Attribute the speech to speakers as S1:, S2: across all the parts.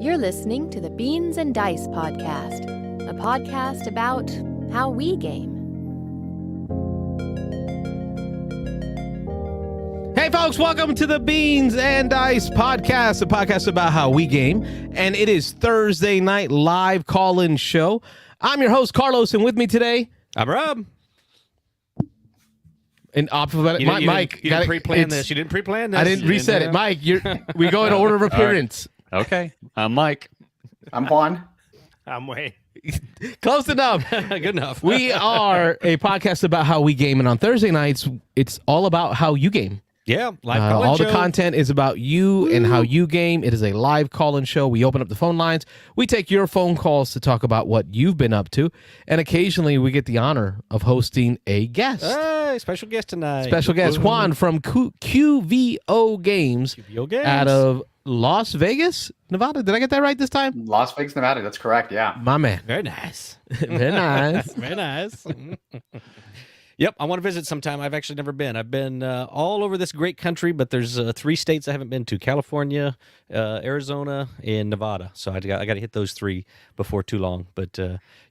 S1: You're listening to the Beans and Dice podcast, a podcast about how we game.
S2: Hey folks, welcome to the Beans and Dice podcast, a podcast about how we game. And it is Thursday night live call-in show. I'm your host, Carlos, and with me today,
S3: I'm Rob.
S2: And Mike.
S3: You didn't pre-plan this. You didn't pre-plan this.
S2: I didn't reset it. Mike, we go in order of appearance.
S4: Okay. I'm Mike.
S5: I'm Juan.
S6: I'm Wayne.
S2: Close enough.
S3: Good enough.
S2: We are a podcast about how we game, and on Thursday nights, it's all about how you game.
S3: Yeah, live call-in
S2: all
S3: show.
S2: the content is about you and how you game. It is a live call-in show. We open up the phone lines. We take your phone calls to talk about what you've been up to, and occasionally we get the honor of hosting a guest.
S3: Hey, special guest tonight.
S2: Special guest, Juan from QVO Games,
S3: QVO Games.
S2: out of Las Vegas, Nevada. Did I get that right this time?
S5: Las Vegas, Nevada. That's correct. Yeah.
S2: My man.
S3: Very nice.
S2: Very nice.
S3: Very nice. Yep, I want to visit sometime. I've actually never been. I've been all over this great country, but there's 3 states I haven't been to: California, Arizona, and Nevada. So I got to hit those 3 before too long. But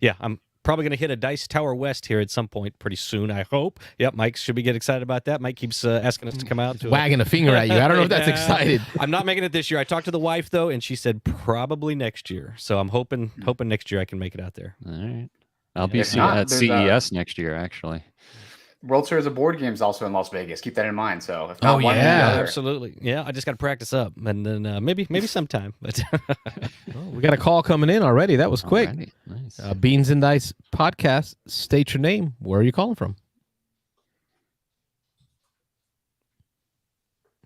S3: yeah, I'm probably going to hit a Dice Tower West here at some point pretty soon, I hope. Yep, Mike, should we get excited about that? Mike keeps asking us to come out.
S2: Wagging a finger at you. I don't know if that's
S3: Yeah.
S2: excited.
S3: I'm not making it this year. I talked to the wife, though, and she said probably next year. So I'm hoping next year I can make it out there.
S4: All right. I'll be
S5: If not,
S4: at
S5: there's
S4: CES next year, actually.
S5: World Series of Board Games also in Las Vegas. Keep that in mind. So if not
S2: Oh,
S5: one,
S2: yeah.
S5: then the other.
S3: Absolutely. Yeah, I just got to practice up, and then maybe sometime. But
S2: We got a call coming in already. That was quick.
S4: Alrighty. Nice.
S2: Beans and Dice podcast. State your name. Where are you calling from?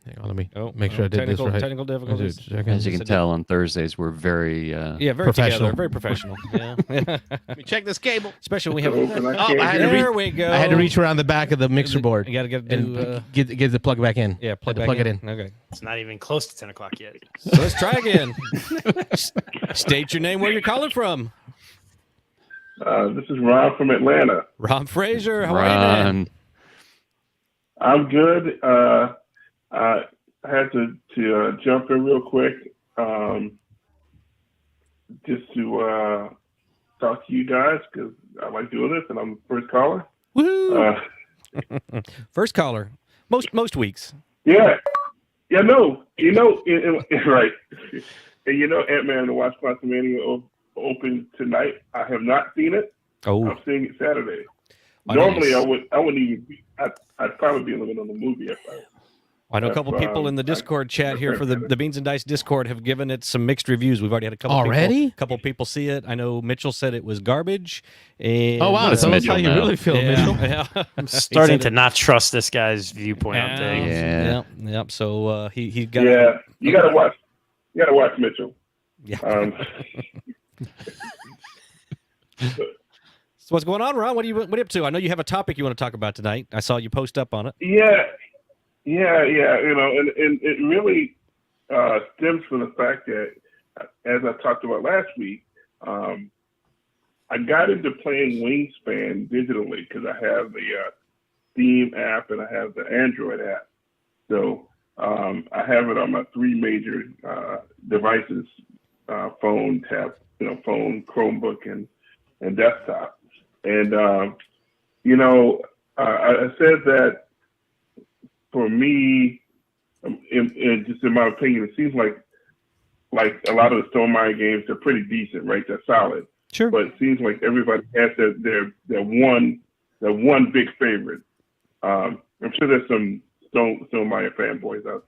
S2: Hang on, let me make sure I did this right.
S3: Technical difficulties.
S4: As you can tell, on Thursdays, we're very...
S3: Yeah, very
S2: Professional.
S3: together, very professional. Yeah.
S2: Let me check this cable.
S3: Especially when we have.
S2: I had to
S3: There we go.
S2: I had to reach around the back of the mixer board
S3: You got to get
S2: and get the plug back in.
S3: yeah, plug
S2: it in.
S3: Okay.
S6: It's not even close to 10 o'clock yet.
S3: So let's try again. State your name, where you're calling from.
S7: This is Ron from Atlanta.
S3: Rob Fraser, how are you doing?
S7: I'm good. I had to jump in real quick just to talk to you guys because I like doing this and I'm the first caller.
S3: Woo! First caller. Most weeks.
S7: Yeah. Yeah, no. Right. And Ant-Man and the Wasp: Quantumania open tonight. I have not seen it.
S3: Oh.
S7: I'm seeing it Saturday.
S3: Oh,
S7: Normally,
S3: nice.
S7: I wouldn't even be. I'd probably be living on the movie if
S3: I know a couple people in the Discord chat here for the Beans and Dice Discord have given it some mixed reviews. We've already had a couple people see it. I know Mitchell said it was garbage. And,
S2: Oh, wow.
S4: It's
S2: That's
S4: Mitchell
S2: how you
S4: now.
S2: really feel, Mitchell.
S3: Yeah.
S6: I'm starting to not trust this guy's viewpoint on things.
S4: Yeah.
S3: Yep. So he got.
S7: Yeah, you gotta watch. You gotta watch Mitchell.
S3: Yeah. So what's going on, Ron? What are you up to? I know you have a topic you want to talk about tonight. I saw you post up on it.
S7: Yeah. And it really stems from the fact that, as I talked about last week, I got into playing Wingspan digitally because I have the Steam app and I have the Android app. So I have it on my 3 major devices: phone, Chromebook, and desktop. And I said that for me, just in my opinion, it seems like a lot of the Stonemaier games are pretty decent, right? They're solid.
S3: Sure.
S7: But it seems like everybody has their one big favorite. I'm sure there's some Stonemaier fanboys out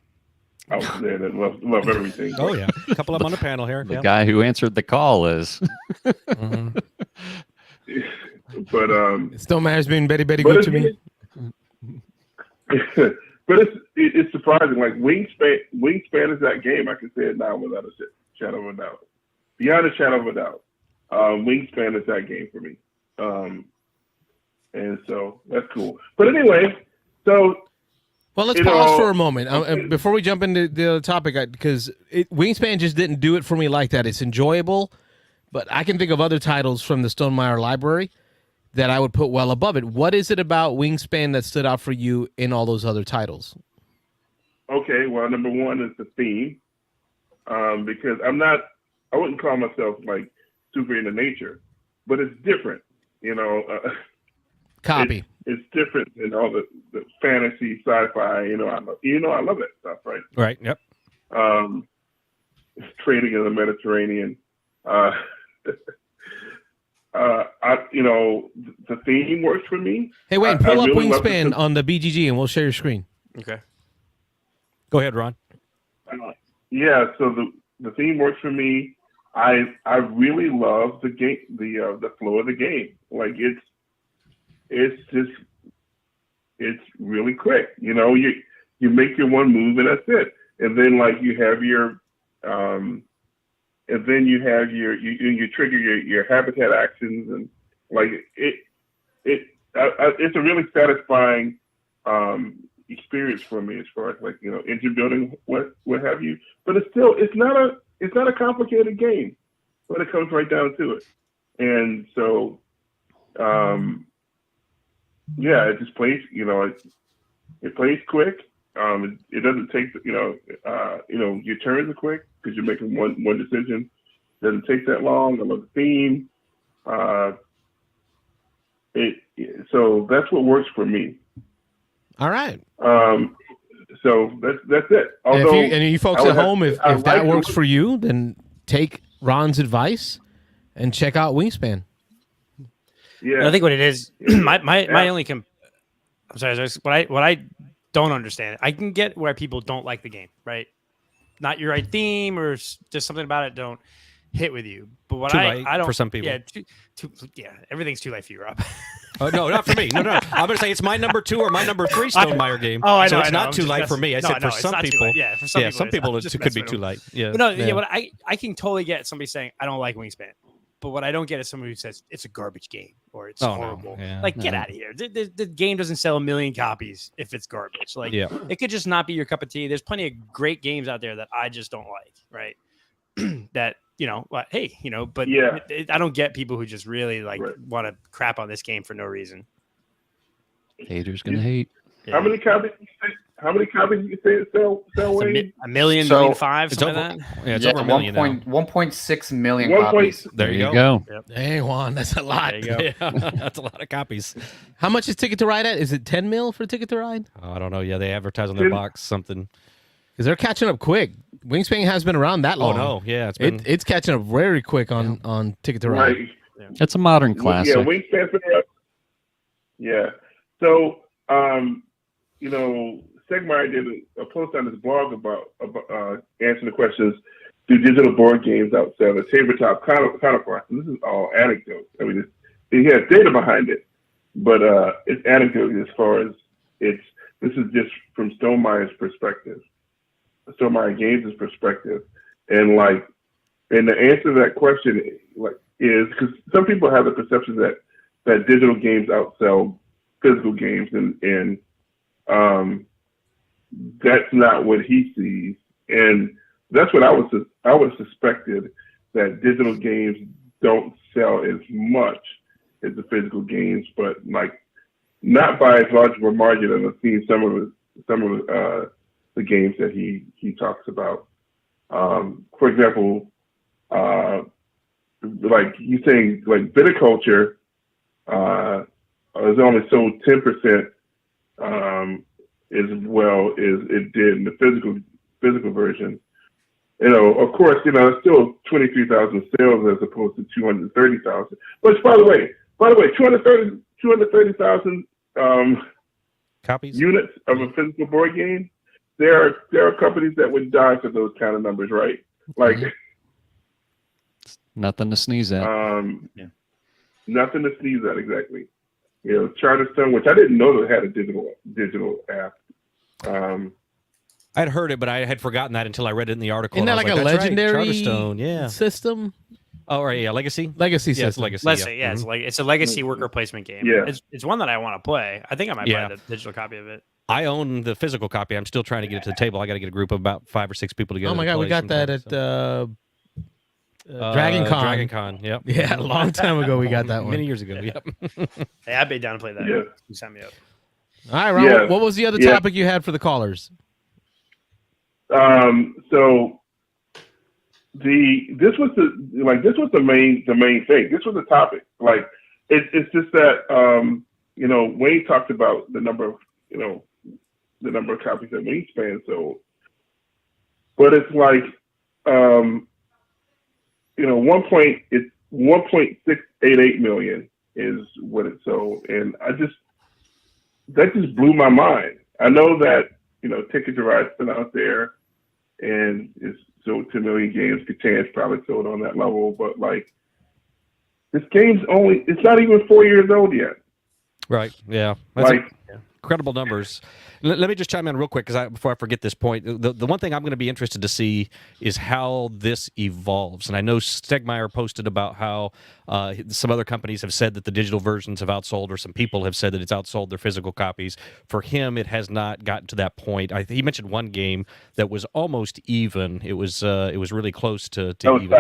S7: there that love everything.
S3: Oh yeah, a couple of them on the panel here.
S4: The guy who answered the call is...
S3: Mhm.
S7: But
S2: Stonemaier been very, very
S7: but
S2: good to me.
S7: but it's surprising. Like Wingspan is that game. I can say it now without a shadow of a doubt. Beyond a shadow of a doubt, Wingspan is that game for me. And so that's cool. But anyway, so
S2: Well, let's pause for a moment before we jump into the other topic, because Wingspan just didn't do it for me like that. It's enjoyable, but I can think of other titles from the Stonemaier library that I would put well above it. What is it about Wingspan that stood out for you in all those other titles?
S7: Okay, well, number one is the theme, because I'm not call myself like super into nature, but it's different.
S2: Copy.
S7: It's different than all the fantasy, sci-fi. I love that stuff, right?
S3: Right. Yep.
S7: Trading in the Mediterranean. The theme works for me.
S2: Hey, wait, pull up
S7: really love
S2: Wingspan on the BGG, and we'll share your screen.
S3: Okay. Go ahead, Ron.
S7: Yeah. So the theme works for me. I really love the game, the flow of the game. Like it's really quick. You make your one move and that's it. And then you have your you trigger your habitat actions, and it's a really satisfying experience for me as far as engine building, what have you. But it's not a complicated game when it comes right down to it. And so it just plays, it plays quick. It doesn't take, your turns are quick because you're making one decision. It doesn't take that long. I love the theme. So that's what works for me.
S2: All right.
S7: So that's it.
S2: Although, and you folks at home, if that works for you, then take Ron's advice and check out Wingspan.
S6: Yeah, I think what it is, my only I'm sorry, what I don't understand. I can get where people don't like the game, right? Not your right theme or just something about it don't hit with you. But what I don't,
S3: for some people,
S6: everything's too light for you, Rob.
S3: Oh, no, not for me. No. I'm going to say it's my number 2 or my number 3 Stonemeyer game.
S6: Oh, I know.
S3: So it's
S6: I know.
S3: not too light for me. I said for some people.
S6: Yeah, for some people
S3: it could be too light. Yeah.
S6: But I can totally get somebody saying, I don't like Wingspan. But what I don't get is somebody who says it's a garbage game or it's horrible.
S3: No. Yeah,
S6: get out of here. The game doesn't sell 1 million copies if it's garbage. It could just not be your cup of tea. There's plenty of great games out there that I just don't like, right? That, but I don't get people who just really want to crap on this game for no reason.
S4: Haters gonna hate.
S7: Yeah. How many copies you say it sell away?
S6: 1 million, 1.5, something like that.
S3: Yeah, it's over a million
S5: 1.6 million copies.
S4: There you go.
S2: Yep. Hey, Juan, that's a lot.
S3: There you go. That's a lot of copies.
S2: How much is Ticket to Ride at? Is it 10 mil for Ticket to Ride?
S3: Oh, I don't know. Yeah, they advertise on their box something.
S2: Because they're catching up quick. Wingspan has been around that long.
S3: Oh, no. Yeah,
S2: it's catching up very quick on Ticket to Ride.
S7: Right.
S4: Yeah. It's a modern classic.
S7: Yeah, Wingspan's been around. Yeah. So, Stegmeyer did a post on his blog about answering the questions, do digital board games outsell the tabletop counterparts? And this is all anecdote. I mean, he has data behind it, but it's anecdote as far as this is just from Stonemeyer's perspective, Stonemeyer Games' perspective. And the answer to that question is because some people have the perception that digital games outsell physical games, and that's not what he sees, and that's what I would have suspected, that digital games don't sell as much as the physical games, but not by as large of a margin as I've seen some of the games that he talks about. For example, he's saying viticulture is only sold 10%. As well as it did in the physical version. Of course, it's still 23,000 sales as opposed to 230,000. But by the way, 230,000
S3: copies
S7: units of a physical board game. There are companies that would die for those kind of numbers, right?
S4: Nothing to sneeze at.
S7: Nothing to sneeze at, exactly. Charterstone, which I didn't know that had a digital app.
S3: I'd heard it, but I had forgotten that until I read it in the article.
S2: Isn't that like a legendary
S3: Charterstone,
S2: system?
S3: Oh, right, yeah, Legacy?
S2: Legacy
S3: system.
S2: Legacy.
S6: It's a legacy worker placement game.
S7: Yeah.
S6: It's one that I want to play. I think I might buy the digital copy of it.
S3: I own the physical copy. I'm still trying to get it to the table. I got to get a group of about 5 or 6 people together.
S2: Oh my God, we got that at Dragon Con.
S3: Dragon Con, yep.
S2: Yeah, a long time ago we got that one.
S3: Many years ago, yep.
S6: Hey, I'd be down to play that.
S7: Yeah.
S6: You sign me up.
S2: All right, Ron, what was the other topic you had for the callers?
S7: So this was the main thing. This was the topic. Like it's just that Wayne talked about the number of copies that Wingspan sold, but it's like 1.688 million is what it sold, and that just blew my mind. I know that Ticket to Ride's been out there, and it's sold 2 million games. Catan's probably sold on that level, but like this game's it's not even 4 years old yet.
S3: Right. Yeah. That's incredible numbers. Let me just chime in real quick before I forget this point. The one thing I'm going to be interested to see is how this evolves. And I know Stegmeyer posted about how some other companies have said that the digital versions have outsold, or some people have said that it's outsold their physical copies. For him, it has not gotten to that point. He mentioned one game that was almost even. It was really close to even.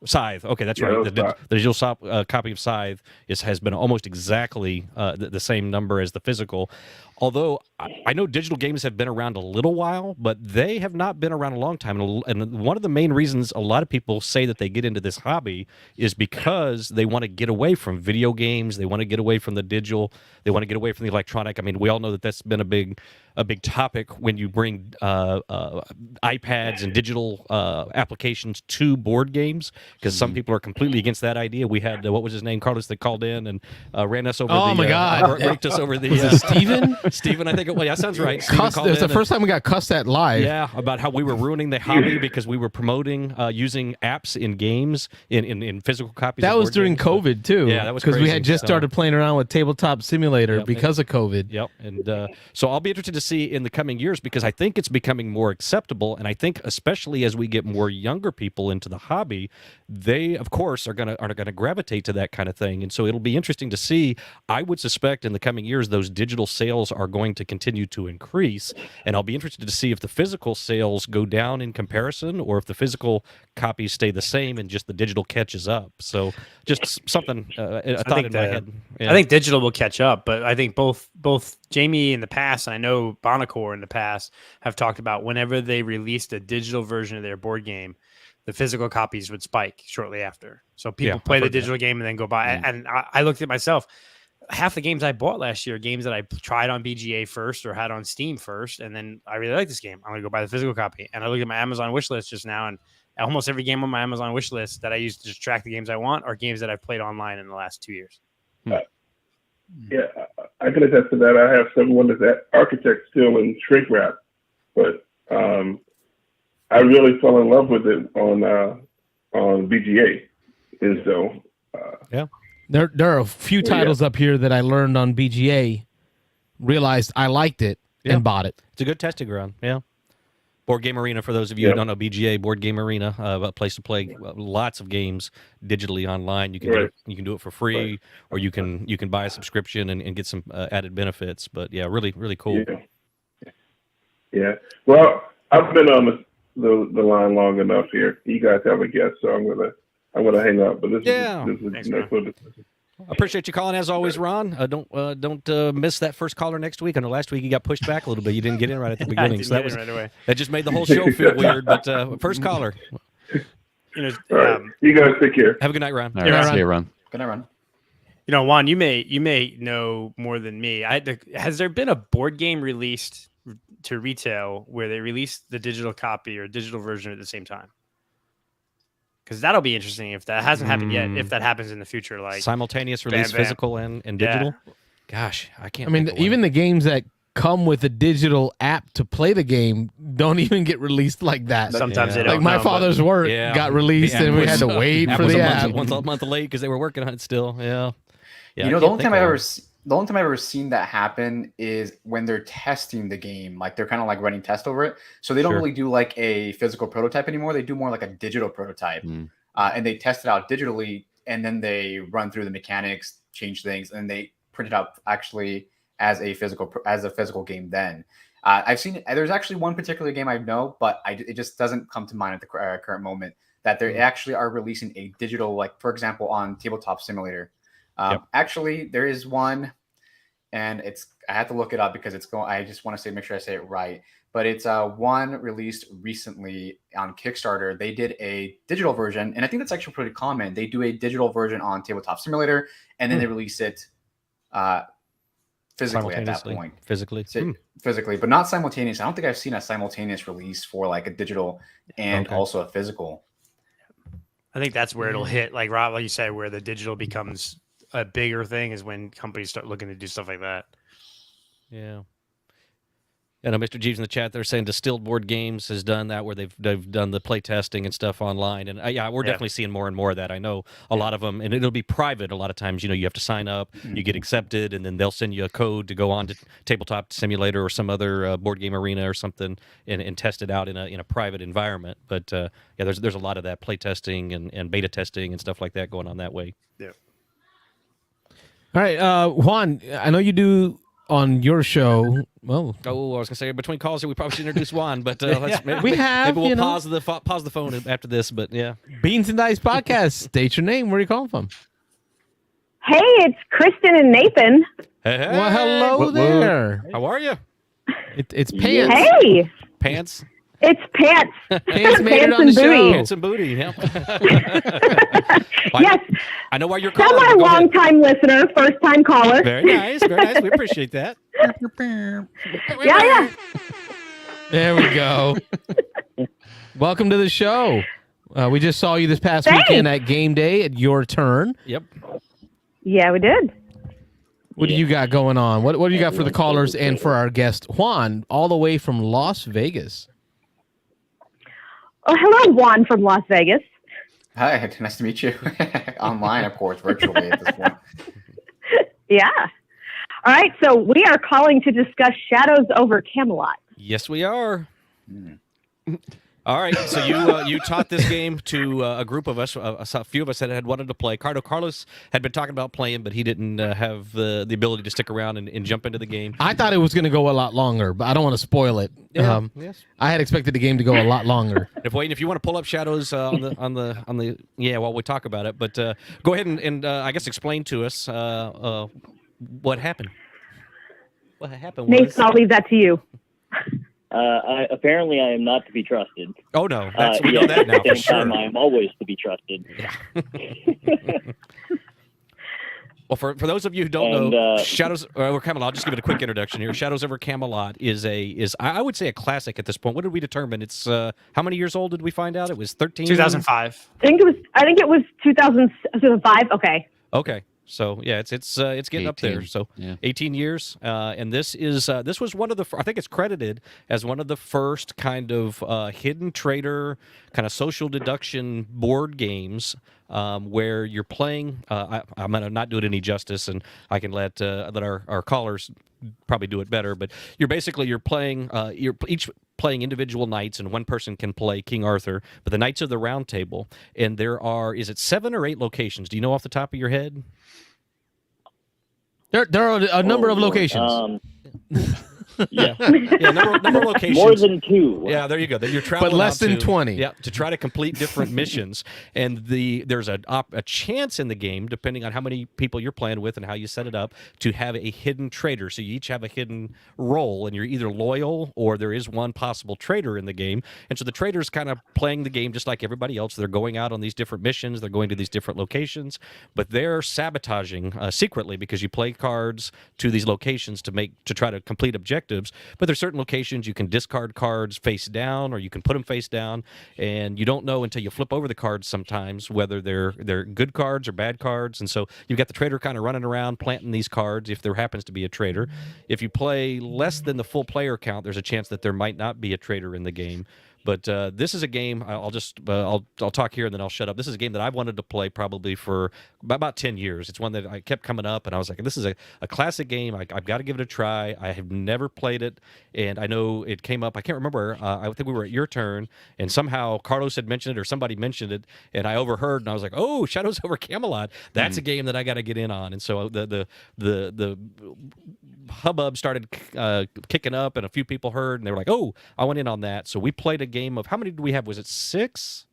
S3: Scythe. Okay, that's right. The digital copy of Scythe has been almost exactly the same number as the physical. Although I know digital games have been around a little while, but they have not been around a long time. And one of the main reasons a lot of people say that they get into this hobby is because they want to get away from video games. They want to get away from the digital. They want to get away from the electronic. I mean, we all know that that's been a big topic when you bring iPads and digital applications to board games, because some people are completely against that idea. We had what was his name, Carlos, that called in and ran us over.
S2: Oh my God!
S3: Raked us over the. Steven, I think. Well, yeah, that sounds right.
S2: It was the first time we got cussed at live.
S3: Yeah, about how we were ruining the hobby because we were promoting using apps in games in physical copies.
S2: That was during COVID too.
S3: Yeah, that was
S2: because we had just started playing around with Tabletop Simulator because of COVID.
S3: Yep, and so I'll be interested to see in the coming years, because I think it's becoming more acceptable, and I think especially as we get more younger people into the hobby, they of course are gonna gravitate to that kind of thing, and so it'll be interesting to see. I would suspect in the coming years those digital sales are going to continue to increase, and I'll be interested to see if the physical sales go down in comparison, or if the physical copies stay the same and just the digital catches up. So just something a thought in my head. Yeah.
S6: I think digital will catch up, but I think both Jamie in the past, and I know Bonacor in the past, have talked about whenever they released a digital version of their board game, the physical copies would spike shortly after. So people play the digital game and then go buy it. And I looked at myself. Half the games I bought last year, games that I tried on BGA first or had on Steam first, and then I really like this game, I'm going to go buy the physical copy. And I looked at my Amazon wish list just now, and almost every game on my Amazon wish list that I use to just track the games I want are games that I've played online in the last 2 years.
S7: Yeah, I can attest to that. I have someone that's architect still in shrink wrap, but I really fell in love with it on BGA, and so
S2: There are a few titles up here that I learned on BGA, realized I liked it, and bought it.
S3: It's a good testing ground. Yeah. Board Game Arena, for those of you who don't know, BGA, Board Game Arena, a place to play lots of games digitally online. You can do it for free, or you can buy a subscription and get some added benefits. But yeah, really, really cool.
S7: Yeah. Well, I've been on the line long enough here. You guys have a guest, so I'm gonna hang up. But this is next one.
S3: I appreciate you calling as always, Ron. Don't miss that first caller next week. I know last week you got pushed back a little bit. You didn't get in right at the beginning, so that just made the whole show feel weird. But first caller.
S7: All right. You guys take care.
S3: Have a good night, Ron.
S4: All right, see you, Ron.
S5: Good night, Ron.
S6: Juan, you may know more than me. Has there been a board game released to retail where they released the digital copy or digital version at the same time? Because that'll be interesting if that hasn't happened yet. If that happens in the future, like
S3: simultaneous release, physical and digital. Gosh, I can't.
S2: I mean, even the games that come with a digital app to play the game don't even get released like that.
S6: Sometimes they don't.
S2: Like My Father's Work got released, and we had to wait for the app.
S3: One month late because they were working on it still. Yeah.
S5: You know, the only time I've ever seen that happen is when they're testing the game. Like they're kind of like running tests over it. So they don't really do like a physical prototype anymore. They do more like a digital prototype. And they test it out digitally, and then they run through the mechanics, change things, and they print it out actually as a physical game then. I've seen it. There's actually one particular game I know, but it just doesn't come to mind at the current moment, that they actually are releasing a digital, like for example, on Tabletop Simulator. Actually, there is one, and I have to look it up because it's going. I just want to make sure I say it right. but it's one released recently on Kickstarter. They did a digital version, and I think that's actually pretty common. They do a digital version on Tabletop Simulator, and then they release it physically at that point.
S3: Physically,
S5: but not simultaneous. I don't think I've seen a simultaneous release for like a digital and also a physical.
S6: I think that's where it'll hit, like Rob, like you said, where the digital becomes a bigger thing is when companies start looking to do stuff like that.
S3: Yeah. I know Mr. Jeeves in the chat, they're saying Distilled Board Games has done that, where they've done the play testing and stuff online, and we're definitely seeing more and more of that. I know a lot of them, and it'll be private a lot of times. You have to sign up, you get accepted, and then they'll send you a code to go on to Tabletop Simulator or some other board game arena or something, and test it out in a private environment. But there's a lot of that play testing and beta testing and stuff like that going on that way.
S6: Yeah.
S2: All right, Juan, I know you do on your show. Well,
S3: I was gonna say between calls here we probably should introduce Juan, but maybe we'll pause the phone after this. But yeah,
S2: Beans and Dice Podcast. State your name. Where are you calling from?
S8: Hey, it's Kristen and Nathan.
S3: Hey.
S2: Well, hello there.
S3: How are you?
S2: It's Pants.
S8: Hey,
S3: Pants.
S8: it's Pants.
S2: Pants made it on the
S8: and booty.
S2: show.
S3: Pants and booty. Yeah.
S8: Yes.
S3: I know why you're calling.
S8: Semi long-time listener, first-time caller.
S3: Very nice. Very nice. We appreciate that.
S8: Yeah.
S2: There we go. Welcome to the show. We just saw you this past weekend at Game Day at Your Turn.
S3: Yep.
S8: Yeah, we did.
S2: What do you got going on? What do you got for the callers and for our guest, Juan, all the way from Las Vegas?
S8: Oh, hello, Juan from Las Vegas.
S5: Hi, nice to meet you. Online, of course, virtually at this point.
S8: Yeah. All right, so we are calling to discuss Shadows over Camelot.
S3: Yes, we are. All right, so you taught this game to a group of us, a few of us that had wanted to play. Carlos had been talking about playing, but he didn't have the ability to stick around and jump into the game.
S2: I thought it was going to go a lot longer, but I don't want to spoil it.
S3: Yeah, yes.
S2: I had expected the game to go a lot longer.
S3: If you want to pull up Shadows on the while we talk about it, but go ahead and I guess explain to us what happened. What happened?
S8: Nathan, I'll leave that to you.
S9: Apparently, I am not to be trusted.
S3: Oh no, we know that now
S9: at the
S3: for
S9: same
S3: sure.
S9: time, I am always to be trusted.
S3: Yeah. Well, for those of you who don't know, Shadows over Camelot, I'll just give it a quick introduction here. Shadows over Camelot is I would say a classic at this point. What did we determine? It's how many years old did we find out? It was 13.
S6: 2005.
S8: I think it was 2005. Okay.
S3: Okay. So yeah, it's getting 18, up there. So 18 years, and this was one of the I think it's credited as one of the first kind of hidden trader kind of social deduction board games where you're playing. I'm gonna not do it any justice, and I can let our callers probably do it better. But you're playing you're each playing individual knights, and one person can play King Arthur. But the Knights of the Round Table, and there are 7 or 8 locations? Do you know off the top of your head?
S2: There are a number of locations.
S3: Yeah, number of locations.
S9: More than 2.
S3: Yeah, there you go. You're traveling,
S2: but less than 20.
S3: Yeah, to try to complete different missions, and there's a chance in the game, depending on how many people you're playing with and how you set it up, to have a hidden traitor. So you each have a hidden role, and you're either loyal or there is one possible traitor in the game. And so the traitor's kind of playing the game just like everybody else. They're going out on these different missions. They're going to these different locations, but they're sabotaging secretly because you play cards to these locations to try to complete objectives. But there's certain locations you can discard cards face down, or you can put them face down, and you don't know until you flip over the cards sometimes whether they're good cards or bad cards. And so you've got the traitor kind of running around planting these cards if there happens to be a traitor. If you play less than the full player count, there's a chance that there might not be a traitor in the game. But this is a game. I'll talk here and then I'll shut up. This is a game that I've wanted to play probably for about 10 years. It's one that I kept coming up, and I was like, this is a classic game. I've got to give it a try. I have never played it, and I know it came up. I can't remember. I think we were at Your Turn, and somehow Carlos had mentioned it or somebody mentioned it, and I overheard, and I was like, oh, Shadows over Camelot. That's a game that I got to get in on. And so the hubbub started kicking up, and a few people heard, and they were like, oh, I went in on that. So we played a game of, how many did we have? Was it 6?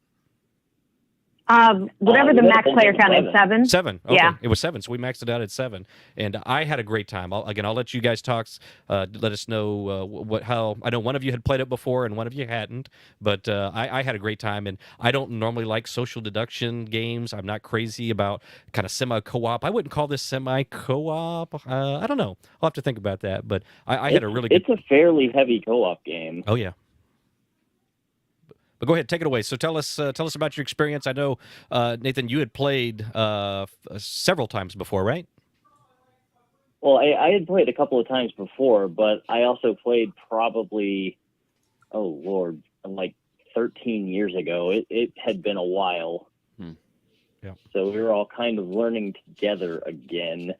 S8: Whatever the max player count is, 7.
S3: 7. Okay.
S8: Yeah.
S3: It was 7, so we maxed it out at 7. And I had a great time. I'll let you guys talk. Let us know how. I know one of you had played it before and one of you hadn't, but I had a great time. And I don't normally like social deduction games. I'm not crazy about kind of semi-co-op. I wouldn't call this semi-co-op. I don't know. I'll have to think about that. But I had a really good...
S9: It's a fairly heavy co-op game.
S3: Oh, yeah. But go ahead, take it away. So tell us about your experience. I know, Nathan, you had played several times before, right?
S9: Well, I had played a couple of times before, but I also played probably, oh Lord, like 13 years ago. It had been a while.
S3: Yeah.
S9: So we were all kind of learning together again.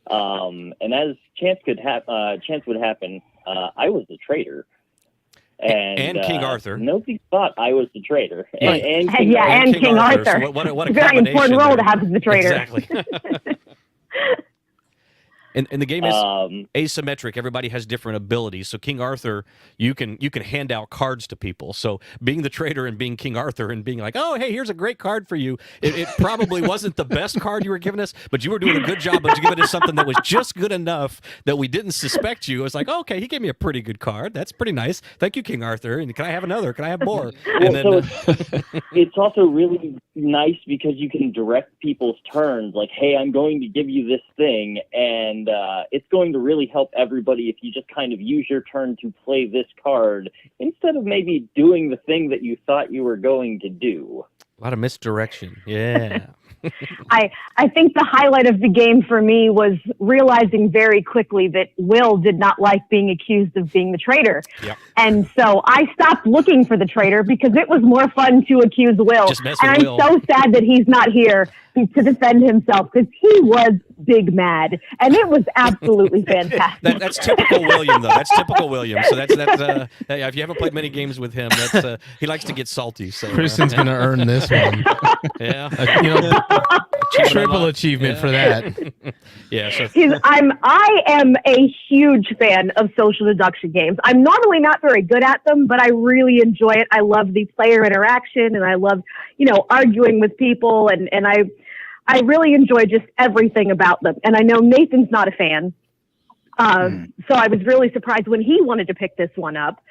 S9: And as chance would happen, I was the traitor. And
S3: King Arthur.
S9: Nobody thought I was the traitor.
S3: Right.
S9: And
S8: King Arthur.
S3: So what a
S8: Very important role to have as the traitor.
S3: Exactly. And the game is asymmetric. Everybody has different abilities. So King Arthur, you can hand out cards to people. So being the traitor and being King Arthur and being like, oh, hey, here's a great card for you. It probably wasn't the best card you were giving us, but you were doing a good job of giving us something that was just good enough that we didn't suspect you. It was like, oh, okay, he gave me a pretty good card. That's pretty nice. Thank you, King Arthur. And can I have another? Can I have more? And then,
S9: it's also really nice because you can direct people's turns. Like, hey, I'm going to give you this thing, and it's going to really help everybody if you just kind of use your turn to play this card instead of maybe doing the thing that you thought you were going to do.
S3: a lot of misdirection. Yeah.
S8: I think the highlight of the game for me was realizing very quickly that Will did not like being accused of being the traitor.
S3: Yep.
S8: And so I stopped looking for the traitor because it was more fun to accuse Will.
S3: Just mess
S8: and
S3: with
S8: I'm
S3: Will.
S8: so sad that he's not here to defend himself because he was big mad. And it was absolutely fantastic.
S3: That's typical William, though. That's typical William. So that's if you haven't played many games with him, that's he likes to get salty. So
S2: Kristen's going to earn this one.
S3: Yeah.
S2: Triple achievement for that.
S3: Yeah. So
S8: I am a huge fan of social deduction games. I'm normally not very good at them, but I really enjoy it. I love the player interaction, and I love, arguing with people, and I really enjoy just everything about them. And I know Nathan's not a fan, so I was really surprised when he wanted to pick this one up.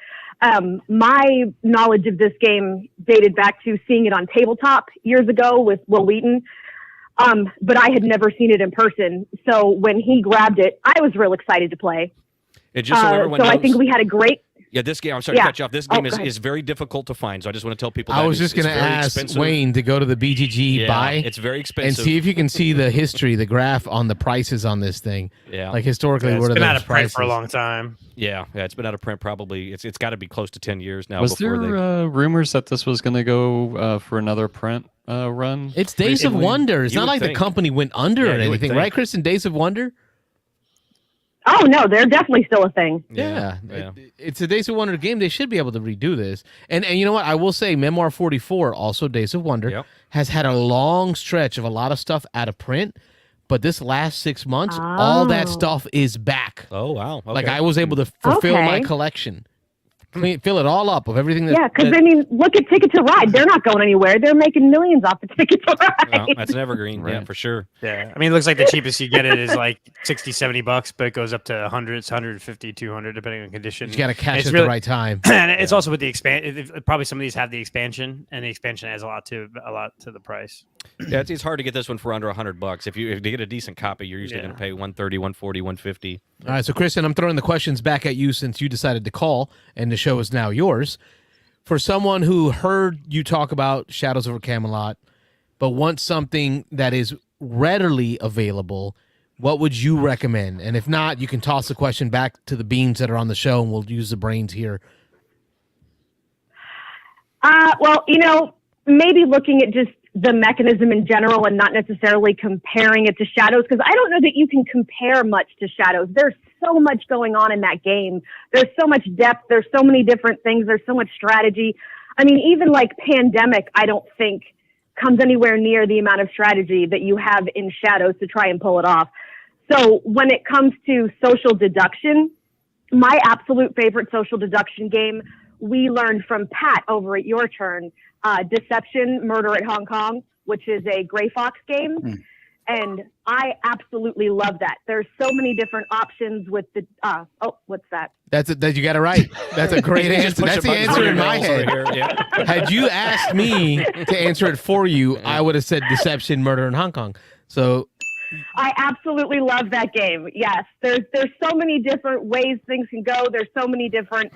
S8: My knowledge of this game dated back to seeing it on tabletop years ago with Will Wheaton. But I had never seen it in person. So when he grabbed it, I was real excited to play.
S3: And just so everyone knows,
S8: I think we had a great...
S3: Yeah, this game, I'm sorry to cut you off. This game is very difficult to find, so I just want to tell people that.
S2: I was just going to ask Wayne to go to the BGG buy.
S3: It's very expensive.
S2: And see if you can see the history, the graph on the prices on this thing.
S3: Yeah.
S2: Like historically, what are the prices?
S6: It's been out of print for a long time.
S3: Yeah, it's been out of print probably. It's got to be close to 10 years now.
S4: Was there rumors that this was going to go for another print run?
S2: It's Days of Wonder. It's not like the company went under or anything, right, Kristen? Days of Wonder?
S8: Oh, no, they're definitely still a thing.
S2: Yeah. It's a Days of Wonder game. They should be able to redo this. And you know what? I will say Memoir 44, also Days of Wonder, has had a long stretch of a lot of stuff out of print. But this last 6 months, all that stuff is back.
S3: Oh, wow. Okay.
S2: Like I was able to fulfill my collection. Fill it all up of everything.
S8: Because look at Ticket to Ride. They're not going anywhere. They're making millions off the Ticket to Ride.
S3: Well, that's an evergreen, right. For sure.
S6: Yeah, it looks like the cheapest you get it is like $60-$70, but it goes up to 100, 150, 200 depending on condition.
S2: You got to catch it at the right time.
S6: And it's also with the expansion. Probably some of these have the expansion, and the expansion adds a lot to the price.
S3: Yeah, it's hard to get this one for under $100. If you get a decent copy, you're usually going to pay $130, $140, $150.
S2: All right, so Kristen, I'm throwing the questions back at you since you decided to call, and the show is now yours. For someone who heard you talk about Shadows over Camelot, but wants something that is readily available, what would you recommend? And if not, you can toss the question back to the beans that are on the show, and we'll use the brains here.
S8: Well, maybe looking at just the mechanism in general and not necessarily comparing it to Shadows, because I don't know that you can compare much to Shadows. There's so much going on in that game. There's so much depth. There's so many different things. There's so much strategy. Even like Pandemic, I don't think comes anywhere near the amount of strategy that you have in Shadows to try and pull it off. So when it comes to social deduction, my absolute favorite social deduction game we learned from Pat over at Your Turn, Deception, Murder at Hong Kong. which is a Gray Fox game. And I absolutely love that. There's so many different options with the what's that?
S2: That you got it right. That's a great answer. That's the answer in my head.
S3: Yeah.
S2: Had you asked me to answer it for you, I would have said Deception, Murder in Hong Kong. So
S8: I absolutely love that game. Yes, there's so many different ways things can go. There's so many different,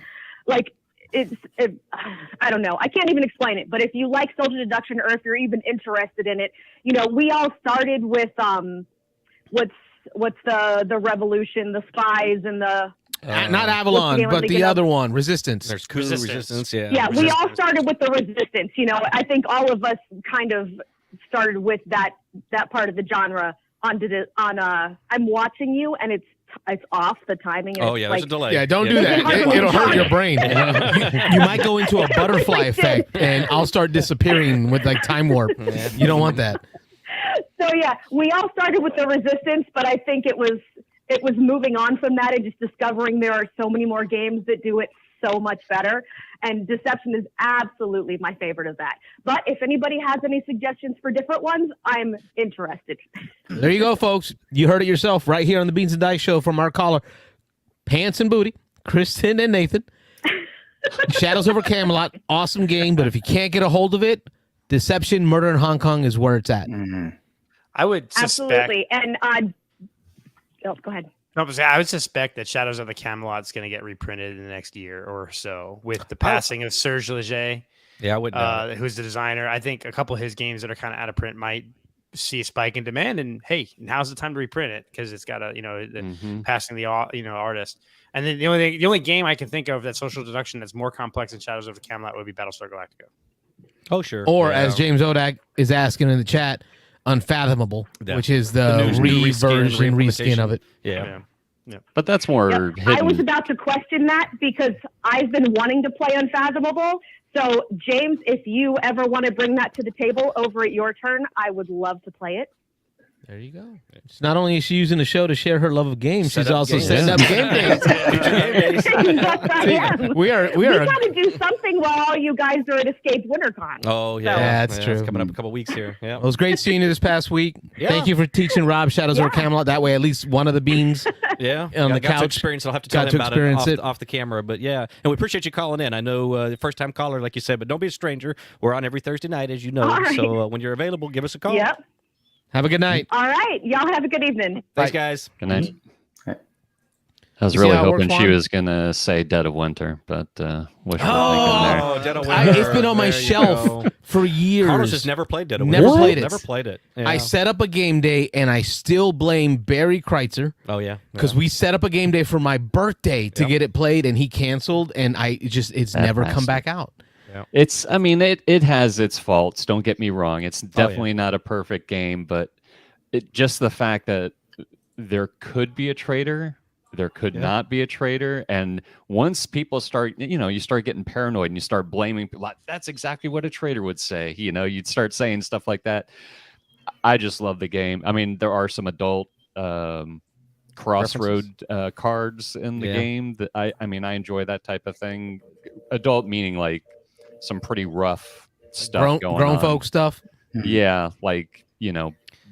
S8: like I don't know. I can't even explain it. But if you like social deduction, or if you're even interested in it, we all started with what's the revolution, the spies, and the
S2: not Avalon, but the other one, Resistance.
S3: There's Resistance.
S8: Yeah, we all started with the Resistance. I think all of us kind of started with that part of the genre. I'm watching you, and it's off the timing.
S3: Oh yeah, there's a delay.
S2: Yeah, don't do that. It'll hurt your brain. You might go into a butterfly effect, and I'll start disappearing with like time warp. You don't want that.
S8: So yeah, we all started with the Resistance, but I think it was moving on from that and just discovering there are so many more games that do it so much better. And Deception is absolutely my favorite of that. But if anybody has any suggestions for different ones, I'm interested.
S2: There you go, folks. You heard it yourself right here on the Beans and Dice Show from our caller, Pants and Booty, Kristen and Nathan. Shadows over Camelot, awesome game, but if you can't get a hold of it, Deception, Murder in Hong Kong is where it's at.
S6: I would suspect...
S8: Absolutely. And go ahead.
S6: No, I would suspect that Shadows of the Camelot is going to get reprinted in the next year or so with the passing of Serge Leger.
S3: Yeah, I would know.
S6: Who's the designer. I think a couple of his games that are kind of out of print might see a spike in demand, and hey, now's the time to reprint it because it's got passing the artist. And then the only game I can think of that social deduction that's more complex than Shadows of the Camelot would be Battlestar Galactica.
S3: Oh sure.
S2: Or as James Odak is asking in the chat, Unfathomable, which is the reskin of it.
S3: Yeah.
S4: But that's more hidden.
S8: I was about to question that because I've been wanting to play Unfathomable. So, James, if you ever want to bring that to the table over at your turn, I would love to play it.
S2: There you go. It's not only is she using the show to share her love of games, she's also setting up game days. We got
S8: to do something while all you guys are at Escape WinterCon.
S3: Oh yeah,
S2: that's true.
S3: It's coming up a couple weeks here. Yeah,
S2: it was great seeing you this past week. Yeah. Thank you for teaching Rob Shadows over Camelot. That way, at least one of the beans.
S3: On
S2: the couch.
S3: To experience. I'll have to tell him about it off the camera. But yeah, and we appreciate you calling in. I know first time caller, like you said, but don't be a stranger. We're on every Thursday night, as you know.
S8: Right.
S3: So when you're available, give us a call.
S8: Yep.
S2: Have a good night.
S8: All right. Y'all have a good evening.
S3: Thanks, guys.
S4: Good night. I was really hoping she was going to say Dead of Winter, but wish
S3: Dead of Winter.
S2: It's been on my shelf for years.
S3: Carlos has never played Dead of Winter.
S2: Never
S3: played it. Yeah.
S2: I set up a game day, and I still blame Barry Kreitzer.
S3: Oh, yeah.
S2: Because we set up a game day for my birthday to get it played, and he canceled, and it's never come back out.
S4: It has its faults. Don't get me wrong. It's definitely not a perfect game, but just the fact that there could be a traitor, there could not be a traitor, and once people start, you start getting paranoid and you start blaming people. That's exactly what a traitor would say. You'd start saying stuff like that. I just love the game. I mean, there are some adult crossroad cards in the game that I enjoy that type of thing. Adult meaning like some pretty rough stuff going on.
S2: Grown folk stuff?
S4: Yeah, like,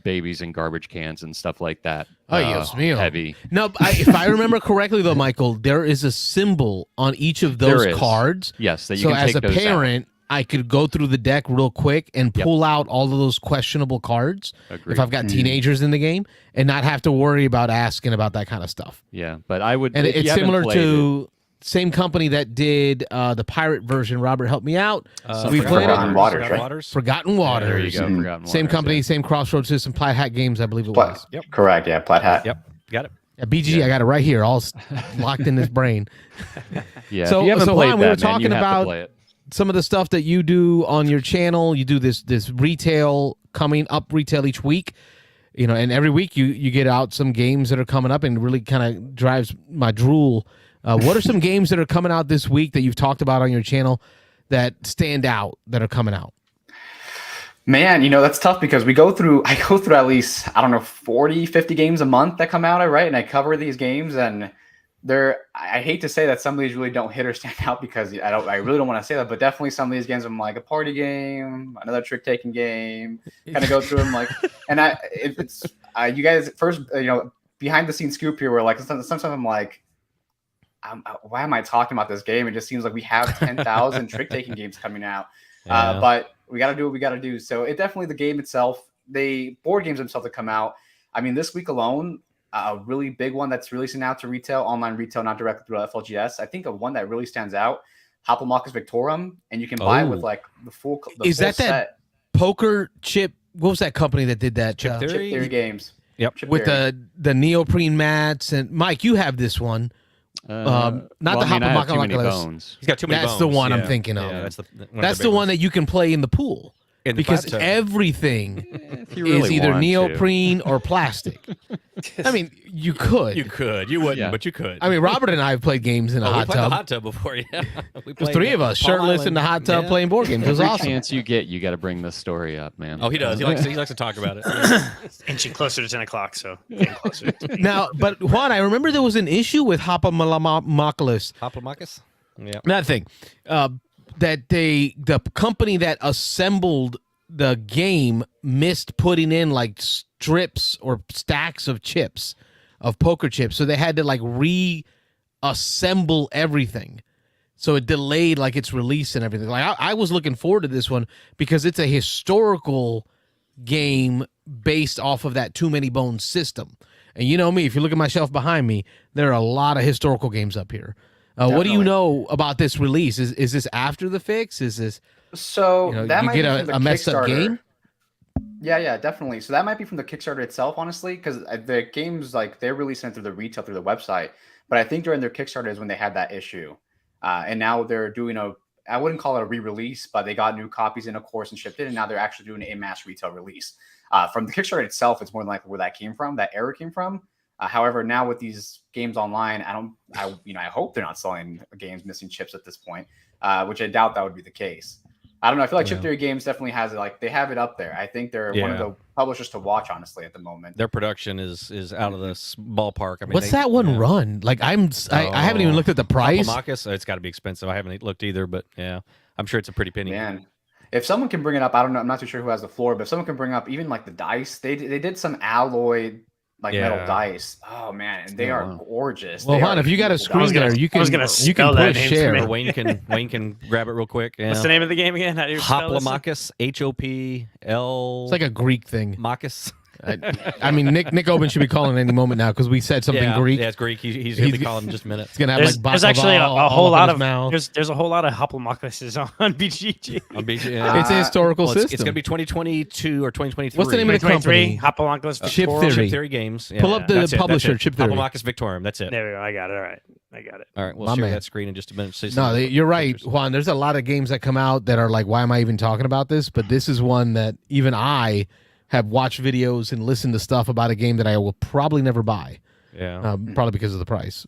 S4: babies in garbage cans and stuff like that.
S2: Oh, yes, mio.
S4: Heavy.
S2: No, if I remember correctly, though, Michael, there is a symbol on each of those cards.
S4: Yes, that you can
S2: take
S4: those
S2: as a parent, I could go through the deck real quick and pull out all of those questionable cards if I've got teenagers in the game and not have to worry about asking about that kind of stuff.
S4: Yeah, but I would...
S2: And it's similar to... Same company that did the pirate version. Robert, help me out.
S5: We played Forgotten Waters, right?
S2: Forgotten Waters.
S4: There you go. Forgotten Waters.
S2: Same company, same Crossroads system. Plaid Hat Games, I believe it was.
S3: Yep.
S5: Correct. Yeah, Plaid Hat.
S3: Yep. Got it.
S2: Yeah, BG, I got it right here, all locked in his brain.
S4: Yeah.
S2: So,
S4: if you haven't played
S2: Juan,
S4: that,
S2: we were talking about
S4: play it.
S2: some of the stuff that you do on your channel. You do this retail, coming up retail each week. And every week you get out some games that are coming up and really kind of drives my drool. What are some games that are coming out this week that you've talked about on your channel that stand out that are coming out?
S5: Man, that's tough because I go through at least, 40, 50 games a month that come out, right? And I cover these games, and I hate to say that some of these really don't hit or stand out because I really don't want to say that, but definitely some of these games I'm like a party game, another trick taking game, kind of go through them like, and it's you guys first, behind the scenes scoop here where like sometimes I'm like, why am I talking about this game? It just seems like we have 10,000 trick taking games coming out, but we got to do what we got to do. So it definitely the game itself, the board games themselves that come out. I mean, this week alone. A really big one that's releasing out to retail, online retail, not directly through FLGS. I think one that really stands out, Hoplomachus Victorum, and you can buy it with like the full.
S2: Is
S5: full
S2: that
S5: set.
S2: poker chip? What was that company that did that?
S3: Chip Theory?
S5: Chip Theory Games.
S3: Yep.
S5: Chip
S2: with
S5: Theory.
S2: the neoprene mats, and Mike, you have this one. Not the
S4: Hoplomachus.
S3: He's got too many bones.
S2: That's the one I'm thinking of.
S3: Yeah,
S2: that's the one that you can play in the pool. Because everything is either neoprene or plastic. I mean, you could.
S3: You could. You wouldn't, but you could.
S2: I mean, Robert and I have played games in a hot
S3: we played
S2: tub.
S3: the hot tub before, yeah.
S2: There's three of us, shirtless in the hot tub playing board games. It was awesome.
S4: Chance you get, you got to bring this story up, man.
S3: Oh, he does. He likes to talk about it.
S6: Inching closer to 10 o'clock, so getting closer.
S2: Now, but Juan, I remember there was an issue with Hoplomachus.
S3: Hoplomachus? Yeah.
S2: That thing. That the company that assembled the game missed putting in like strips or stacks of chips, of poker chips, so they had to like reassemble everything, so it delayed like its release and everything. Like I was looking forward to this one because it's a historical game based off of that Too Many Bones system, and you know me, if you look at my shelf behind me, there are a lot of historical games up here. What do you know about this release? Is this after the fix? Is this
S5: so that
S2: you
S5: might
S2: get
S5: be from the
S2: a messed up game?
S5: Yeah, definitely. So that might be from the Kickstarter itself, honestly, because the games like they're releasing it through the retail through the website. But I think during their Kickstarter is when they had that issue, and now they're doing I wouldn't call it a re-release, but they got new copies in, of course, and shipped it, and now they're actually doing a mass retail release. From the Kickstarter itself, it's more than likely where that came from, that error came from. However, now with these games online, I hope they're not selling games missing chips at this point, which I doubt that would be the case. I don't know. I feel like Chip Theory Games definitely has it. Like they have it up there. I think they're one of the publishers to watch, honestly, at the moment.
S3: Their production is out of this ballpark. I mean,
S2: what's that one run? Like I haven't even looked at the price.
S3: Hoplomachus, it's got to be expensive. I haven't looked either, but yeah, I'm sure it's a pretty penny.
S5: Man, if someone can bring it up, I don't know. I'm not too sure who has the floor, but if someone can bring up even like the dice, they did some alloy. Metal dice. Oh man, and they are gorgeous.
S2: Well, Juan, if you got a screen there, you can push share.
S3: Wayne can grab it real quick. Yeah.
S6: What's the name of the game again? How do you spell this?
S3: Hoplomachus, HOPL.
S2: It's like a Greek thing.
S3: Machus.
S2: I mean, Nick Oben should be calling any moment now because we said something Greek.
S3: Yeah, it's Greek. He's going to be calling in just a minute.
S2: He's going to have
S6: there's actually a whole lot of there's a whole lot of Hoplomachus on BGG.
S3: On BGG,
S2: it's a historical system.
S3: It's going to be 2022 or 2023.
S2: What's the name of the company?
S6: Hoplomachus
S2: Victorum.
S3: Chip Theory Games. Yeah,
S2: Pull up the publisher, Chip Theory.
S3: Hoplomachus Victorum. That's it.
S6: There we go. I got it. All right. I got it.
S3: All right. We'll share that screen in just a minute.
S2: No, you're right, Juan. There's a lot of games that come out that are like, why am I even talking about this? But this is one that even I have watched videos and listened to stuff about a game that I will probably never buy.
S3: Yeah,
S2: probably because of the price.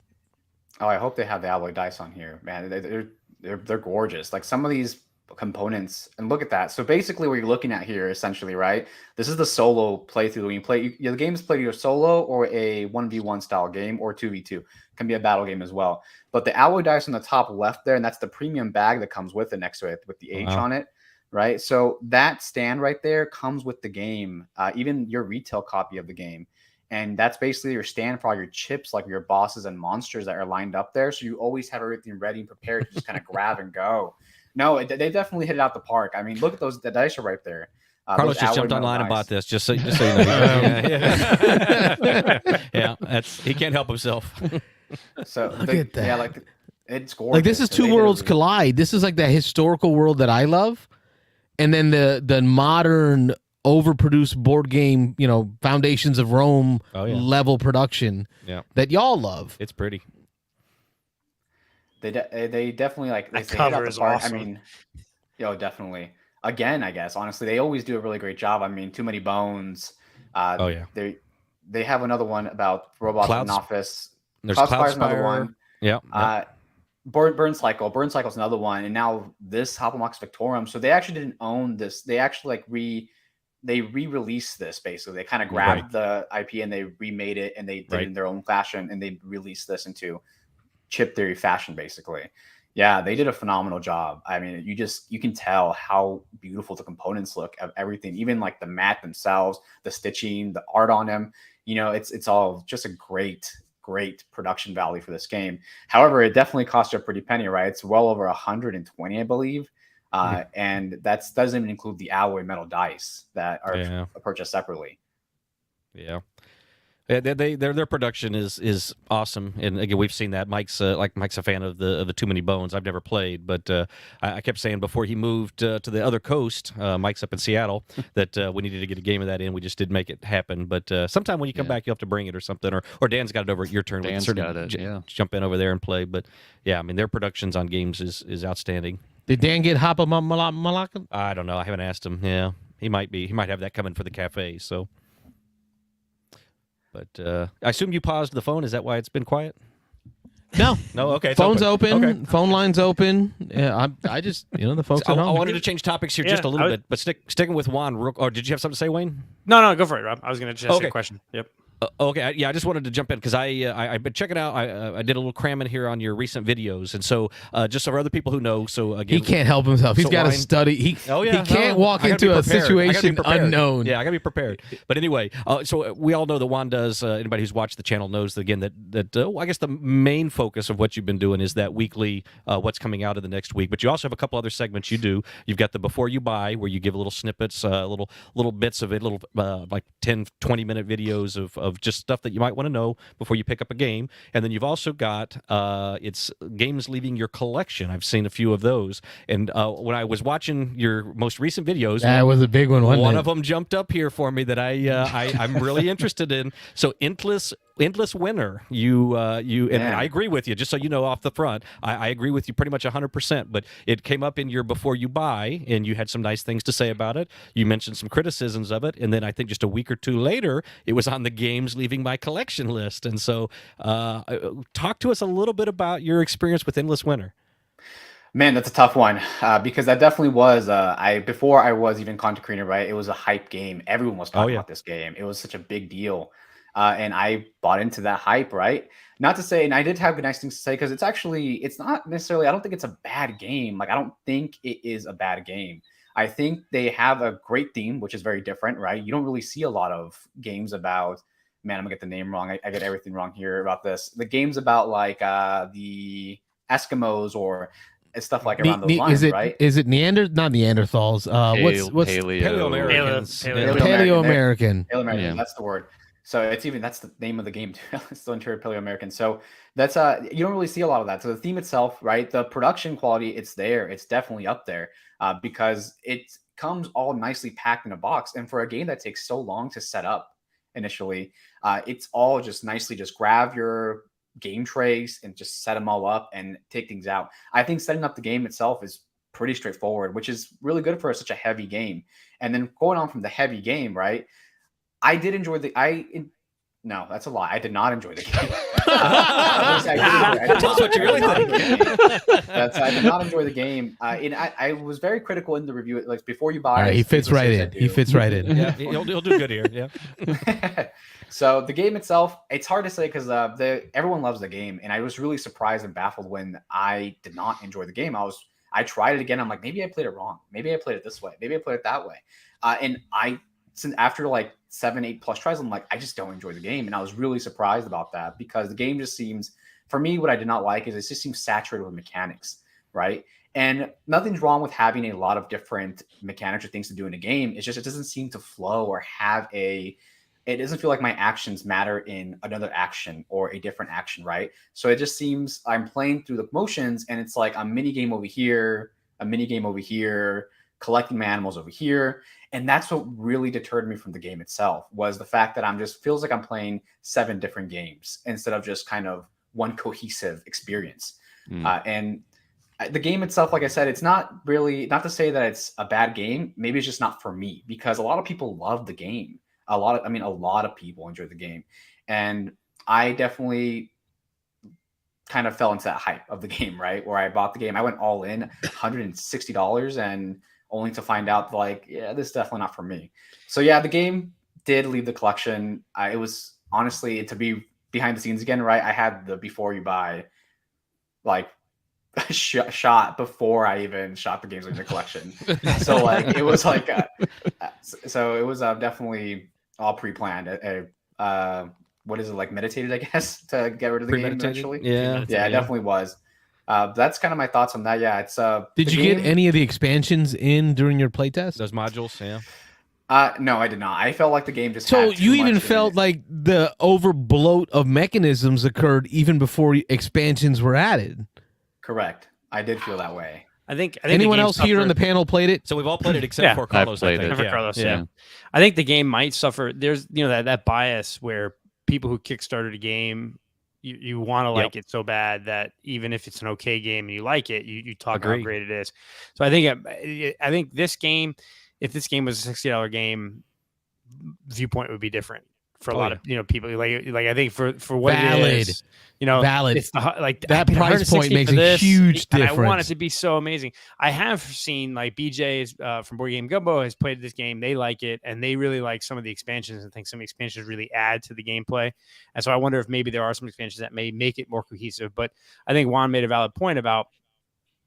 S5: Oh, I hope they have the alloy dice on here, man. They're gorgeous. Like some of these components, and look at that. So basically, what you're looking at here, essentially, right? This is the solo playthrough. When you play, the game is played either solo or a 1v1 style game, or 2v2. Can be a battle game as well. But the alloy dice on the top left there, and that's the premium bag that comes with it next to it with the H on it. Right, so that stand right there comes with the game, even your retail copy of the game, and that's basically your stand for all your chips, like your bosses and monsters that are lined up there. So you always have everything ready and prepared to just kind of grab and go. No, they definitely hit it out the park. I mean, look at those. The dice are right there.
S3: Carlos just jumped online and bought this, just so you know. Yeah, he can't help himself.
S5: So
S2: look at that.
S5: Yeah, like it's gorgeous.
S2: Like this is two worlds collide. This is like the historical world that I love. And then the modern overproduced board game, Foundations of Rome level production that y'all love.
S3: It's pretty.
S5: They definitely like
S6: that cover is awesome.
S5: I mean, definitely. Again, I guess honestly, they always do a really great job. I mean, Too Many Bones. They have another one about robots in office.
S3: There's Cloudspire's
S5: another one.
S3: Yeah.
S5: Burn Cycle. Burn Cycle's another one, and now this Hoplomachus Victorum. So they actually didn't own this. They actually re-released this basically. They kind of grabbed the IP and they remade it, and they did it in their own fashion, and they released this into chip theory fashion, basically. Yeah, they did a phenomenal job. I mean, you can tell how beautiful the components look of everything, even like the mat themselves, the stitching, the art on them. It's all just a great production value for this game. However, it definitely cost you a pretty penny, right? It's well over 120, I believe. And that doesn't even include the alloy metal dice that are purchased separately.
S3: Yeah. Their production is awesome, and again, we've seen that. Mike's a fan of the Too Many Bones. I've never played, but I kept saying before he moved to the other coast, Mike's up in Seattle, that we needed to get a game of that in. We just didn't make it happen. But sometime when you come back, you'll have to bring it or something, or Dan's got it over at your turn.
S4: Dan's got it.
S3: Jump in over there and play. But yeah, I mean their productions on games is outstanding.
S2: Did Dan get Hoplomachus?
S3: I don't know. I haven't asked him. Yeah, he might be. He might have that coming for the cafe. So. But I assume you paused the phone. Is that why it's been quiet?
S2: No.
S3: Okay.
S2: Phone's open.
S3: Okay.
S2: Phone line's open. Yeah, I just the folks at home.
S3: I wanted to change topics here just a little bit, but sticking with Juan. Or did you have something to say, Wayne?
S6: No, go for it, Rob. I was going to just ask a question. Yep.
S3: Okay, I just wanted to jump in because I've been checking out. I did a little cramming here on your recent videos, and so just so for other people who know, so again,
S2: he can't help himself. He's got to study. He can't walk into a situation unknown.
S3: Yeah, I got to be prepared. But anyway, so we all know that Juan does. Anybody who's watched the channel knows that, again that I guess the main focus of what you've been doing is that weekly what's coming out of the next week. But you also have a couple other segments you do. You've got the Before You Buy, where you give little snippets, little bits of it, little like 10, 20-minute videos of just stuff that you might want to know before you pick up a game. And then you've also got it's games leaving your collection. I've seen a few of those. And when I was watching your most recent videos,
S2: that was a big one.
S3: One of them jumped up here for me that I'm really interested in. So Endless Winter, you and I agree with you. Just so you know, off the front, I agree with you pretty much 100%. But it came up in your Before You Buy, and you had some nice things to say about it. You mentioned some criticisms of it, and then I think just a week or two later, it was on the games leaving my collection list. And so, talk to us a little bit about your experience with Endless Winter.
S5: Man, that's a tough one because that definitely was. Before I was even content creator, right? It was a hype game. Everyone was talking about this game. It was such a big deal. And I bought into that hype, right? Not to say, and I did have nice things to say, because it's not necessarily, I don't think it's a bad game. Like, I don't think it is a bad game. I think they have a great theme, which is very different, right? You don't really see a lot of games about, man, I'm gonna get the name wrong. I get everything wrong here about this. The games about like the Eskimos or stuff like around those lines, right?
S2: Is it not Neanderthals? What's
S3: Paleo-Americans?
S2: Paleo-American.
S5: Paleo-American, that's the word. So that's the name of the game too. It's the interior Paleo-American. So that's you don't really see a lot of that. So the theme itself, right? The production quality, it's there. It's definitely up there because it comes all nicely packed in a box. And for a game that takes so long to set up initially, it's all just nicely just grab your game trays and just set them all up and take things out. I think setting up the game itself is pretty straightforward, which is really good for such a heavy game. And then going on from the heavy game, right? I did enjoy no, that's a lie. I did not enjoy the game.
S3: Tell us what you really think.
S5: I did not enjoy the game. I was very critical in the review. Like Before You Buy,
S2: he fits right in. He fits right in.
S3: Yeah, he'll do good here. Yeah.
S5: So the game itself, it's hard to say because everyone loves the game, and I was really surprised and baffled when I did not enjoy the game. I tried it again. I'm like, maybe I played it wrong. Maybe I played it this way. Maybe I played it that way. Since after like 7-8 plus tries, I'm like, I just don't enjoy the game. And I was really surprised about that because the game just seems, for me, what I did not like is it just seems saturated with mechanics, right? And nothing's wrong with having a lot of different mechanics or things to do in a game. It's just, it doesn't seem to flow or have it doesn't feel like my actions matter in another action or a different action, right? So it just seems I'm playing through the motions and it's like a mini game over here, a mini game over here, collecting my animals over here. And that's what really deterred me from the game itself, was the fact that feels like I'm playing 7 different games instead of just kind of one cohesive experience. And the game itself, like I said, it's not to say that it's a bad game. Maybe it's just not for me because a lot of people love the game. A lot of people enjoy the game. And I definitely kind of fell into that hype of the game, right? Where I bought the game, I went all in, $160, and only to find out like, yeah, this is definitely not for me. So yeah, the game did leave the collection. It was honestly, to be behind the scenes again, right? I had the Before You Buy like shot before I even shot the games in the collection. So like it was like so it was definitely all pre-planned. What is it, like meditated, I guess, to get rid of the game eventually?
S3: Yeah,
S5: it definitely was. That's kind of my thoughts on that. Yeah, it's
S2: Did you get any of the expansions in during your playtest?
S3: Those modules, yeah.
S5: No, I did not. I felt like the game just.
S2: So
S5: had too
S2: you
S5: much
S2: even
S5: in
S2: felt
S5: it.
S2: like the overbloat of mechanisms occurred even before expansions were added.
S5: Correct. I did feel that way.
S6: I think
S2: anyone else here on the panel played it?
S3: So we've all played it except for Carlos.
S4: I've played
S3: I think.
S4: it.
S6: Carlos, yeah. I think the game might suffer. There's that bias where people who kickstarted a game, you want to like it so bad that even if it's an okay game and you like it, you talk about how great it is. So I think this game, if this game was a $60 game, viewpoint would be different for a lot of people. Like I think for what
S2: Valid.
S6: it is, valid. It's
S2: that price point makes a huge difference.
S6: I want it to be so amazing. I have seen like BJ from Board Game Gumbo has played this game. They like it and they really like some of the expansions and think some expansions really add to the gameplay. And so I wonder if maybe there are some expansions that may make it more cohesive. But I think Juan made a valid point about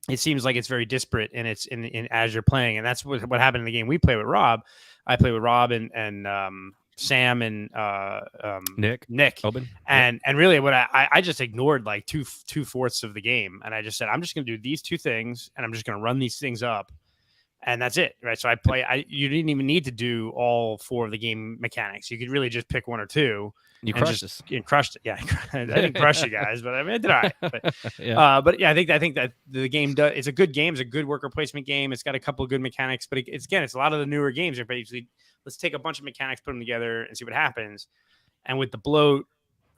S6: it seems like it's very disparate and it's in as you're playing. And that's what happened in the game we play with Rob. I play with Rob and Sam and Nick,
S3: Oben.
S6: and really what I just ignored like two-fourths of the game, and I just said I'm just going to do these two things, and I'm just going to run these things up, and that's it, right? So you didn't even need to do all 4 of the game mechanics. You could really just pick 1 or 2.
S3: You crushed us.
S6: You crushed it. Yeah, I didn't crush you guys, but I mean, I did all right. But I think that the game does. It's a good game. It's a good worker placement game. It's got a couple of good mechanics, but it's a lot of the newer games are basically let's take a bunch of mechanics, put them together, and see what happens. And with the bloat,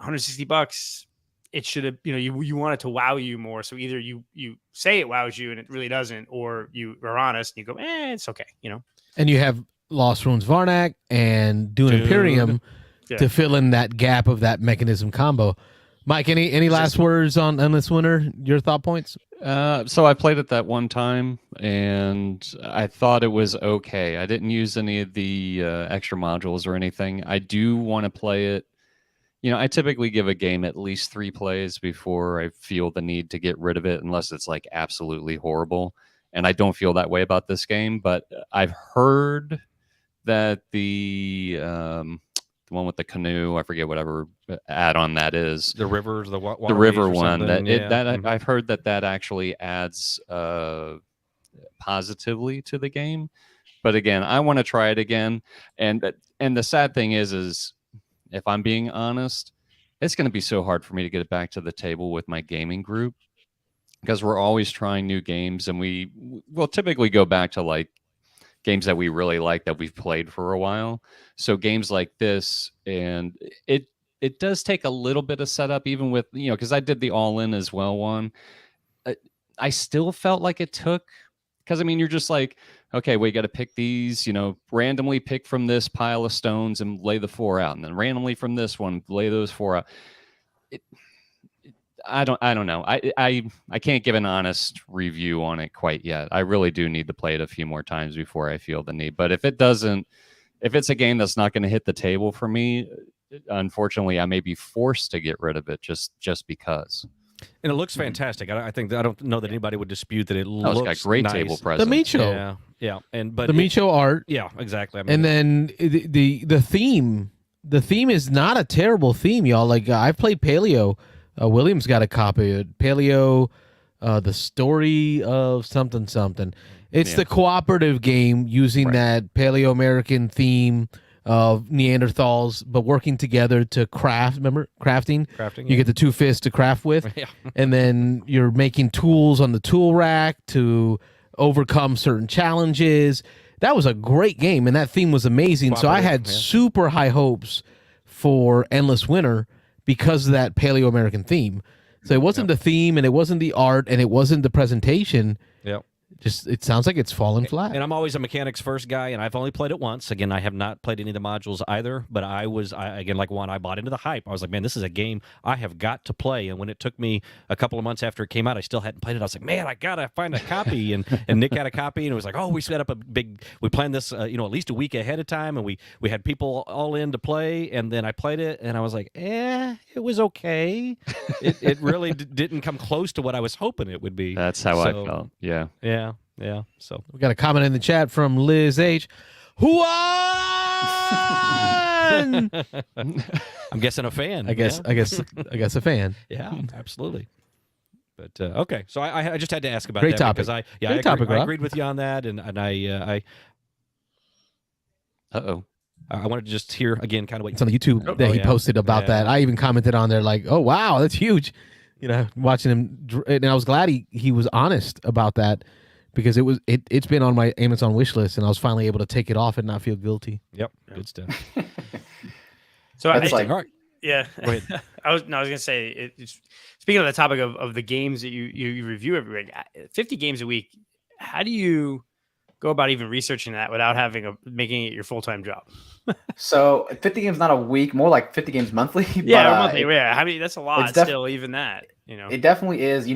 S6: $160, it should have. You want it to wow you more. So either you say it wows you and it really doesn't, or you are honest and you go, it's okay.
S2: And you have Lost Ruins Varnak and Dune Imperium. To fill in that gap of that mechanism combo. Mike, any last words on Endless Winter? Your thought points?
S4: So I played it that one time, and I thought it was okay. I didn't use any of the extra modules or anything. I do want to play it. I typically give a game at least 3 plays before I feel the need to get rid of it, unless it's like absolutely horrible. And I don't feel that way about this game, but I've heard that the one with the canoe, I forget whatever add-on that is.
S3: The rivers, the
S4: river one. I've heard that actually adds positively to the game. But again, I want to try it again. And the sad thing is if I'm being honest, it's going to be so hard for me to get it back to the table with my gaming group because we're always trying new games, and we'll typically go back to like games that we really like that we've played for a while. So games like this, and it does take a little bit of setup, even with, because I did the all-in as well one. I still felt like it took, because I mean, you're just like, okay, we got to pick these, randomly pick from this pile of stones and lay the 4 out, and then randomly from this one, lay those 4 out. I don't know. I can't give an honest review on it quite yet. I really do need to play it a few more times before I feel the need. But if it's a game that's not going to hit the table for me, unfortunately, I may be forced to get rid of it just because.
S3: And it looks fantastic. I don't know that anybody would dispute that it looks
S4: it's got great
S3: nice.
S4: table presence.
S2: The Micho.
S3: Yeah.
S2: But the Micho art.
S3: Yeah, exactly. I mean,
S2: and then the theme. The theme is not a terrible theme, y'all. Like I've played Paleo. William's got a copy of Paleo, the story of something. It's the cooperative game using that Paleo-American theme of Neanderthals, but working together to craft. Remember crafting? You get the 2 fists to craft with, and then you're making tools on the tool rack to overcome certain challenges. That was a great game, and that theme was amazing. So I had super high hopes for Endless Winter because of that Paleo-American theme. So it wasn't the theme, and it wasn't the art, and it wasn't the presentation.
S3: Yep.
S2: just it sounds like it's fallen flat.
S3: And I'm always a mechanics first guy, and I've only played it once. Again, I have not played any of the modules either, but again, like Juan, I bought into the hype. I was like, man, this is a game I have got to play. And when it took me a couple of months after it came out, I still hadn't played it. I was like, man, I got to find a copy. And Nick had a copy, and it was like, oh, we set up we planned this, at least a week ahead of time, and we had people all in to play, and then I played it, and I was like, it was okay. It really didn't come close to what I was hoping it would be.
S4: That's how I felt. Yeah.
S3: Yeah. So
S2: We got a comment in the chat from Liz H. Juan!
S3: I'm guessing a fan.
S2: I guess a fan.
S3: Yeah, absolutely. But okay, so I just had to ask about
S2: Great
S3: that
S2: topic.
S3: because I agreed with you on that, and I I wanted to just hear again kind of what
S2: It's on the YouTube that he posted about that. I even commented on there like, oh wow, that's huge. Watching him, and I was glad he was honest about that. Because it's been on my Amazon wish list, and I was finally able to take it off and not feel guilty.
S3: Yep, good stuff.
S6: So
S5: That's
S6: all right. Yeah, go ahead. I was gonna say. Speaking of the topic of the games that you review every week, 50 games a week. How do you go about even researching that without making it your full-time job?
S5: So 50 games not a week, more like 50 games monthly.
S6: Yeah, or monthly. How many? That's a lot. Still, even that.
S5: It definitely is.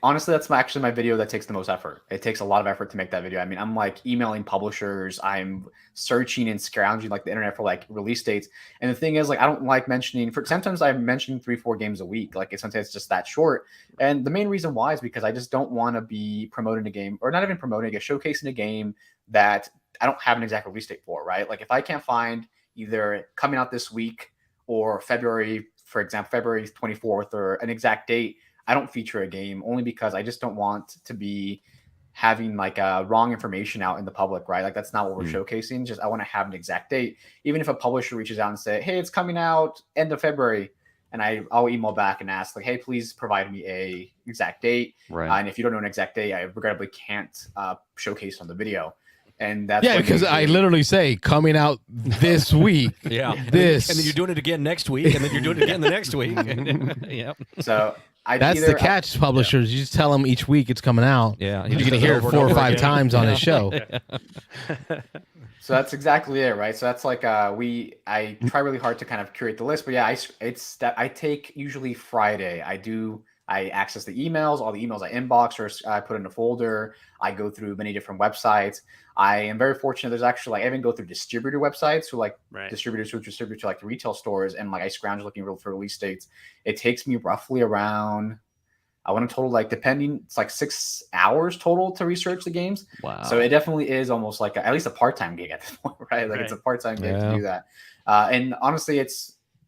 S5: Honestly, that's actually my video that takes the most effort. It takes a lot of effort to make that video. I mean, I'm like emailing publishers. I'm searching and scrounging like the internet for like release dates. And the thing is, like, I don't like mentioning. Sometimes I'm mentioning 3-4 games a week. Like, sometimes it's just that short. And the main reason why is because I just don't want to be promoting a game, or not even promoting a showcasing a game that I don't have an exact release date for. Right? Like, if I can't find either coming out this week or February, for example, February 24th or an exact date, I don't feature a game only because I just don't want to be having like wrong information out in the public, right? Like that's not what we're showcasing. Just I want to have an exact date. Even if a publisher reaches out and say, hey, it's coming out end of February, and I'll email back and ask like, hey, please provide me a exact date.
S4: Right.
S5: And if you don't know an exact date, I regrettably can't showcase on the video. And that's
S2: because I literally say coming out this week.
S3: Yeah.
S2: This.
S3: And then you're doing it again next week, and then you're doing it again the next week. Yep.
S5: So
S2: that's the catch, publishers. You just tell them each week it's coming out.
S3: Yeah.
S2: You're going to hear it 4 or 5 times on his show.
S5: So that's exactly it, right? So that's like I try really hard to kind of curate the list, but yeah, I take usually Friday. I access the emails, all the emails I inbox or I put in a folder. I go through many different websites. I am very fortunate. There's actually I even go through distributor websites who distributors who distribute to like the retail stores, and like I scrounge looking for release dates. It takes me roughly around, I want to total depending, it's like 6 hours total to research the games.
S4: Wow.
S5: So it definitely is almost like at least a part-time gig at this point, right? Like it's a part-time gig to do that. And honestly,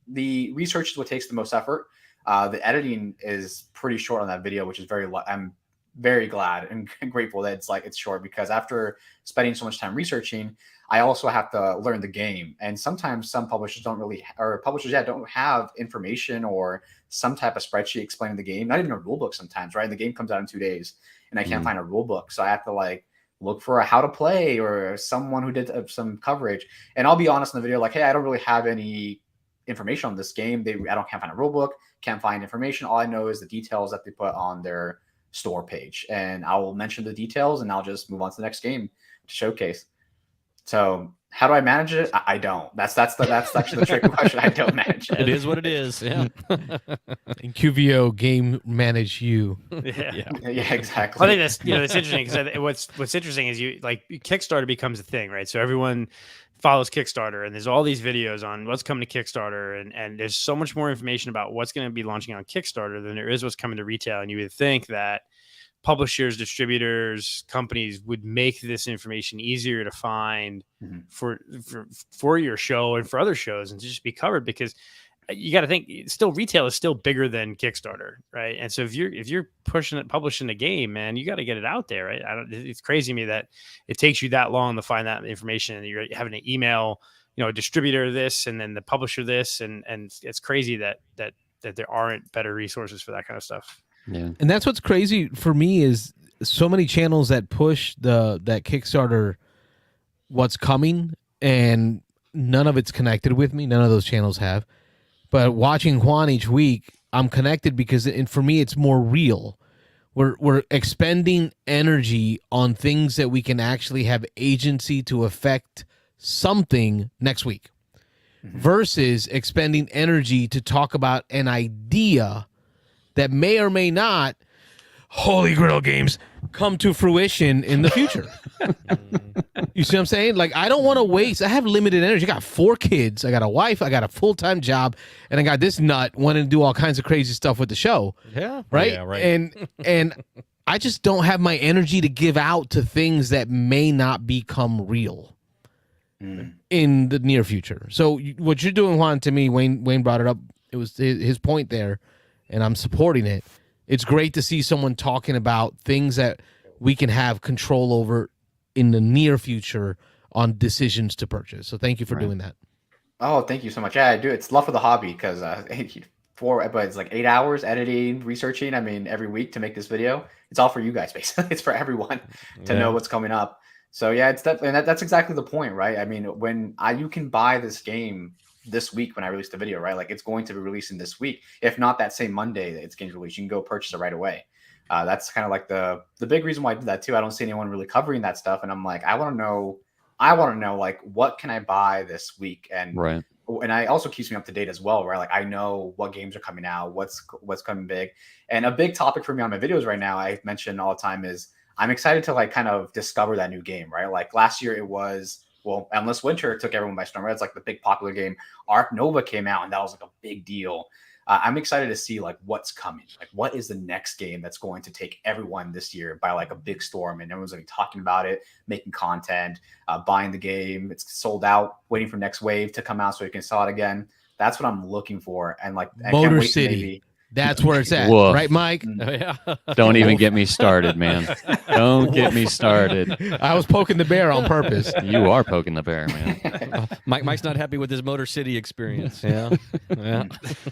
S5: the research is what takes the most effort. The editing is pretty short on that video, which is I'm very glad and grateful that it's short, because after spending so much time researching, I also have to learn the game. And sometimes some publishers don't have information or some type of spreadsheet explaining the game, not even a rule book sometimes, right? And the game comes out in 2 days and I can't find a rule book. So I have to look for a how to play or someone who did some coverage. And I'll be honest in the video, like, hey, I don't really have any information on this game. Can't find a rule book, can't find information. All I know is the details that they put on their store page, and I will mention the details and I'll just move on to the next game to showcase. So how do I manage it? I don't. That's actually the tricky question. I don't manage it.
S3: It is what it is. Yeah.
S2: And QVO game manage you.
S5: Yeah, exactly.
S6: I think that's that's interesting, because what's interesting is Kickstarter becomes a thing, right? So everyone follows Kickstarter, and there's all these videos on what's coming to Kickstarter, and there's so much more information about what's going to be launching on Kickstarter than there is what's coming to retail. And you would think that publishers, distributors, companies would make this information easier to find for your show and for other shows, and to just be covered, because you got to think still retail is still bigger than Kickstarter, right? And so if you're publishing a game, man, you got to get it out there, right? It's crazy to me that it takes you that long to find that information, and you're having to email, a distributor this and then the publisher this, and it's crazy that there aren't better resources for that kind of stuff.
S4: Yeah.
S2: And that's what's crazy for me is so many channels that push that Kickstarter, what's coming, and none of it's connected with me. None of those channels have. But watching Juan each week, I'm connected because for me, it's more real. we're expending energy on things that we can actually have agency to affect something next week, versus expending energy to talk about an idea that may or may not, Holy Grail games, come to fruition in the future. You see what I'm saying? Like, I don't want to waste. I have limited energy. I got 4 kids. I got a wife. I got a full-time job. And I got this nut wanting to do all kinds of crazy stuff with the show.
S3: Yeah.
S2: Right?
S3: Yeah, right.
S2: And I just don't have my energy to give out to things that may not become real in the near future. So what you're doing, Juan, to me, Wayne brought it up. It was his point there, and I'm supporting it. It's great to see someone talking about things that we can have control over in the near future on decisions to purchase. So thank you for doing that.
S5: Oh, thank you so much. Yeah, I do. It's love for the hobby because but it's like 8 hours editing, researching. I mean, every week to make this video. It's all for you guys, basically. It's for everyone to know what's coming up. So yeah, it's definitely, and that's exactly the point, right? I mean, when you can buy this game this week when I release the video, right? Like, it's going to be releasing this week. If not that same Monday that it's getting released, you can go purchase it right away. That's kind of like the big reason why I did that too. I don't see anyone really covering that stuff, and I'm like, I want to know like, what can I buy this week? And
S4: Right.
S5: And I also keeps me up to date as well, right? Like, I know what games are coming out, what's coming big. And a big topic for me on my videos right now, I mention all the time, is I'm excited to like kind of discover that new game, right? Like last year it was, well, Endless Winter took everyone by storm, right? It's like the big popular game. Ark Nova came out, and that was like a big deal. I'm excited to see like what's coming. Like, what is the next game that's going to take everyone this year by like a big storm, and everyone's going to be talking about it, making content, buying the game. It's sold out, waiting for next wave to come out so you can sell it again. That's what I'm looking for. And like, I can't
S2: Motor
S5: wait
S2: City.
S5: maybe.
S2: That's where it's at.
S4: Woof.
S2: Right, Mike?
S3: Yeah.
S4: Don't even get me started, man. Don't get me started.
S2: I was poking the bear on purpose.
S4: You are poking the bear, man.
S3: Mike's not happy with his Motor City experience. Yeah. Yeah.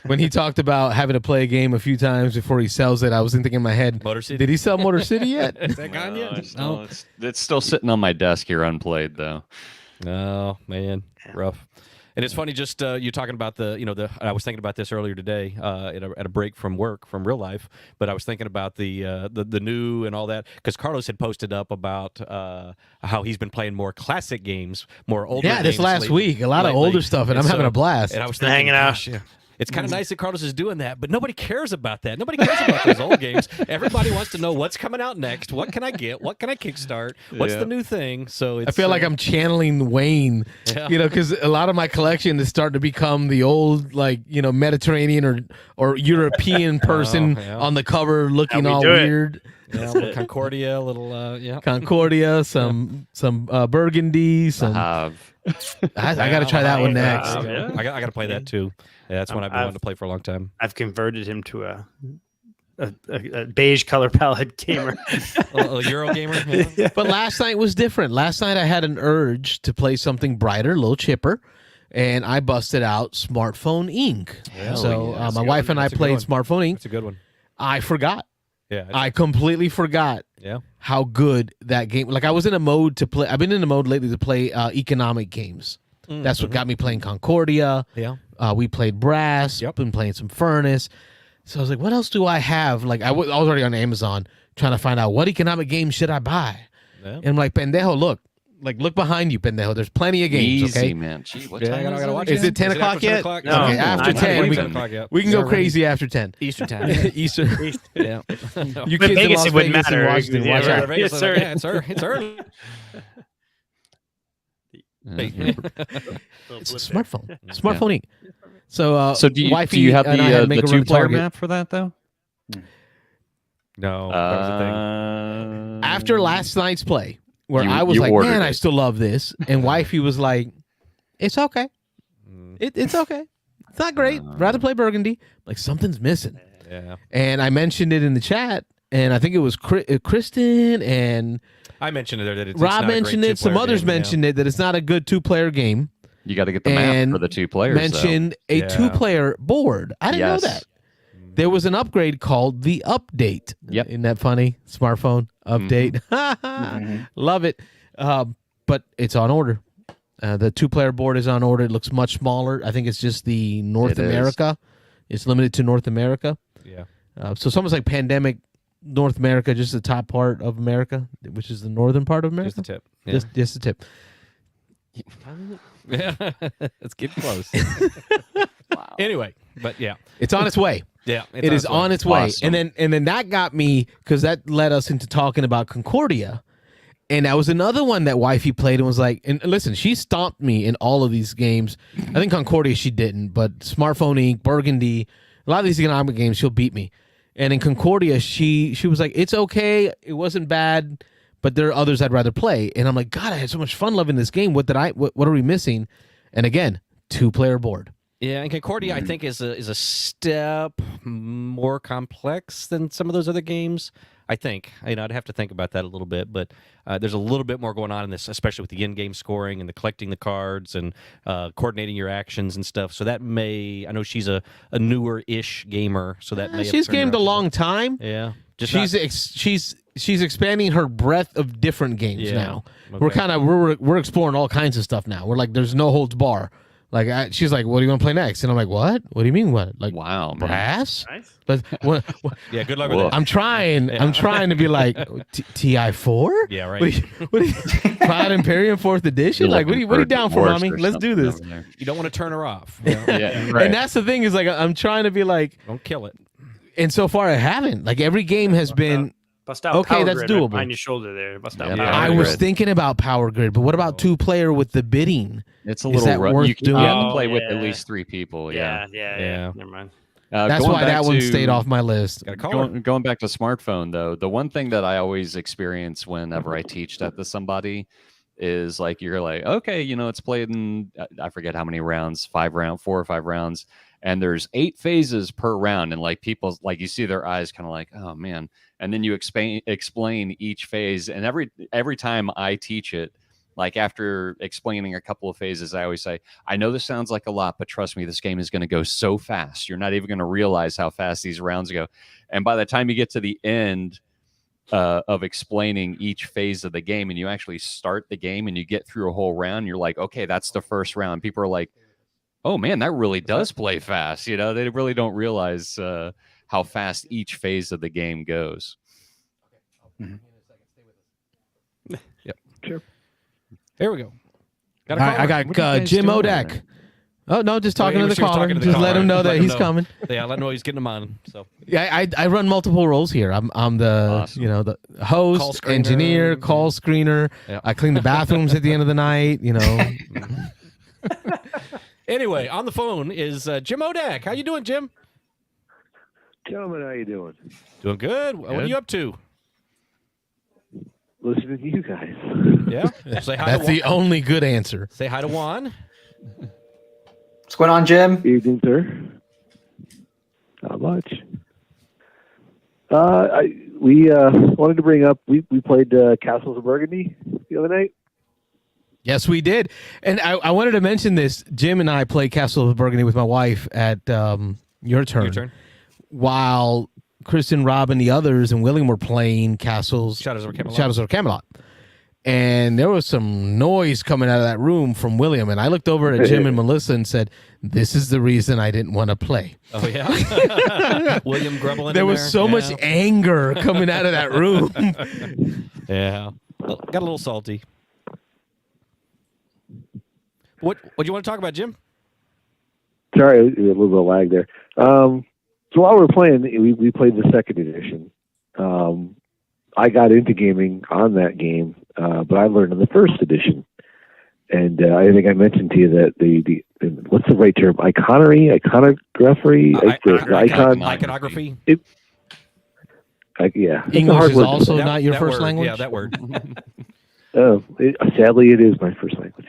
S2: When he talked about having to play a game a few times before he sells it, I was thinking in my head,
S3: Motor City.
S2: did he sell Motor City yet?
S3: Is that gone yet?
S4: No, it's still sitting on my desk here unplayed, though.
S3: Oh, man. Rough. And it's funny, just you talking about I was thinking about this earlier today at a break from work, from real life, but I was thinking about the new and all that, because Carlos had posted up about how he's been playing more classic games, more older games.
S2: Yeah, this last week, a lot of older stuff, and I'm having a blast.
S3: And I was thinking,
S6: hanging out.
S3: gosh, yeah. It's kind of nice that Carlos is doing that, but nobody cares about that. Nobody cares about those old games. Everybody wants to know what's coming out next. What can I get? What can I kickstart? What's the new thing? So it's,
S2: I feel like I'm channeling Wayne, because a lot of my collection is starting to become the old, like, Mediterranean or European person on the cover looking all weird.
S3: Yeah, a little Concordia, a little
S2: Concordia, some Burgundy, some. I got to try that one next.
S3: I got to play that too. Yeah, that's one I've been wanting to play for a long time.
S6: I've converted him to a beige color palette gamer,
S3: a Euro gamer. Yeah.
S2: But last night was different. Last night I had an urge to play something brighter, a little chipper, and I busted out Smartphone Inc.
S3: Yeah,
S2: so my wife and I played Smartphone Inc.
S3: That's a good one.
S2: I forgot.
S3: Yeah,
S2: I completely forgot.
S3: Yeah.
S2: How good that game. Like, I was in a mode to play. I've been in a mode lately to play economic games. That's what got me playing Concordia.
S3: Yeah.
S2: We played Brass. Been playing some Furnace. So I was like, what else do I have? Like, I was already on Amazon trying to find out what economic game should I buy. Yeah. And I'm like, pendejo, look behind you, pendejo. There's plenty of games.
S4: Easy,
S2: okay,
S4: man. Gee, what
S3: time
S4: I gotta watch
S2: is it 10 o'clock yet?
S3: No,
S2: okay, after 10. We can go crazy after 10.
S3: Eastern time.
S2: Eastern.
S3: Yeah.
S2: You kids in Las Vegas and Washington, watch out.
S3: Yes, sir. Yeah, it's early.
S2: It's a smartphone. Smartphone Inc. So
S4: do you have the 2-player map for that though?
S3: No. That was the thing.
S2: After last night's play, where I was like, man, I still love this, and wifey was like, it's okay. It's okay. It's not great. Rather play Burgundy. Like, something's missing.
S3: Yeah.
S2: And I mentioned it in the chat, and I think it was Kristen and
S3: I mentioned it. That it's
S2: Rob
S3: not
S2: mentioned it. Some others mentioned it, that it's not a good 2-player game.
S4: You got to get the map for the 2 players.
S2: Mentioned a 2-player board. I didn't know that. There was an upgrade called the Update.
S4: Yep.
S2: Isn't that funny? Smartphone update. Love it. But it's on order. The 2-player board is on order. It looks much smaller. I think it's just the North America. It's limited to North America.
S3: Yeah.
S2: So it's almost like Pandemic North America, just the top part of America, which is the northern part of America.
S3: Just the tip. Yeah.
S2: Just the tip.
S3: Yeah, it's getting close. Wow. Anyway, but yeah,
S2: it's on its way.
S3: Yeah,
S2: it is on its way.
S4: Awesome.
S2: And then that got me because that led us into talking about Concordia, and that was another one that wifey played and was like, and listen, she stomped me in all of these games. I think Concordia she didn't, but Smartphone Inc., Burgundy, a lot of these economic games she'll beat me. And in Concordia, she was like, it's okay, it wasn't bad, but there are others I'd rather play. And I'm like, God, I had so much fun loving this game. What are we missing? And again, 2-player board.
S3: Yeah, and Concordia, I think, is a step more complex than some of those other games. I think. I'd have to think about that a little bit, but there's a little bit more going on in this, especially with the in-game scoring and the collecting the cards and coordinating your actions and stuff. So that may, I know she's a newer-ish gamer, so that may.
S2: She's gamed a long time.
S3: Yeah,
S2: she's expanding her breadth of different games now.
S3: Okay.
S2: We're exploring all kinds of stuff now. We're like, there's no holds bar. Like she's like, "What do you want to play next?" And I'm like, "What? What do you mean? What? Like,
S4: wow, man.
S2: Brass?
S6: Nice.
S2: But
S3: yeah, good luck with that.
S2: I'm trying. Yeah. I'm trying to be like TI4.
S3: Yeah, right.
S2: What are you, Cloud Imperium 4th Edition? Like, what are you down for, mommy? Let's do this.
S3: You don't want to turn her off.
S4: Yeah, right.
S2: And that's the thing is like, I'm trying to be like,
S3: don't kill it.
S2: And so far, I haven't. Like every game has been.
S6: Bust out
S2: okay,
S6: Power
S2: that's
S6: Grid
S2: doable.
S6: behind your shoulder there. Bust out.
S4: Yeah,
S2: I was thinking about Power Grid, but what about 2-player with the bidding?
S4: It's a little rough.
S2: Worth
S4: you
S2: doing?
S4: have to play with at least 3 people.
S6: Yeah. Never mind.
S2: That's why that one stayed off my list.
S4: Going back to smartphone, though, the one thing that I always experience whenever I teach that to somebody is like, you're like, okay, it's played in, I forget how many rounds, 4 or 5 rounds. And there's 8 phases per round. And like people, like you see their eyes kind of like, oh man. And then you explain each phase. And every time I teach it, like after explaining a couple of phases, I always say, I know this sounds like a lot, but trust me, this game is going to go so fast. You're not even going to realize how fast these rounds go. And by the time you get to the end of explaining each phase of the game and you actually start the game and you get through a whole round, you're like, okay, that's the first round. People are like, oh man, that really does play fast. They really don't realize how fast each phase of the game goes.
S3: Mm-hmm. Yep. Sure. There we go.
S2: I got Jim Odak. Oh no, just talking to the caller. Just let him know that he's coming.
S3: Yeah, let him know he's getting him on. So
S2: yeah, I run multiple roles here. I'm the awesome. The host, engineer, call screener. Yep. I clean the bathrooms at the end of the night.
S3: Anyway, on the phone is Jim Odak. How you doing, Jim?
S10: Gentlemen, how you doing?
S3: Doing good. What are you up to?
S10: Listening to you guys.
S3: Yeah. Say hi.
S2: That's the only good answer.
S3: Say hi to Juan.
S5: What's going on, Jim?
S10: Evening, sir. Not much. We wanted to bring up. We played Castles of Burgundy the other night.
S2: Yes, we did. And I wanted to mention this. Jim and I played Castle of Burgundy with my wife at Your Turn. While Kristen, Rob, and the others and William were playing Shadows of Camelot. And there was some noise coming out of that room from William. And I looked over at Jim and Melissa and said, this is the reason I didn't want to play.
S3: Oh, yeah? William grumbling
S2: there was so much anger coming out of that room.
S3: Yeah. Got a little salty. What do you want to talk about, Jim?
S10: Sorry, a little bit of lag there. So while we're playing, we played the 2nd edition. I got into gaming on that game, but I learned in the 1st edition. And I think I mentioned to you that the what's the right term? Iconography?
S3: Iconography?
S10: Yeah.
S2: English is also not your first language?
S3: Yeah, that word.
S10: Sadly, it is my first language.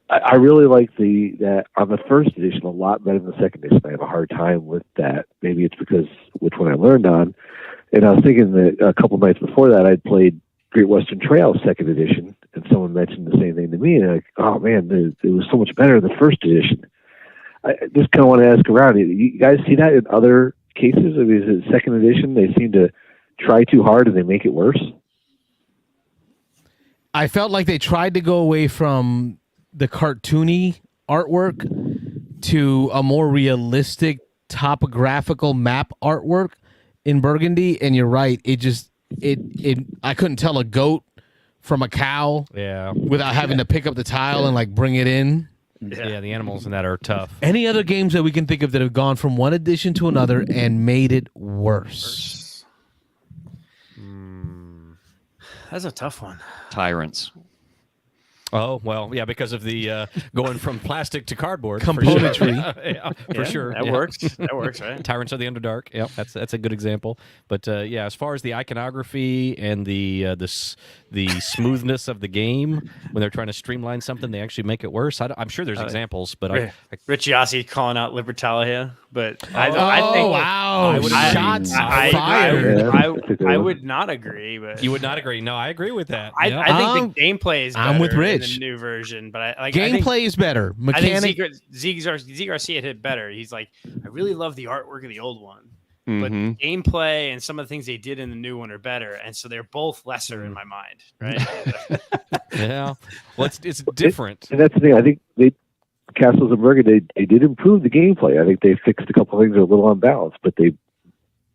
S10: I really like that on the 1st edition a lot better than the 2nd edition. I have a hard time with that. Maybe it's because which one I learned on. And I was thinking that a couple nights before that I'd played Great Western Trail 2nd edition, and someone mentioned the same thing to me. And I'm like, oh man, it was so much better in the 1st edition. I just kind of want to ask around. You guys see that in other cases? I mean, is it 2nd edition? They seem to try too hard and they make it worse.
S2: I felt like they tried to go away from the cartoony artwork to a more realistic topographical map artwork, in Burgundy, and you're right. It just I couldn't tell a goat from a cow without having to pick up the tile and like bring it in.
S3: Yeah, the animals in that are tough.
S2: Any other games that we can think of that have gone from one edition to another and made it worse?
S6: That's a tough one.
S4: Tyrants.
S3: Oh, well, yeah, because of the going from plastic to cardboard.
S2: Componentry.
S3: For sure.
S6: That works. That works, right?
S3: Tyrants of the Underdark. Yeah, that's a good example. But as far as the iconography and the smoothness of the game, when they're trying to streamline something, they actually make it worse. I'm sure there's examples, but
S6: Rich Yossi calling out Libertalia, but I think
S2: wow, shots fired.
S6: I would not agree, but
S3: you would not agree. No, I agree with that.
S6: I think the gameplay is better
S2: I'm with Rich.
S6: in the new version, but
S2: gameplay is better. Mechanic.
S6: I think Z Garcia hit better. He's like, I really love the artwork of the old one, but gameplay and some of the things they did in the new one are better, and so they're both lesser in my mind, right?
S3: Yeah, well, it's different,
S10: and that's the thing. I think Castles of Burgundy, they did improve the gameplay. I think they fixed a couple of things that are a little unbalanced, but they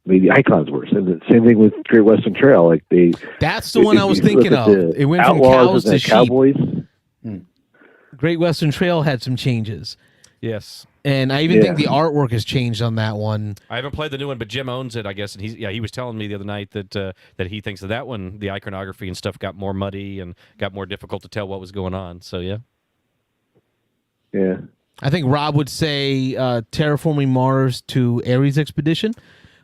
S10: made the icons worse. And the same thing with Great Western Trail. Like
S2: that's the one I was thinking of. It went from cows to sheep.
S10: Cowboys.
S2: Great Western Trail had some changes.
S3: Yes.
S2: And I even think the artwork has changed on that one.
S3: I haven't played the new one, but Jim owns it, I guess. And he was telling me the other night that he thinks that one, the iconography and stuff, got more muddy and got more difficult to tell what was going on. So yeah.
S10: Yeah.
S2: I think Rob would say Terraforming Mars to Ares Expedition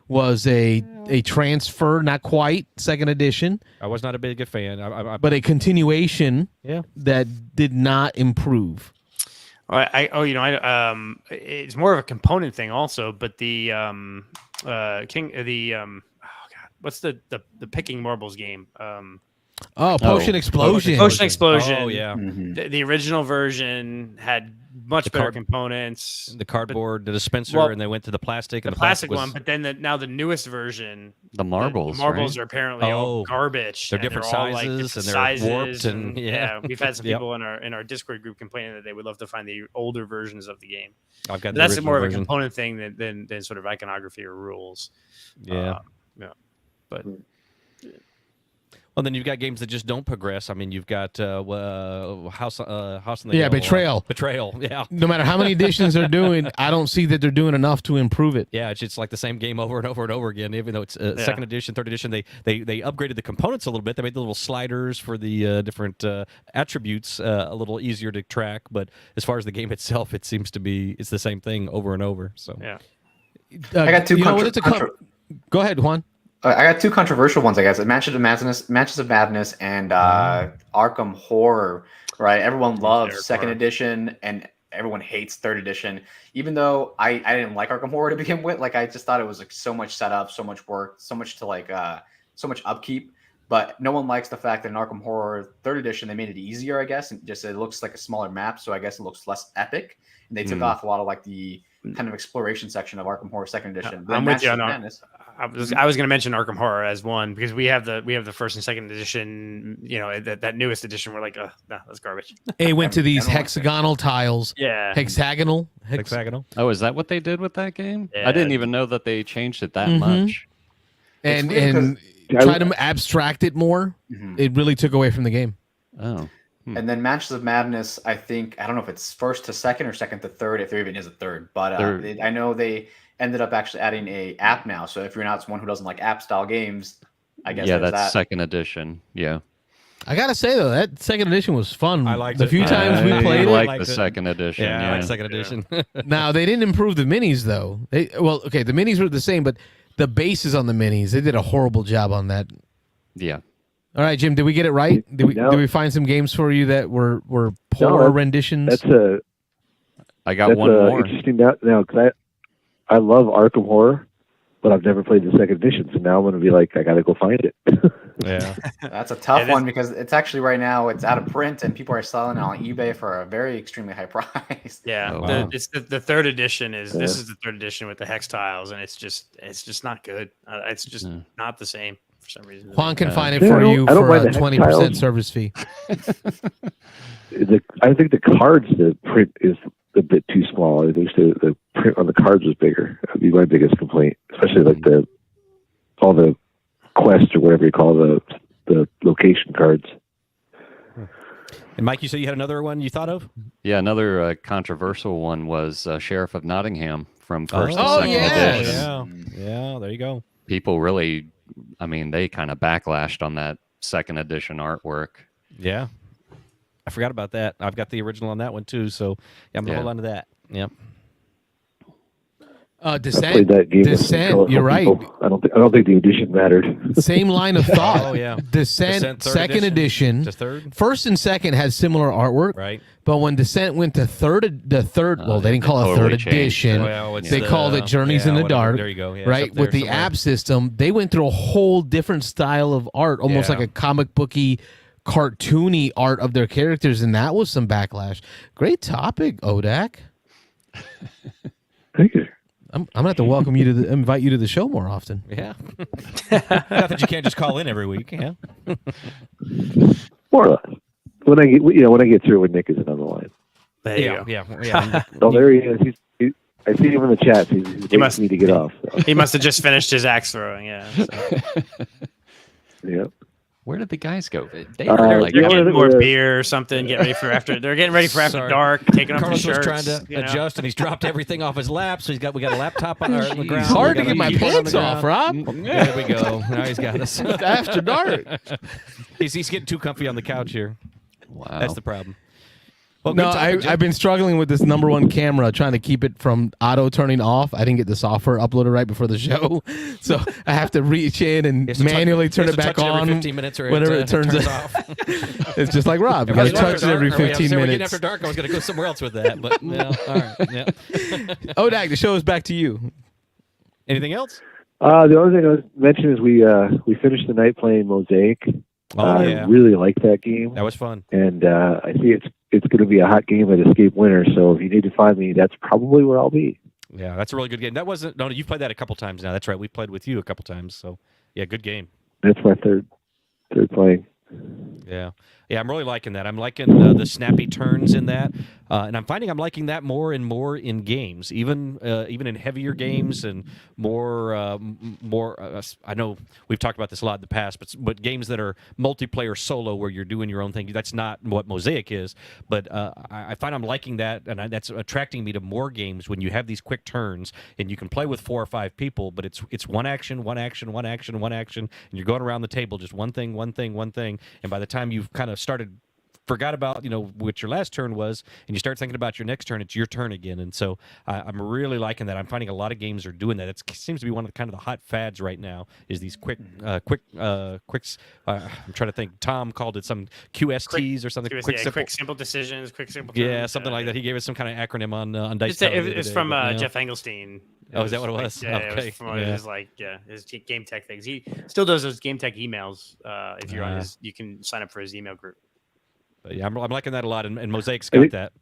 S2: was a transfer, not quite, second edition.
S3: I was not a big fan.
S2: But a continuation that did not improve.
S6: It's more of a component thing also, but the what's the picking marbles game?
S2: Potion Explosion.
S6: Potion Explosion.
S3: Oh, yeah.
S6: The original version had much better components.
S3: The cardboard, the dispenser, and they went to the plastic.
S6: The plastic one, but then now the newest version,
S4: the marbles.
S6: Are apparently all garbage.
S3: They're different sizes, and they're warped. And
S6: we've had some people in our Discord group complaining that they would love to find the older versions of the game.
S3: I've got
S6: that's more of a component thing than sort of iconography or rules.
S3: Yeah.
S6: But.
S3: Well, then you've got games that just don't progress. I mean, you've got House on the Hill.
S2: Betrayal.
S3: Betrayal, yeah.
S2: No matter how many editions they're doing, I don't see that they're doing enough to improve it.
S3: Yeah, it's just like the same game over and over and over again. Even though it's second edition, third edition, they upgraded the components a little bit. They made the little sliders for the different attributes a little easier to track. But as far as the game itself, it seems to be it's the same thing over and over. So
S6: yeah,
S5: I got two.
S2: Go ahead, Juan.
S5: I got two controversial ones, I guess. Matches of Madness, and Arkham Horror. Right, everyone loves second edition, and everyone hates third edition. Even though I didn't like Arkham Horror to begin with, like I just thought it was like so much setup, so much work, so much to so much upkeep. But no one likes the fact that in Arkham Horror third edition they made it easier, I guess, and just it looks like a smaller map, so I guess it looks less epic. And they took off a lot of like the kind of exploration section of Arkham Horror second edition.
S6: I'm with you on that. I was going to mention Arkham Horror as one because we have the first and second edition. You know that newest edition. We're like, no, that's garbage.
S2: It went to these hexagonal tiles.
S6: Yeah,
S2: hexagonal.
S4: Oh, is that what they did with that game?
S6: Yeah.
S4: I didn't even know that they changed it that much.
S2: And try to abstract it more. It really took away from the game.
S4: Oh.
S5: And then Matches of Madness, I don't know if it's first to second or second to third, if there even is a third. But I know they ended up actually adding a app now. So if you're not someone who doesn't like app style games, I guess
S4: that's second edition. Yeah.
S2: I gotta say though, that second edition was fun.
S3: I liked
S2: the few times we played
S4: it. I
S3: liked
S4: like the
S3: it.
S4: second edition.
S3: Yeah, I like second edition.
S2: Now they didn't improve the minis though. The minis were the same, but the bases on the minis, they did a horrible job on that.
S4: Yeah.
S2: All right, Jim, did we get it right? Did we find some games for you that were poor renditions?
S4: I got one more.
S10: Interesting now because I love Arkham Horror, but I've never played the second edition, so now I'm going to be like, I got to go find it.
S3: Yeah,
S5: that's a tough one because it's actually right now it's out of print and people are selling it on eBay for a very extremely high price.
S6: Yeah, it's the third edition this is the third edition with the hex tiles, and it's just not good. It's just not the same. For some reason,
S2: Juan can find it for you for a 20% service fee.
S10: I think the cards, the print is a bit too small. I wish the print on the cards was bigger. That'd be my biggest complaint, especially like the quests or whatever you call the location cards.
S3: And Mike, you said you had another one you thought of?
S4: Yeah, another controversial one was Sheriff of Nottingham from first and second edition.
S3: Yeah, there you go.
S4: People really, I mean, they kind of backlashed on that second edition artwork.
S3: Yeah. I forgot about that. I've got the original on that one too, so I'm going to hold on to that. Yep.
S2: Descent.
S10: That game
S2: Descent. You're right.
S10: I don't think the edition mattered.
S2: Same line of thought.
S3: Oh yeah.
S2: Descent second edition.
S3: Just third.
S2: First and second had similar artwork.
S3: Right.
S2: But when Descent went to the third, well, they didn't call it
S4: totally
S2: third edition.
S3: Well,
S2: they called it Journeys in the Dark.
S3: There you go. Yeah,
S2: right. With the app system, they went through a whole different style of art, almost like a comic booky, cartoony art of their characters, and that was some backlash. Great topic, Odak.
S10: Thank you.
S2: I'm gonna have to welcome you to invite you to the show more often.
S3: Yeah. Not that you can't just call in every week. Yeah.
S10: More or less. When I get through with Nick is on the line.
S6: There you go.
S3: Yeah.
S10: Oh, there he is. I see him in the chat. He's waiting for me to get off. So.
S6: He must have just finished his axe throwing. Yeah. So.
S10: Yeah.
S4: Where did the guys go? They're
S6: getting more beer or something. Get ready for after. They're getting ready for after dark. Taking off
S3: Carlos
S6: the shirts.
S3: was trying to adjust, and he's dropped everything off his lap. So we got a laptop on the ground.
S2: It's hard to get my pants off, Rob.
S3: There we go. Now he's got us.
S2: It's after dark.
S3: He's getting too comfy on the couch here.
S4: Wow.
S3: That's the problem. Well,
S2: no, I've been struggling with this number one camera, trying to keep it from auto turning off. I didn't get the software uploaded right before the show, so I have to reach in and manually turn it back on.
S3: Every 15 minutes or
S2: whenever it turns
S3: off.
S2: It's just like Rob. You got to touch it every 15 minutes.
S3: After dark, I was going to go somewhere else with that, but no. All right. Yeah.
S2: Odak, the show is back to you.
S3: Anything else?
S10: The only thing I was mentioning is we finished the night playing Mosaic. I really like that game.
S3: That was fun.
S10: And I see it's going to be a hot game at Escape Winter, so if you need to find me, that's probably where I'll be.
S3: Yeah, that's a really good game. That wasn't... No, you've played that a couple times now. That's right. We played with you a couple times, so yeah, good game.
S10: That's my third playing.
S3: Yeah. Yeah, I'm really liking that. I'm liking the snappy turns in that, and I'm finding I'm liking that more and more in games, even in heavier games and more. I know we've talked about this a lot in the past, but games that are multiplayer solo where you're doing your own thing. That's not what Mosaic is, but I find I'm liking that, and that's attracting me to more games when you have these quick turns and you can play with 4 or 5 people, but it's one action, and you're going around the table just one thing, and by the time you've kind of forgot about what your last turn was, and you start thinking about your next turn, it's your turn again. And so I'm really liking that. I'm finding a lot of games are doing that. It seems to be one of the hot fads right now, is these quicks. I'm trying to think. Tom called it some QSTs or something.
S6: Quick simple decisions, quick simple turns.
S3: Yeah, something like that. He gave us some kind of acronym on Dice.
S6: It's from Jeff Engelstein.
S3: Oh, is that what it was?
S6: Yeah,
S3: okay.
S6: It was from one of his game tech things. He still does those game tech emails. If you're on you can sign up for his email group.
S3: But yeah, I'm liking that a lot, and Mosaic's got that.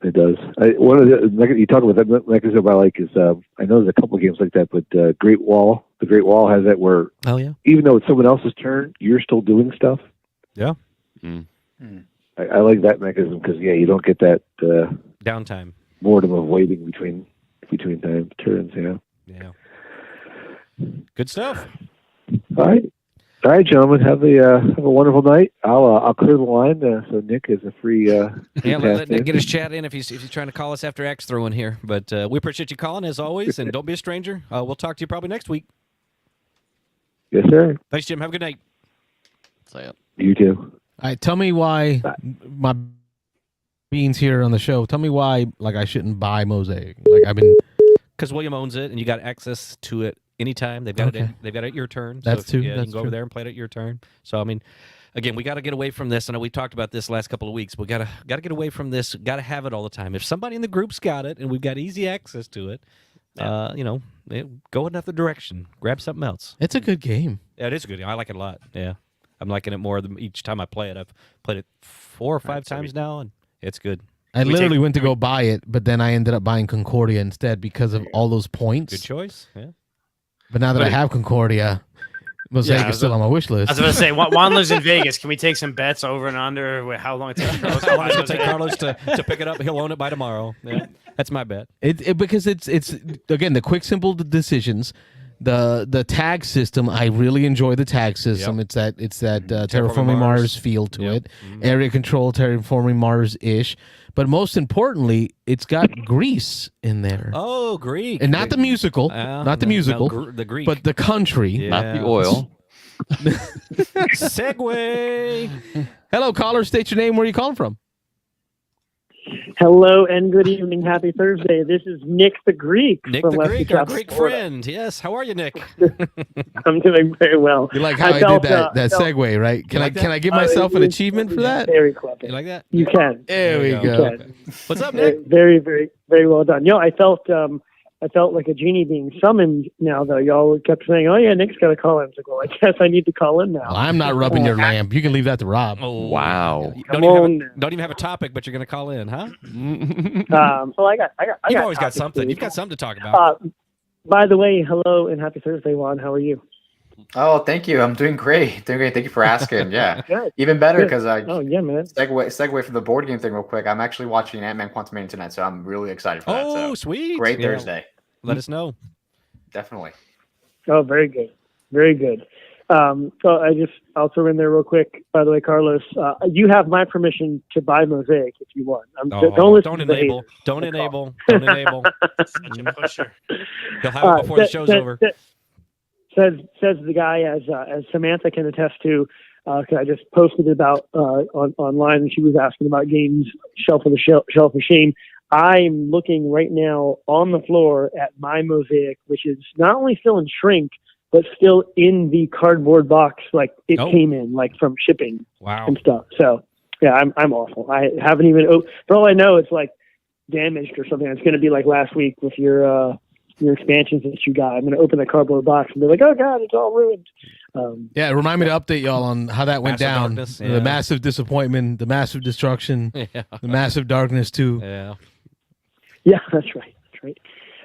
S10: It does. One of you talk about that mechanism I like is I know there's a couple of games like that, but the Great Wall has that where even though it's someone else's turn, you're still doing stuff.
S3: Yeah.
S10: I like that mechanism because you don't get that
S3: downtime,
S10: boredom of waiting between turns.
S3: Yeah. Good stuff.
S10: All right, gentlemen. Have a wonderful night. I'll clear the line so Nick is a free.
S3: Let Nick get his chat in if he's trying to call us after axe throwing here. But we appreciate you calling as always, and don't be a stranger. We'll talk to you probably next week.
S10: Yes, sir.
S3: Thanks, Jim. Have a good night.
S10: You too.
S2: All right, tell me why my beans here on the show. Tell me why I shouldn't buy Mosaic.
S3: Because William owns it, and you got access to it anytime. They've got it. They've got it at your turn.
S2: That's
S3: so
S2: true.
S3: you can go over there and play it at your turn. So I mean, again, we got to get away from this. I know we talked about this last couple of weeks. We got to get away from this. Got to have it all the time. If somebody in the group's got it and we've got easy access to it, go another direction. Grab something else.
S2: It's a good game.
S3: Yeah, it is a good game. I like it a lot. Yeah, I'm liking it more each time I play it. I've played it 4 or 5 times now, and it's good.
S2: I literally went to go buy it, but then I ended up buying Concordia instead because of all those points.
S3: Good choice. Yeah.
S2: But now that I have Concordia, Mosaic is still on my wish list.
S6: I was going to say, Juan lives in Vegas. Can we take some bets over and under how long it takes Carlos to buy
S3: It'll take Carlos to pick it up. He'll own it by tomorrow. Yeah, that's my bet.
S2: Because it's again the quick, simple decisions. The tag system, I really enjoy the tag system.
S3: Yep.
S2: It's that Terraforming Mars feel to it. Area control, Terraforming Mars-ish. But most importantly, it's got Greece in there.
S3: Oh, Greek.
S2: And not the musical. Not the musical.
S3: The Greek.
S2: But the country.
S3: Yeah.
S4: Not the oil.
S3: Segway.
S2: Hello, caller. State your name. Where are you calling from?
S11: Hello and good evening. Happy Thursday. This is Nick the Greek.
S3: Nick
S11: from
S3: the
S11: West
S3: Greek,
S11: South
S3: our Greek
S11: Florida.
S3: friend. Yes. How are you, Nick?
S11: I'm doing very well.
S2: You like how I did that segue, right? Can I give myself an achievement for that?
S11: Very clever.
S3: You like that?
S11: You can.
S2: There we go.
S3: What's up, Nick?
S11: Very, very, very well done. I felt like a genie being summoned now, though. Y'all kept saying, oh, yeah, Nick's got to call in. It's like, well, I guess I need to call in now.
S2: Well, I'm not rubbing your lamp. You can leave that to Rob.
S3: Oh,
S4: wow.
S3: Don't even have a topic, but you're going to call in, huh?
S11: Well, I got
S3: You've always got something. You've got something to talk about.
S11: By the way, hello and happy Thursday, Juan. How are you?
S5: Oh, thank you. I'm doing great. Thank you for asking. Yeah.
S11: Good.
S5: Even better
S11: Good.
S5: because I
S11: man.
S5: segue from the board game thing real quick. I'm actually watching Ant-Man Quantumania tonight, so I'm really excited for that.
S3: Oh,
S5: So
S3: sweet.
S5: great
S3: Yeah.
S5: Thursday.
S3: Let us know.
S5: Definitely.
S11: Oh, very good. Very good. So I'll throw in there real quick. By the way, Carlos, you have my permission to buy Mosaic if you want.
S3: Don't enable. Don't enable. Don't enable.
S6: Such a pusher.
S3: He'll have it before the show's over.
S11: Says the guy, as Samantha can attest to, because I just posted it about online, and she was asking about games shelf of shame. I'm looking right now on the floor at my Mosaic, which is not only still in shrink, but still in the cardboard box, like it came in, like from shipping and stuff. So, yeah, I'm awful. I haven't even. For all I know, it's like damaged or something. It's going to be like last week with your expansions that you got. I'm going to open the cardboard box and be like, oh God, it's all ruined.
S2: Yeah, remind me to update y'all on how that went down.
S3: Darkness,
S2: The massive disappointment, the massive destruction, the massive darkness too.
S11: Yeah, that's right.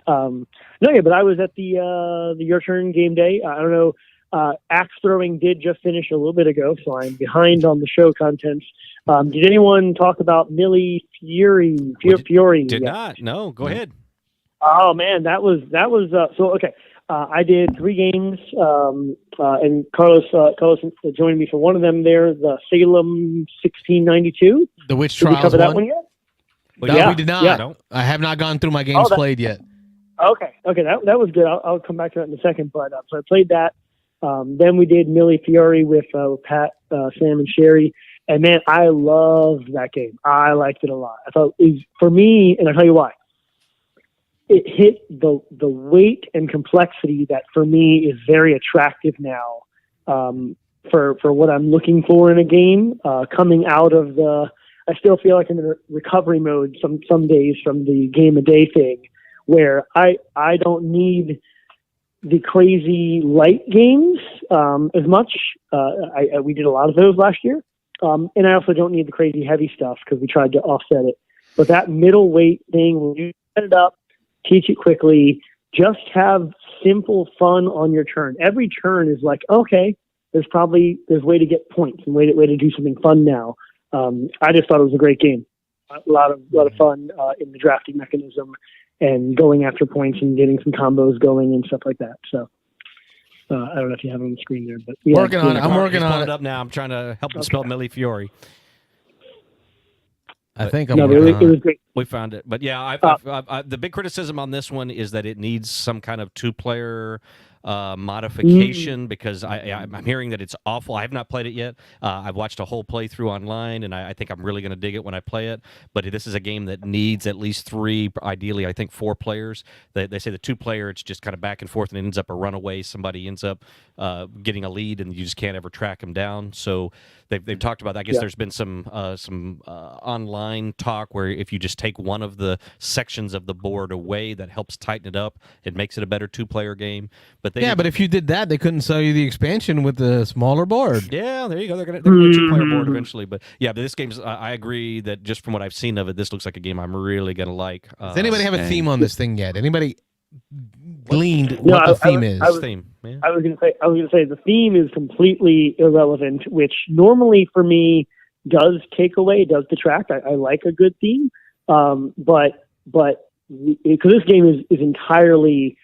S11: But I was at the Your Turn game day. I don't know. Axe throwing did just finish a little bit ago, so I'm behind on the show contents. Did anyone talk about Milliefiori?
S3: Did not. No, go ahead.
S11: Oh man, that was so okay. I did 3 games, and Carlos joined me for one of them. There, the Salem 1692.
S2: The Witch
S11: Did we
S2: Trials
S11: cover that one yet?
S2: No, we did not.
S11: Yeah.
S2: I have not gone through my games played yet.
S11: Okay, that was good. I'll come back to that in a second. But so I played that. Then we did Milliefiori with Pat, Sam, and Sherry. And man, I loved that game. I liked it a lot. I thought it was, for me, and I'll tell you why. It hit the weight and complexity that for me is very attractive now for what I'm looking for in a game. Coming out of I still feel like I'm in a recovery mode some days from the game a day thing, where I don't need the crazy light games as much. We did a lot of those last year, and I also don't need the crazy heavy stuff because we tried to offset it. But that middle weight thing, when you set it up, teach it quickly, just have simple fun on your turn. Every turn is like, okay, there's way to get points and way to do something fun now. I just thought it was a great game. A lot of fun in the drafting mechanism and going after points and getting some combos going and stuff like that. So I don't know if you have it on the screen there, but yeah,
S2: I'm working on it
S3: up now. I'm trying to help him spell Milliefiori.
S2: I think
S11: it was great.
S3: We found it, but yeah, the big criticism on this one is that it needs some kind of 2-player modification because I'm hearing that it's awful. I have not played it yet. I've watched a whole playthrough online, and I think I'm really going to dig it when I play it. But this is a game that needs at least 3, ideally, I think 4 players. They say the 2-player, it's just kind of back and forth, and it ends up a runaway. Somebody ends up getting a lead, and you just can't ever track them down. So they've talked about that. I guess there's been some online talk where if you just take one of the sections of the board away, that helps tighten it up. It makes it a better 2-player game. But if you did that, they couldn't sell you the expansion with the smaller board. Yeah, there you go. They're gonna do a 2-player board eventually. But yeah, but this game's. I agree that just from what I've seen of it, this looks like a game I'm really gonna like.
S2: Does anybody have a theme on this thing yet? Anybody gleaned what the theme is?
S11: I was gonna say the theme is completely irrelevant, which normally for me does detract. I like a good theme, but because this game is entirely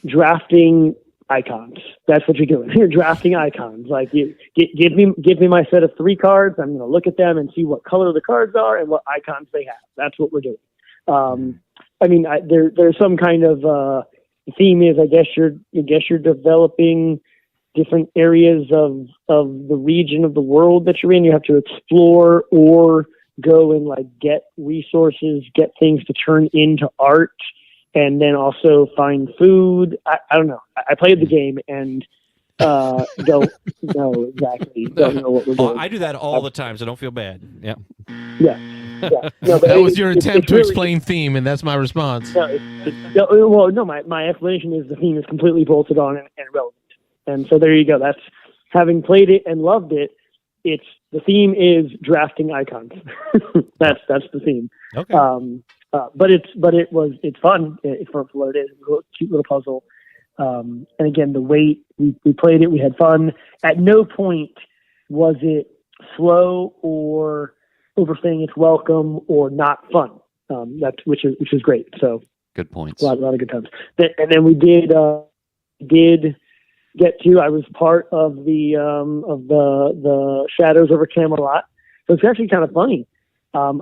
S11: drafting icons. That's what you're doing. You're drafting icons. Like, give me my set of 3 cards. I'm going to look at them and see what color the cards are and what icons they have. That's what we're doing. I mean, there's some kind of theme is I guess you're developing different areas of the region of the world that you're in. You have to explore or go and like get resources, get things to turn into art, and then also find food. I don't know. I played the game and don't know exactly. Don't know what we're doing.
S3: I do that all the time, so don't feel bad. Yeah.
S11: Yeah. No,
S2: that was your attempt to explain theme, and that's my response.
S11: My explanation is the theme is completely bolted on and relevant. And so there you go. That's having played it and loved it. The theme is drafting icons. that's the theme.
S3: Okay.
S11: But it's fun for what it is. It's a cute little puzzle. And again, the weight, we played it, we had fun. At no point was it slow or overstaying its welcome or not fun. Which is great. So
S4: good points.
S11: A lot of good times. And then we did get to. I was part of the Shadows over Camelot. So it's actually kind of funny. I'm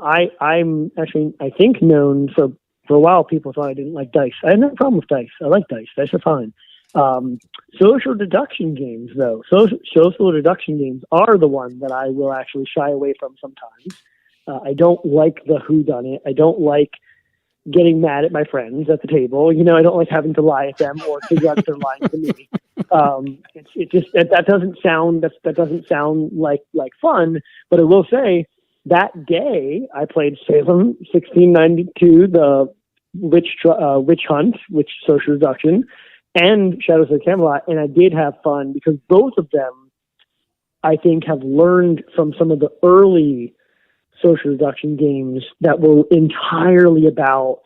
S11: actually, I think, known for a while. People thought I didn't like dice. I had no problem with dice. I like dice. Dice are fine. Social deduction games, though. Social deduction games are the one that I will actually shy away from sometimes. I don't like the whodunit. I don't like getting mad at my friends at the table. I don't like having to lie at them or figure out if they're lying to me. That doesn't sound like fun. But I will say that day I played Salem 1692, the witch hunt, which social deduction, and Shadows of Camelot, and I did have fun because both of them, I think, have learned from some of the early social deduction games that were entirely about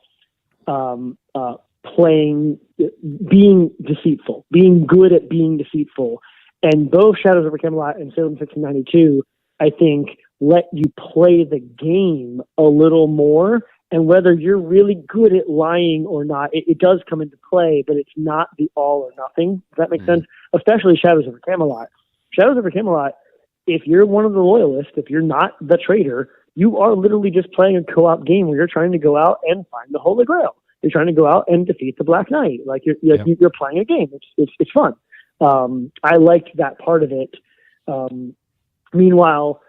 S11: being deceitful, being good at being deceitful. And both Shadows over Camelot and Salem 1692, I think, let you play the game a little more. And whether you're really good at lying or not, it does come into play, but it's not the all or nothing. Does that make sense? Especially Shadows over Camelot. Shadows over Camelot, if you're one of the loyalists, if you're not the traitor, you are literally just playing a co-op game where you're trying to go out and find the Holy Grail. You're trying to go out and defeat the Black Knight. Like you're playing a game. It's fun. I liked that part of it. Meanwhile,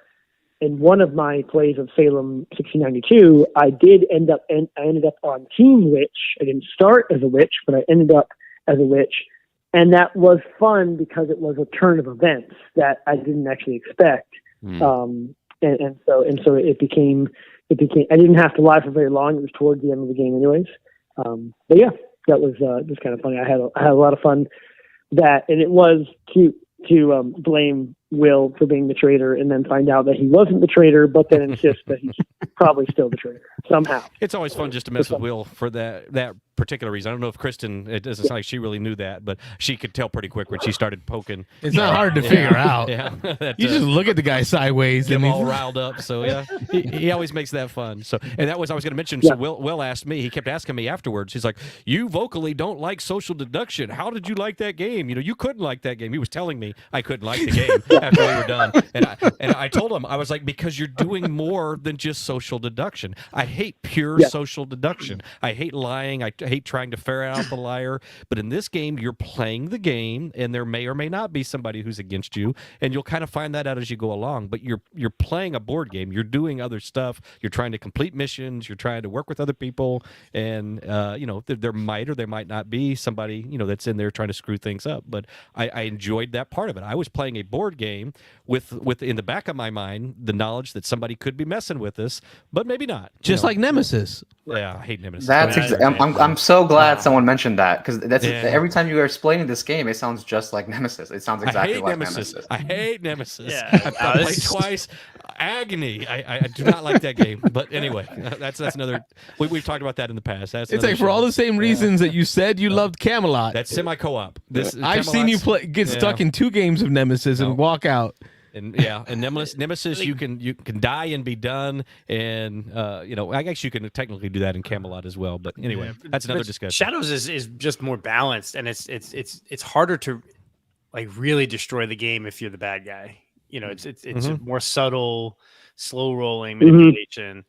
S11: in one of my plays of Salem 1692, I ended up on Team Witch. I didn't start as a witch, but I ended up as a witch. And that was fun because it was a turn of events that I didn't actually expect. And so it became, I didn't have to lie for very long. It was towards the end of the game anyways. But yeah, that was just kind of funny. I had a lot of fun and it was cute to blame Will for being the traitor and then find out that he wasn't the traitor, but then insist that he's probably still the traitor somehow.
S3: It's always fun just to mess with Will for that particular reason. I don't know if Kristen, it doesn't sound like she really knew that, but she could tell pretty quick when she started poking.
S2: It's not hard to figure out.
S3: Yeah.
S2: You just look at the guy sideways.
S3: Get him all riled up. So yeah, he always makes that fun. So, and that was, I was going to mention, so Will asked me, he kept asking me afterwards. He's like, you vocally don't like social deduction. How did you like that game? You couldn't like that game. He was telling me I couldn't like the game after we were done. And I told him, I was like, because you're doing more than just social deduction. I hate pure social deduction. I hate lying. I hate trying to ferret out the liar. But in this game, you're playing the game, and there may or may not be somebody who's against you, and you'll kind of find that out as you go along. But you're playing a board game. You're doing other stuff. You're trying to complete missions. You're trying to work with other people, and there might or there might not be somebody that's in there trying to screw things up. But I enjoyed that part of it. I was playing a board game with in the back of my mind the knowledge that somebody could be messing with us, but maybe not.
S2: Just like Nemesis.
S3: Yeah, I hate Nemesis.
S5: That's I'm so glad someone mentioned that, because every time you are explaining this game, it sounds just like Nemesis. It sounds exactly like Nemesis.
S3: I hate Nemesis.
S6: Yeah.
S3: I played twice. Agony. I do not like that game. But anyway, that's another. We've talked about that in the past. It's
S2: like for all the same reasons that you said you loved Camelot.
S3: That's semi-co-op.
S2: I've seen you get stuck in 2 games of Nemesis and walk out.
S3: And Nemesis, you can die and be done, and I guess you can technically do that in Camelot as well. But anyway, that's another discussion.
S6: Shadows is just more balanced, and it's harder to like really destroy the game if you're the bad guy. It's a more subtle, slow rolling manipulation.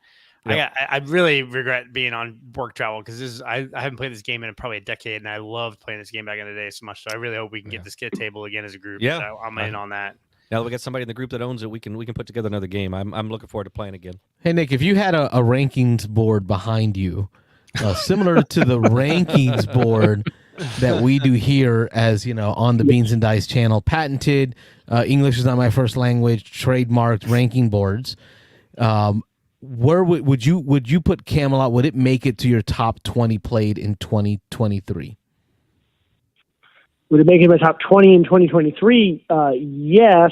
S6: Yep. I really regret being on work travel because I haven't played this game in probably a decade, and I loved playing this game back in the day so much. So I really hope we can get this kit table again as a group.
S3: Yeah,
S6: so I'm in on that.
S3: Now that we got somebody in the group that owns it, we can put together another game. I'm looking forward to playing again.
S2: Hey Nick, if you had a rankings board behind you, similar to the rankings board that we do here, as on the Beans and Dice channel, patented English is not my first language, trademarked ranking boards. Where would you put Camelot? Would it make it to your top 20 played in 2023?
S11: Would it make it my top 20 in 2023? Yes,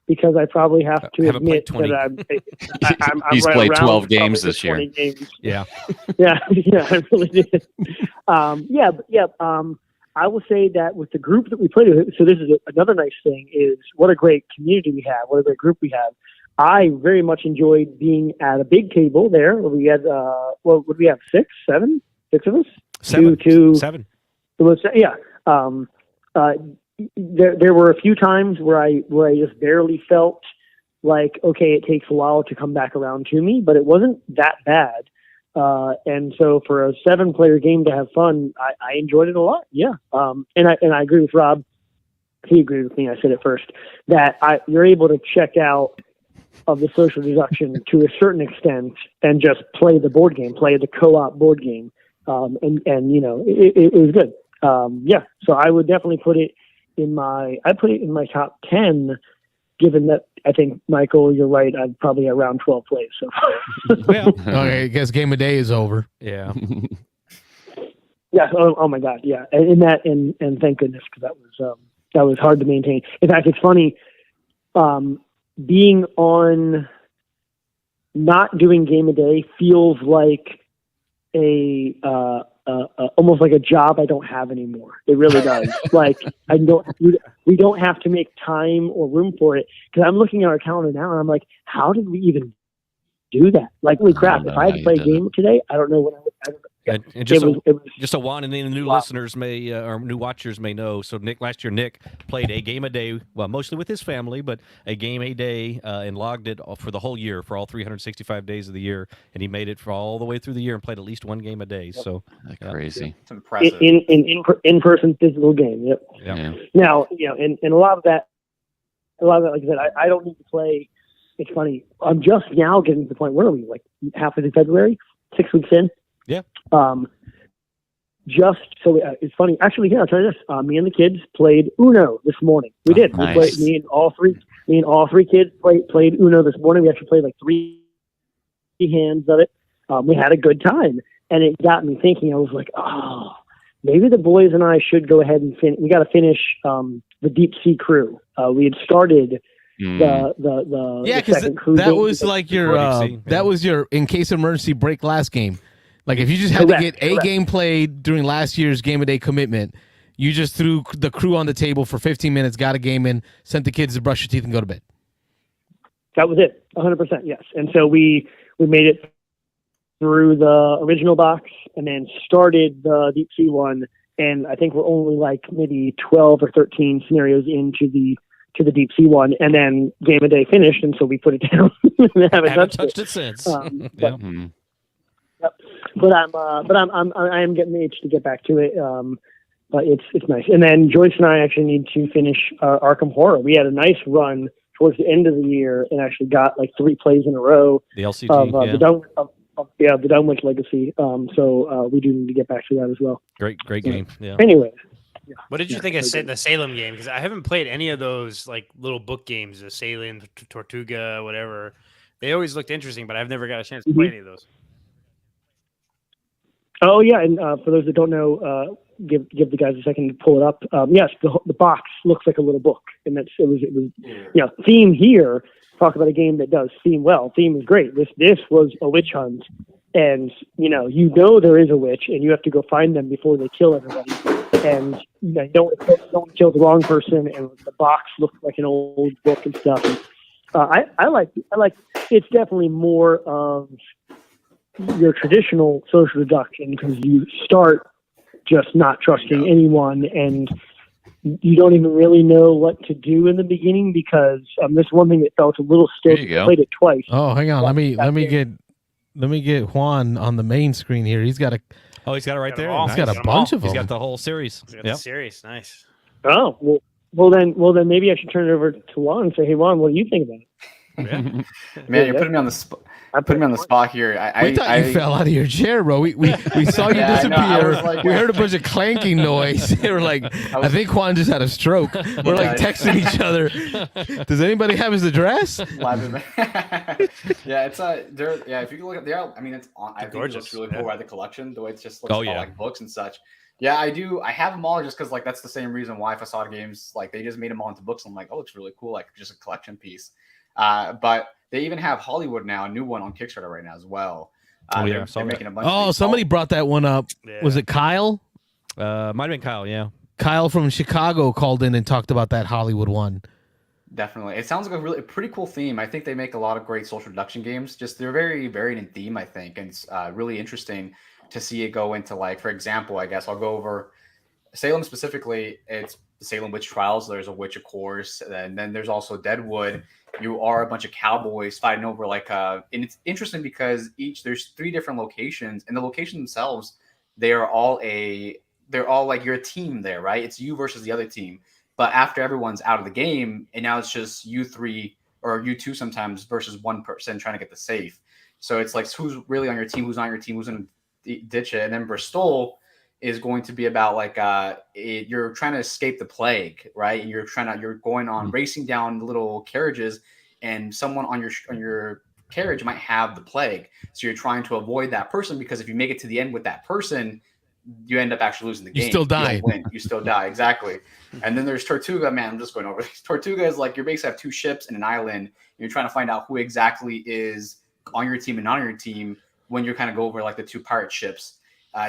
S11: because I probably have to admit that I'm
S4: he's
S11: right
S4: played
S11: around
S4: 12 games this year.
S11: Games.
S3: Yeah.
S11: yeah, I really did. I will say that with the group that we played with, so this is another nice thing, is what a great community we have, what a great group we have. I very much enjoyed being at a big table there. We had, what would we have, six of us?
S3: Seven.
S11: Yeah. There were a few times where I just barely felt like, okay, it takes a while to come back around to me, but it wasn't that bad. And so for a 7-player game to have fun, I enjoyed it a lot. Yeah. And I agree with Rob. He agreed with me. I said it first that you're able to check out of the social deduction to a certain extent and just play the board game, play the co-op board game. It was good. So I would definitely put it in my top 10, given that I think, Michael, you're right. I'm probably around 12 plays. So.
S2: Well, okay, I guess game of day is over.
S3: Yeah.
S11: Yeah. Oh my God. Yeah. And thank goodness, because that was hard to maintain. In fact, it's funny, being on not doing game a day feels like almost like a job I don't have anymore. It really does. Like we don't have to make time or room for it, because I'm looking at our calendar now and I'm like, how did we even do that? Like, holy crap! If I had to play a game today, I don't know what I would.
S3: And just so Juan and the new listeners may or new watchers may know, so last year Nick played a game a day, well, mostly with his family, but a game a day, and logged it for the whole year, for all 365 days of the year, and he made it for all the way through the year and played at least one game a day. Yep. So
S4: crazy.
S5: It's impressive.
S11: In-person physical game. Yep.
S3: Yeah.
S11: Now, and a lot of that, like I said, I don't need to play. It's funny. I'm just now getting to the point. Where are we? Like halfway through February, 6 weeks in.
S3: Yeah.
S11: Just so it's funny. Actually, yeah, I'll tell you this. Me and the kids played Uno this morning. We did.
S4: Nice.
S11: Me and all three kids played Uno this morning. We actually played like 3 hands of it. We had a good time, and it got me thinking. I was like, oh, maybe the boys and I should go ahead and we got to finish the Deep Sea Crew. We had started. The
S2: because that was like your that was your in case of emergency break last game. Like if you just had to get a game played during last year's game a day commitment, you just threw the crew on the table for 15 minutes, got a game in, sent the kids to brush your teeth and go to bed.
S11: That was it, 100%, yes. And so we made it through the original box and then started the Deep Sea one, and I think we're only like maybe 12 or 13 scenarios into the Deep Sea one, and then game of day finished, and so we put it down.
S3: haven't touched it since.
S11: But I am getting the itch to get back to it. But it's nice. And then Joyce and I actually need to finish Arkham Horror. We had a nice run towards the end of the year and actually got like 3 plays in a row.
S3: The LCG,
S11: the Dunwich Legacy. So we do need to get back to that as well.
S3: Great game. Yeah.
S11: Anyway.
S6: What did you think of the Salem game? Because I haven't played any of those like little book games, the Salem, Tortuga, whatever. They always looked interesting, but I've never got a chance to play any of those.
S11: Oh yeah, and for those that don't know, give the guys a second to pull it up. Yes, the box looks like a little book, and it was theme here. Talk about a game that does theme well. Theme is great. This was a witch hunt, and there is a witch, and you have to go find them before they kill everybody. and don't kill the wrong person, and the box looks like an old book and stuff. And, I like it's definitely more of your traditional social deduction because you start just not trusting anyone, and you don't even really know what to do in the beginning because this one thing that felt a little still. Played it twice.
S2: Oh, hang on. Let me get Juan on the main screen here. He's got
S3: he's got it right there.
S2: He's got a bunch of them.
S3: He's got the whole series.
S6: He's got the series. Nice.
S11: Oh well then maybe I should turn it over to Juan and say, hey Juan, what do you think about it?
S6: Yeah.
S5: Man, you're putting me on the spot. Putting me on the spot here.
S2: We thought you fell out of your chair, bro. We saw you disappear. We heard a bunch of clanking noise. They were like, I think Juan just had a stroke. We're like texting each other. Does anybody have his address?
S5: Yeah, it's if you look at I think it looks really cool by the collection, the way it just looks like books and such. Yeah, I do. I have them all just because that's the same reason why Facade Games they just made them all into books. I'm like, oh, it's really cool, just a collection piece. But they even have Hollywood now, a new one on Kickstarter right now as well. They're making a bunch.
S2: Oh, somebody brought that one up. Yeah. Was it Kyle?
S3: Might have been Kyle. Yeah,
S2: Kyle from Chicago called in and talked about that Hollywood one.
S5: Definitely, it sounds like a pretty cool theme. I think they make a lot of great social deduction games. They're very varied in theme, I think, and it's really interesting to see it go into for example, I guess I'll go over Salem specifically. It's the Salem witch trials. There's a witch, of course, and then there's also Deadwood. You are a bunch of cowboys fighting over and it's interesting because there's 3 different locations, and the locations themselves, they're all like you're a team there, right? It's you versus the other team. But after everyone's out of the game, and now it's just you 3 or you 2 sometimes versus one person trying to get the safe. So it's like who's really on your team, who's not on your team, who's going to ditch it. And then Bristol is going to be about you're trying to escape the plague, right? And you're going on racing down the little carriages, and someone on your carriage might have the plague. So you're trying to avoid that person, because if you make it to the end with that person, you end up actually losing the game.
S2: You still die.
S5: You still die, exactly. And then there's Tortuga. Man, I'm just going over this. Tortuga is you basically have 2 ships and an island. And you're trying to find out who exactly is on your team and not on your team when you kind of go over the 2 pirate ships.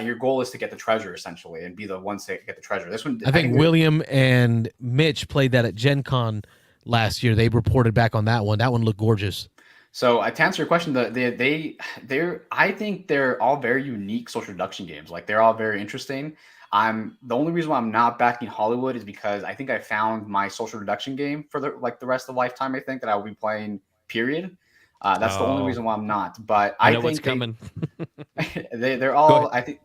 S5: Your goal is to get the treasure, essentially, and be the ones to get the treasure. This one,
S2: I think William and Mitch played that at Gen Con last year. They reported back on that one. That one looked gorgeous.
S5: So to answer your question, I think they're all very unique social deduction games. They're all very interesting. The only reason why I'm not backing Hollywood is because I think I found my social deduction game for the rest of the lifetime. I think that I will be playing. Period. That's the only reason why I'm not. But I think
S3: what's coming.
S5: they're all. I think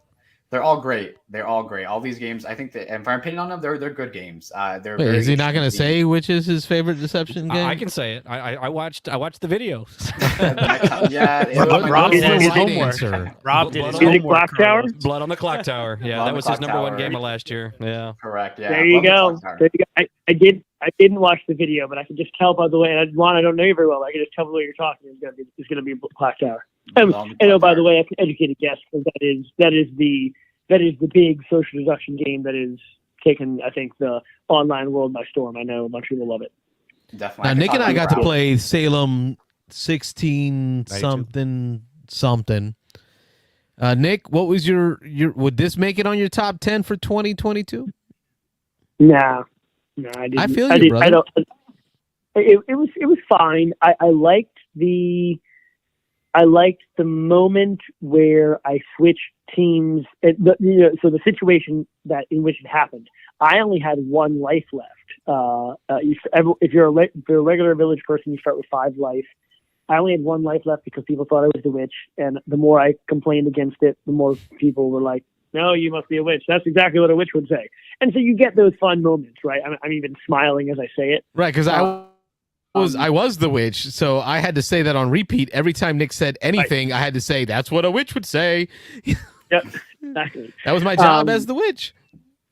S5: they're all great. They're all great. All these games, I think that, and for my opinion on them, they're good games.
S2: Is he not going to say which is his favorite deception game?
S3: I can say it. I watched the video.
S6: Rob did his homework. Rob did his homework.
S11: Clock Tower?
S3: Blood on the Clock Tower. Yeah, that was his number 1 game of last year. Yeah,
S5: correct. Yeah,
S11: there you go. I didn't watch the video, but I can just tell by the way. And Juan, I don't know you very well. I can just tell by the way you're talking. It's going to be Clock Tower. And by the way, I can educate a guest because that is the big social deduction game that is taken, I think, the online world by storm. I know a bunch of people love it.
S5: Definitely.
S2: Now, Nick and I got to play Salem 16 something. Nick, what was your would this make it on your top 10 for 2022?
S11: No, I didn't.
S2: I feel you, brother.
S11: I don't. It was fine. I liked the moment where I switched teams. So the situation in which it happened, I only had 1 life left. If you're a regular village person, you start with 5 life. I only had 1 life left because people thought I was the witch, and the more I complained against it, the more people were like, "No, you must be a witch." That's exactly what a witch would say. And so you get those fun moments, right? I'm even smiling as I say it,
S2: right? Because I was the witch, so I had to say that on repeat every time Nick said anything. Right. I had to say that's what a witch would say.
S11: Yep, exactly.
S2: That was my job as the witch.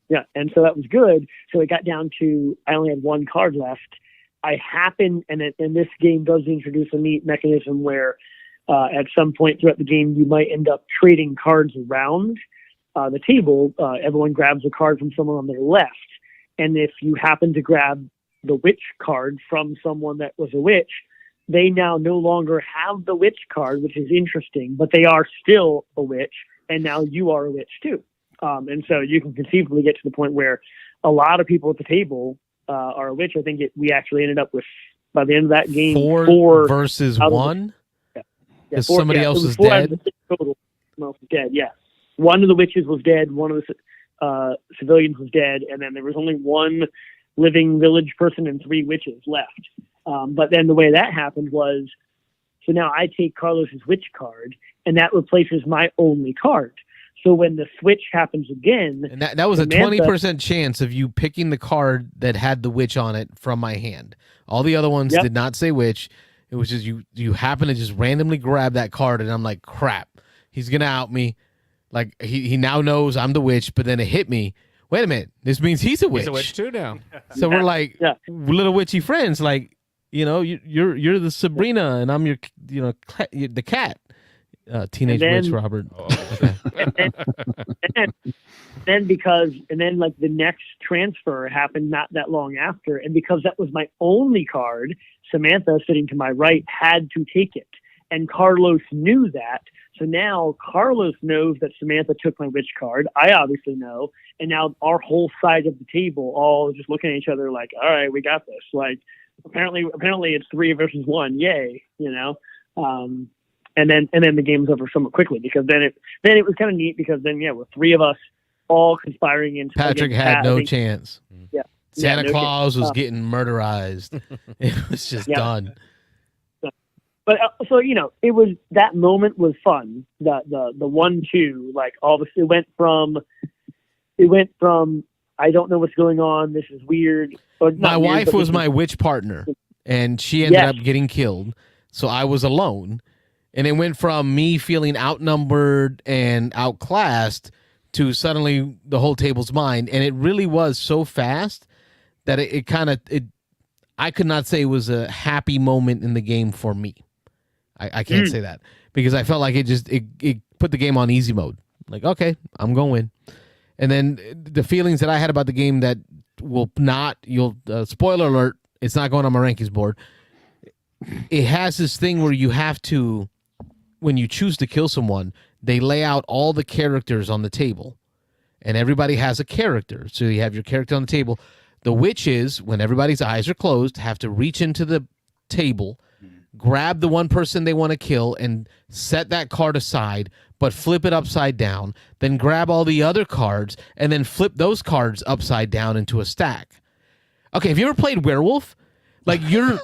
S11: Yeah, and so that was good. So it got down to I only had 1 card left. I happened, and this game does introduce a neat mechanism where at some point throughout the game you might end up trading cards around the table. Everyone grabs a card from someone on their left, and if you happen to grab the witch card from someone that was a witch, they now no longer have the witch card, which is interesting, but they are still a witch, and now you are a witch too. And so you can conceivably get to the point where a lot of people at the table are a witch. I think we actually ended up with, by the end of that game,
S2: four versus one. Because somebody else is dead.
S11: Total. Someone else was dead. Yeah, one of the witches was dead. One of the civilians was dead, and then there was only one living village person and 3 witches left. But then the way that happened was, so now I take Carlos's witch card, and that replaces my only card. So when the switch happens again,
S2: and that was Samantha, a 20% chance of you picking the card that had the witch on it from my hand. All the other ones did not say witch. It was just you happen to just randomly grab that card, and I'm like, crap, he's gonna out me. Like he now knows I'm the witch, but then it hit me. Wait a minute, this means he's a witch.
S3: He's a witch too now.
S2: So we're like little witchy friends. Like, you're the Sabrina, and I'm the cat. Teenage witch, Robert.
S11: Oh, okay. and then like the next transfer happened not that long after, and because that was my only card, Samantha sitting to my right had to take it, and Carlos knew that. So now Carlos knows that Samantha took my witch card. I obviously know, and now our whole side of the table all just looking at each other like, all right, we got this. Like apparently it's 3 versus 1. Yay, And then the game was over somewhat quickly, because then it was kind of neat, because then with 3 of us all conspiring into
S2: Patrick had no chance.
S11: Yeah,
S2: Santa Claus was getting murderized. It was just done.
S11: But so it was, that moment was fun. The 1-2, like all this, it went from I don't know what's going on. This is weird.
S2: My wife was my witch partner, and she ended up getting killed. So I was alone. And it went from me feeling outnumbered and outclassed to suddenly the whole table's mine. And it really was so fast that I could not say it was a happy moment in the game for me. I can't say that, because I felt like it put the game on easy mode. Like, okay, I'm going to win. And then the feelings that I had about the game that spoiler alert, it's not going on my rankings board. It has this thing where you have to, when you choose to kill someone, they lay out all the characters on the table, and everybody has a character. So you have your character on the table. The witches, when everybody's eyes are closed, have to reach into the table, grab the one person they want to kill, and set that card aside, but flip it upside down, then grab all the other cards, and then flip those cards upside down into a stack. Okay, have you ever played Werewolf? Like you're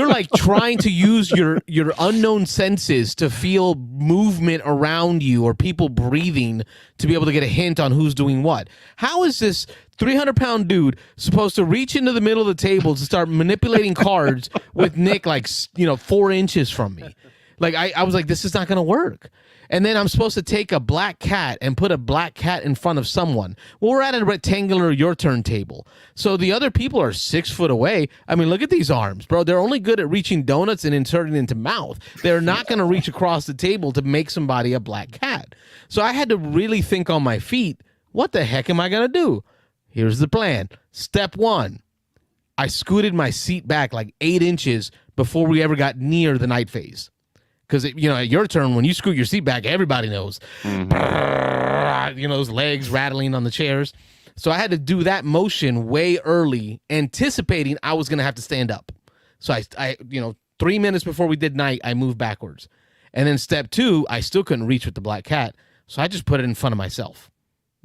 S2: like trying to use your unknown senses to feel movement around you or people breathing to be able to get a hint on who's doing what. How is this 300-pound dude supposed to reach into the middle of the table to start manipulating cards with Nick 4 inches from me? Like I was like, this is not going to work. And then I'm supposed to take a black cat and put a black cat in front of someone. Well, we're at a rectangular your turn table. So the other people are 6 foot away. I mean, look at these arms, bro. They're only good at reaching donuts and inserting into mouth. They're not going to reach across the table to make somebody a black cat. So I had to really think on my feet, what the heck am I going to do? Here's the plan. Step 1, I scooted my seat back like 8 inches before we ever got near the night phase. Because, at your turn, when you scoot your seat back, everybody knows. Mm-hmm. Those legs rattling on the chairs. So I had to do that motion way early, anticipating I was going to have to stand up. So I 3 minutes before we did night, I moved backwards. And then step 2, I still couldn't reach with the black cat. So I just put it in front of myself.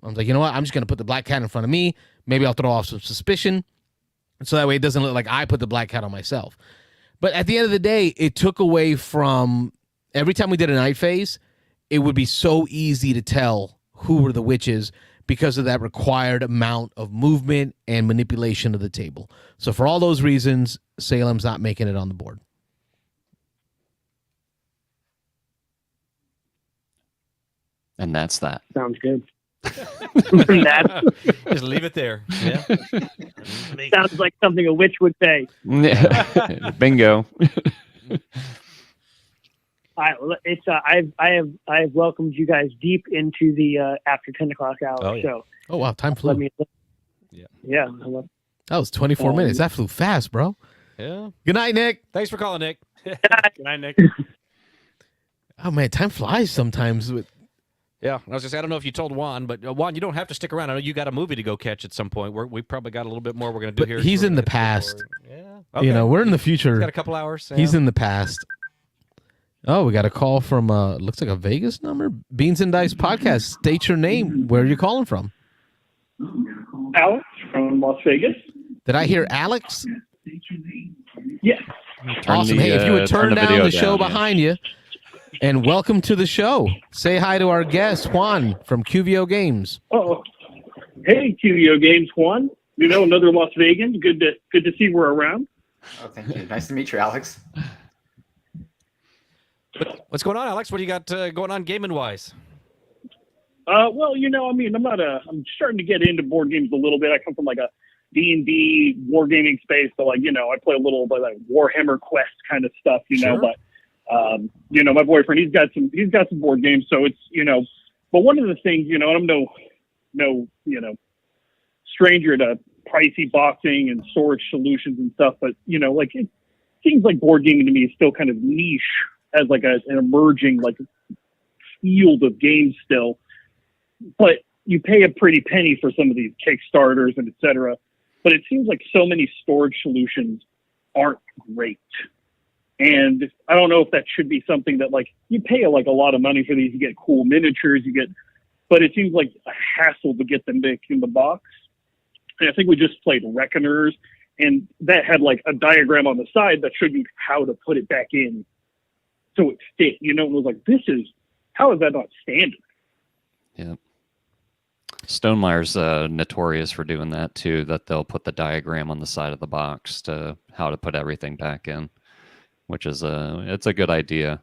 S2: I was like, you know what? I'm just going to put the black cat in front of me. Maybe I'll throw off some suspicion. So that way it doesn't look like I put the black cat on myself. But at the end of the day, it took away from every time we did a night phase, it would be so easy to tell who were the witches because of that required amount of movement and manipulation of the table. So for all those reasons, Salem's not making it on the board.
S4: And that's that.
S11: Sounds good.
S3: Just leave it there. Yeah.
S11: Sounds like something a witch would say.
S4: Bingo.
S11: All right, well, it's I have welcomed you guys deep into the after 10 o'clock hour. So.
S2: Oh wow, time flew.
S11: Yeah.
S2: That was 24 minutes. That flew fast, bro.
S3: Yeah.
S2: Good night, Nick.
S3: Thanks for calling, Nick.
S6: Good night, Nick.
S2: Oh man, time flies sometimes.
S3: Yeah, I was gonna say, I don't know if you told Juan, but Juan, you don't have to stick around. I know you got a movie to go catch at some point. We probably got a little bit more we're gonna do
S2: But
S3: here.
S2: he's in the past.
S3: Yeah,
S2: We're in the future.
S3: He's got a couple hours. Yeah.
S2: He's in the past. Oh, we got a call from looks like a Vegas number. Beans and Dice podcast. State your name. Where are you calling from?
S12: Alex from Las Vegas.
S2: Did I hear Alex?
S12: Yes.
S2: Awesome. Hey, if you would turn down the show behind you. And welcome to the show. Say hi to our guest, Juan from QVO Games.
S12: Oh, hey, QVO Games, Juan. Another Las Vegan. Good to see we're around.
S5: Oh, thank you. Nice to meet you, Alex.
S3: What's going on, Alex? What do you got going on gaming wise?
S12: Well, I'm starting to get into board games a little bit. I come from like a D&D wargaming space, so I play a little like Warhammer Quest kind of stuff,
S3: Sure.
S12: But my boyfriend, he's got some board games, so it's but one of the things, and I'm no stranger to pricey boxing and storage solutions and stuff, but it seems like board gaming to me is still kind of niche as like an emerging like field of games still, but you pay a pretty penny for some of these Kickstarters and et cetera. But it seems like so many storage solutions aren't great. And I don't know if that should be something that like you pay like a lot of money for these, you get cool miniatures, but it seems like a hassle to get them back in the box. And I think we just played Reckoners, and that had like a diagram on the side that showed you how to put it back in so it fit, and it was like, how is that not standard?
S4: Yeah. Stonemaier's notorious for doing that too, that they'll put the diagram on the side of the box to how to put everything back in, which is it's a good idea.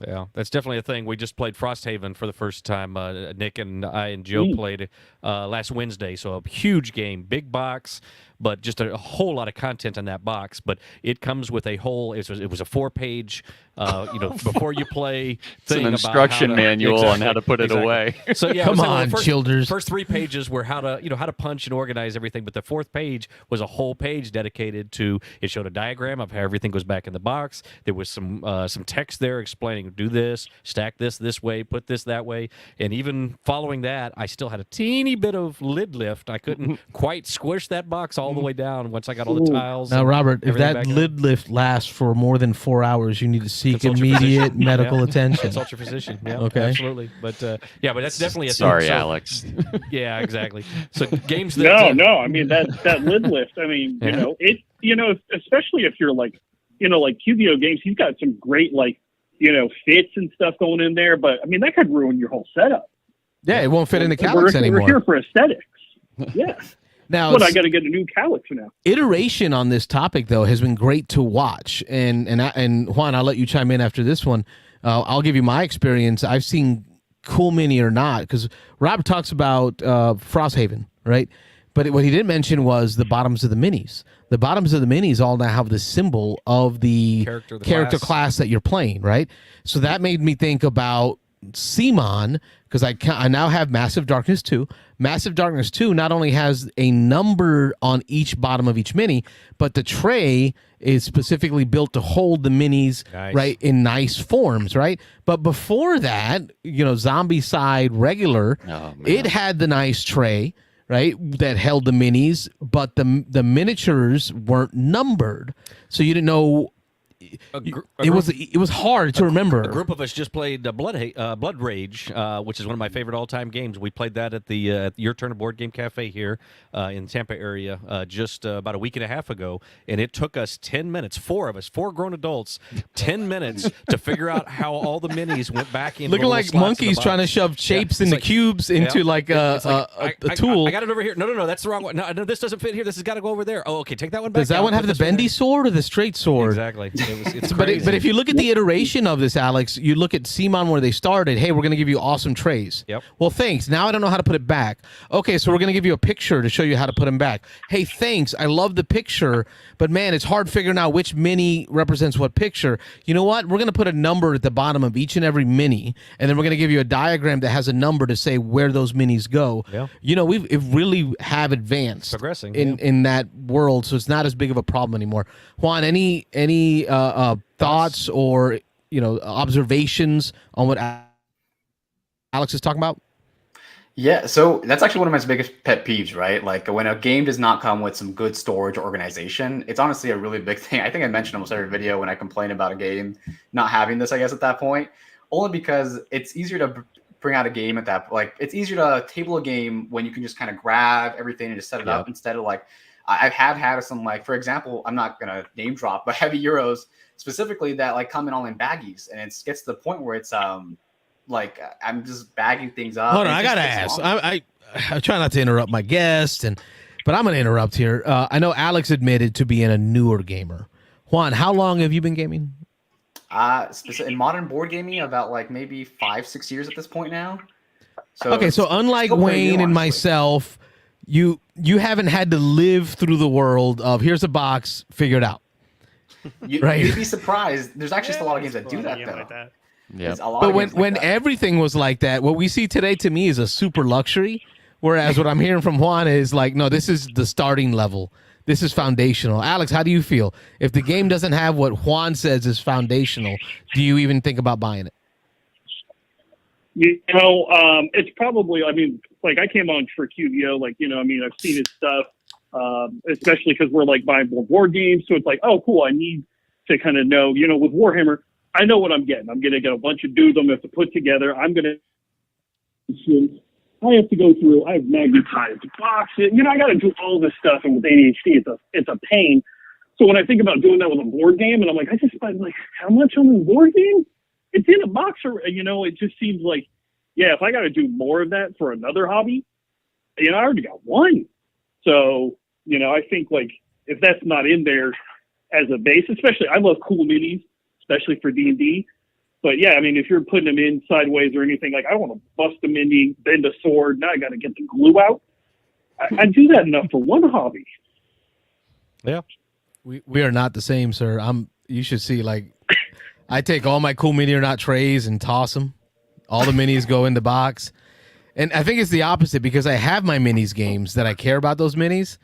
S3: Yeah, that's definitely a thing. We just played Frosthaven for the first time. Nick and I and Joe played last Wednesday. So a huge game, big box, but just a whole lot of content in that box. But it comes with a whole. It was a 4-page, before you play.
S4: It's an instruction manual on how to put it away.
S3: So yeah,
S2: come on, children.
S3: First 3 pages were how to punch and organize everything. But the 4th page was a whole page dedicated to. It showed a diagram of how everything goes back in the box. There was some text there explaining. Do this, stack this way, put this that way. And even following that, I still had a teeny bit of lid lift. I couldn't quite squish that box all the way down once I got all the tiles.
S2: Now, Robert, if that lid lift lasts for more than 4 hours, you need to seek immediate medical attention.
S3: Consult your physician. Yeah,
S2: okay.
S3: Absolutely. But but that's definitely a
S4: Sorry,
S3: thing. So,
S4: Alex.
S3: Yeah, exactly. So games that
S12: No, I mean that lid lift, I mean, especially if you're like QVO Games, he's got some great fits and stuff going in there, but I mean that could ruin your whole setup.
S2: Yeah, it won't fit in the calyx anymore.
S12: We're here for aesthetics. Yeah.
S2: Now,
S12: but I got to get a new calyx now.
S2: Iteration on this topic though has been great to watch, and Juan, I'll let you chime in after this one. I'll give you my experience. I've seen Cool Mini or not, because Rob talks about Frosthaven, right? But what he didn't mention was the bottoms of the minis. The bottoms of the minis all now have the symbol of the character class that you're playing, right? So that made me think about CMON, because I now have Massive Darkness 2. Massive Darkness 2 not only has a number on each bottom of each mini, but the tray is specifically built to hold the minis right in nice forms, right? But before that, Zombie Side regular, it had the nice tray, right, that held the minis, but the miniatures weren't numbered, so you didn't know. It was hard to remember.
S3: A group of us just played Blood Rage, which is one of my favorite all-time games. We played that at the Your Turn Board Game Cafe here in Tampa area just about a week and a half ago, and it took us 10 minutes, 4 of us, 4 grown adults, 10 minutes to figure out how all the minis went back in.
S2: Looking like monkeys trying to shove shapes into cubes into a tool.
S3: I got it over here. No, that's the wrong one. No, this doesn't fit here. This has got to go over there. Oh, okay, take that one back.
S2: Does that one have the bendy sword or the straight sword?
S3: Exactly. It's
S2: but if you look at the iteration of this, Alex, you look at CMON where they started. Hey, we're going to give you awesome trays.
S3: Yep.
S2: Well, thanks. Now I don't know how to put it back. Okay, so we're going to give you a picture to show you how to put them back. Hey, thanks. I love the picture, but man, it's hard figuring out which mini represents what picture. You know what? We're going to put a number at the bottom of each and every mini, and then we're going to give you a diagram that has a number to say where those minis go.
S3: Yeah.
S2: We've really have advanced
S3: progressing
S2: in that world, so it's not as big of a problem anymore. Juan, any thoughts or observations on what Alex is talking about?
S5: Yeah, so that's actually one of my biggest pet peeves, right? Like when a game does not come with some good storage organization, it's honestly a really big thing. I think I mentioned almost every video when I complain about a game not having this, I guess, at that point, only because it's easier to bring out a game at that, like it's easier to table a game when you can just kind of grab everything and just set it up instead of like, I've had some, like, for example, I'm not going to name drop, but heavy Euros specifically that like come in all in baggies, and it gets to the point where it's, like I'm just bagging things up.
S2: Hold on, I gotta ask. I try not to interrupt my guest, but I'm gonna interrupt here. I know Alex admitted to being a newer gamer. Juan, how long have you been gaming?
S5: In modern board gaming, about like maybe 5-6 years at this point now. So
S2: okay, so unlike Wayne and myself, you haven't had to live through the world of here's a box, figure it out. Right?
S5: You'd be surprised. There's actually just a lot of games that do that though.
S6: Like that.
S2: Yeah, but when everything was like that, what we see today to me is a super luxury. Whereas what I'm hearing from Juan is like, no, this is the starting level. This is foundational. Alex, how do you feel? If the game doesn't have what Juan says is foundational, do you even think about buying it?
S12: It's probably, I mean, like I came on for QVO, like, I've seen his stuff, especially because we're like buying more board games. So it's like, oh, cool. I need to kind of know, with Warhammer, I know what I'm getting. I'm going to get a bunch of dudes I'm going to have to put together. I have to go through, I have magnetized boxes. I got to do all this stuff. And with ADHD, it's a pain. So when I think about doing that with a board game, and I'm like, I just spent like, how much on this board game? It's in a box, it just seems like, yeah, if I got to do more of that for another hobby, I already got one. So, I think like if that's not in there as a base, especially, I love cool minis, especially for D&D. But yeah, I mean, if you're putting them in sideways or anything, like I don't want to bust a mini, bend a sword. Now I got to get the glue out. I do that enough for one hobby.
S2: Yeah. We are not the same, sir. You should see, like, I take all my cool mini or not trays and toss them. All the minis go in the box. And I think it's the opposite because I have my minis games that I care about those minis.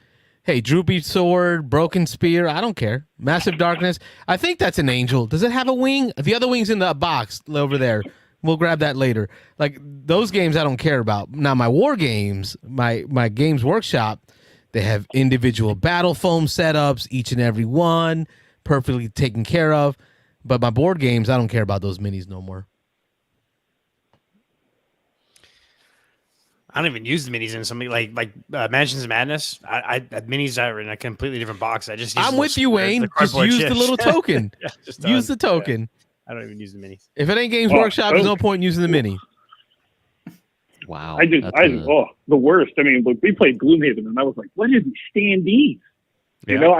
S2: Hey, Droopy Sword, Broken Spear, I don't care. Massive Darkness, I think that's an angel. Does it have a wing? The other wing's in the box over there. We'll grab that later. Like, those games I don't care about. Now, my war games, my Games Workshop, they have individual battle foam setups, each and every one, perfectly taken care of. But my board games, I don't care about those minis no more.
S6: I don't even use the minis in something like Mansions of Madness. I minis are in a completely different box. I just use
S2: I'm with you, Wayne. Just use the little token. Use the token.
S6: Yeah. I don't even use the minis.
S2: If it ain't Games Workshop, there's no point in using the mini.
S4: Wow.
S12: The worst. I mean, we played Gloomhaven, and I was like, what is standees?
S2: Yeah.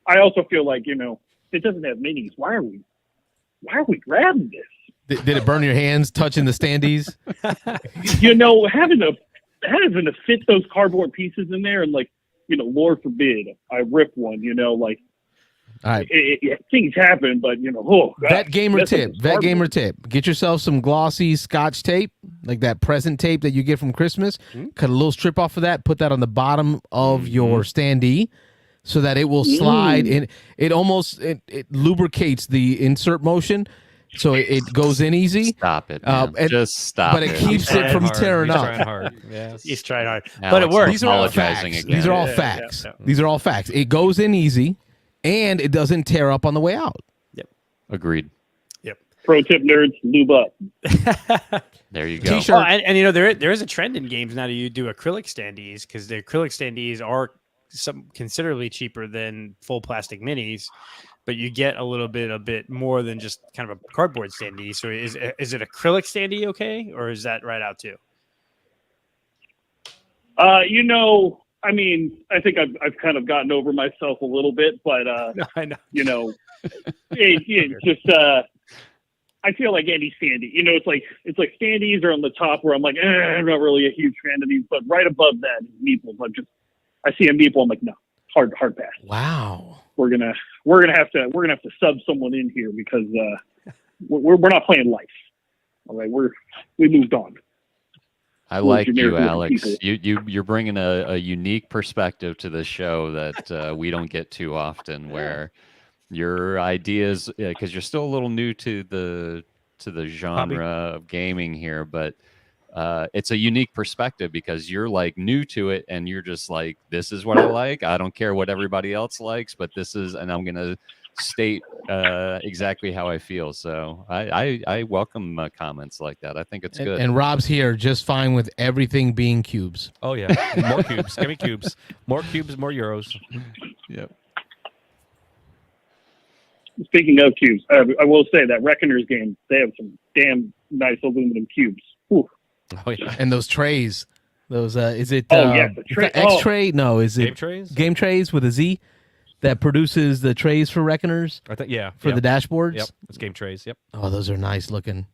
S12: I also feel like, it doesn't have minis. Why are we grabbing this?
S2: Did it burn your hands touching the standees?
S12: Having to fit those cardboard pieces in there, and like, Lord forbid I rip one. All right. Things happen, but
S2: Vet gamer tip. Get yourself some glossy Scotch tape, like that present tape that you get from Christmas. Cut a little strip off of that. Put that on the bottom of your standee, so that it will slide in. It almost lubricates the insert motion. So it goes in easy.
S4: Stop it. Just stop.
S2: But it keeps it from tearing up.
S6: He's trying hard. Yes. He's trying hard.
S4: Alex,
S6: but it works.
S2: These are all facts. These are all facts. These are all facts. It goes in easy, and it doesn't tear up on the way out.
S6: Yep.
S4: Agreed.
S6: Yep.
S12: Pro tip, nerds, lube up.
S4: There you go.
S6: T-shirt. Oh, and there is a trend in games now to do acrylic standees, because the acrylic standees are considerably cheaper than full plastic minis. But you get a bit more than just kind of a cardboard standee. So is it acrylic standee okay, or is that right out too?
S12: I mean, I think I've kind of gotten over myself a little bit, but
S6: I know.
S12: It's just I feel like any standee. It's like standees are on the top where I'm like, I'm not really a huge fan of these, but right above that is meeples. I see a meeple, I'm like, no, hard pass.
S2: Wow.
S12: We're gonna have to sub someone in here because we're not playing life. All right, we moved on.
S4: I like you, Alex. You're bringing a unique perspective to the show that we don't get too often. Where your ideas, because you're still a little new to the genre of gaming here, but it's a unique perspective because you're like new to it and you're just like, this is what I like. I don't care what everybody else likes, but this is, and I'm going to state exactly how I feel. So I welcome comments like that. I think it's good.
S2: And Rob's here just fine with everything being cubes.
S3: Oh yeah, more cubes. Give me cubes. More cubes, more euros.
S4: Yep.
S12: Speaking of cubes, I will say that Reckoners game, they have some damn nice aluminum cubes. Whew.
S3: Oh yeah,
S2: and those trays. Those is it?
S12: The
S2: X-tray? No, is it
S3: Game trays?
S2: Game trays with a Z that produces the trays for Reckoners?
S3: I think
S2: for the dashboards.
S3: Yep, it's game trays. Yep.
S2: Oh, those are nice looking.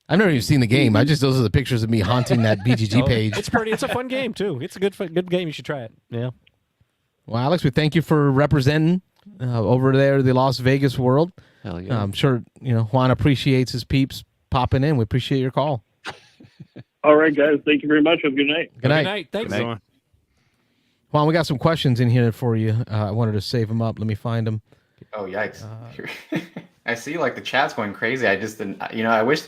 S2: I've never even seen the game. Those are the pictures of me haunting that BGG page.
S3: It's pretty. It's a fun game too. It's a good game. You should try it. Yeah.
S2: Well, Alex, we thank you for representing over there the Las Vegas world.
S4: Hell yeah.
S2: I'm sure Juan appreciates his peeps popping in. We appreciate your call.
S12: All right, guys. Thank you very much. Have a good night.
S2: Good night.
S3: Good night. Thanks.
S4: Good night.
S2: Juan, we got some questions in here for you. I wanted to save them up. Let me find them.
S5: Oh, yikes. I see like the chat's going crazy. I just didn't, I wish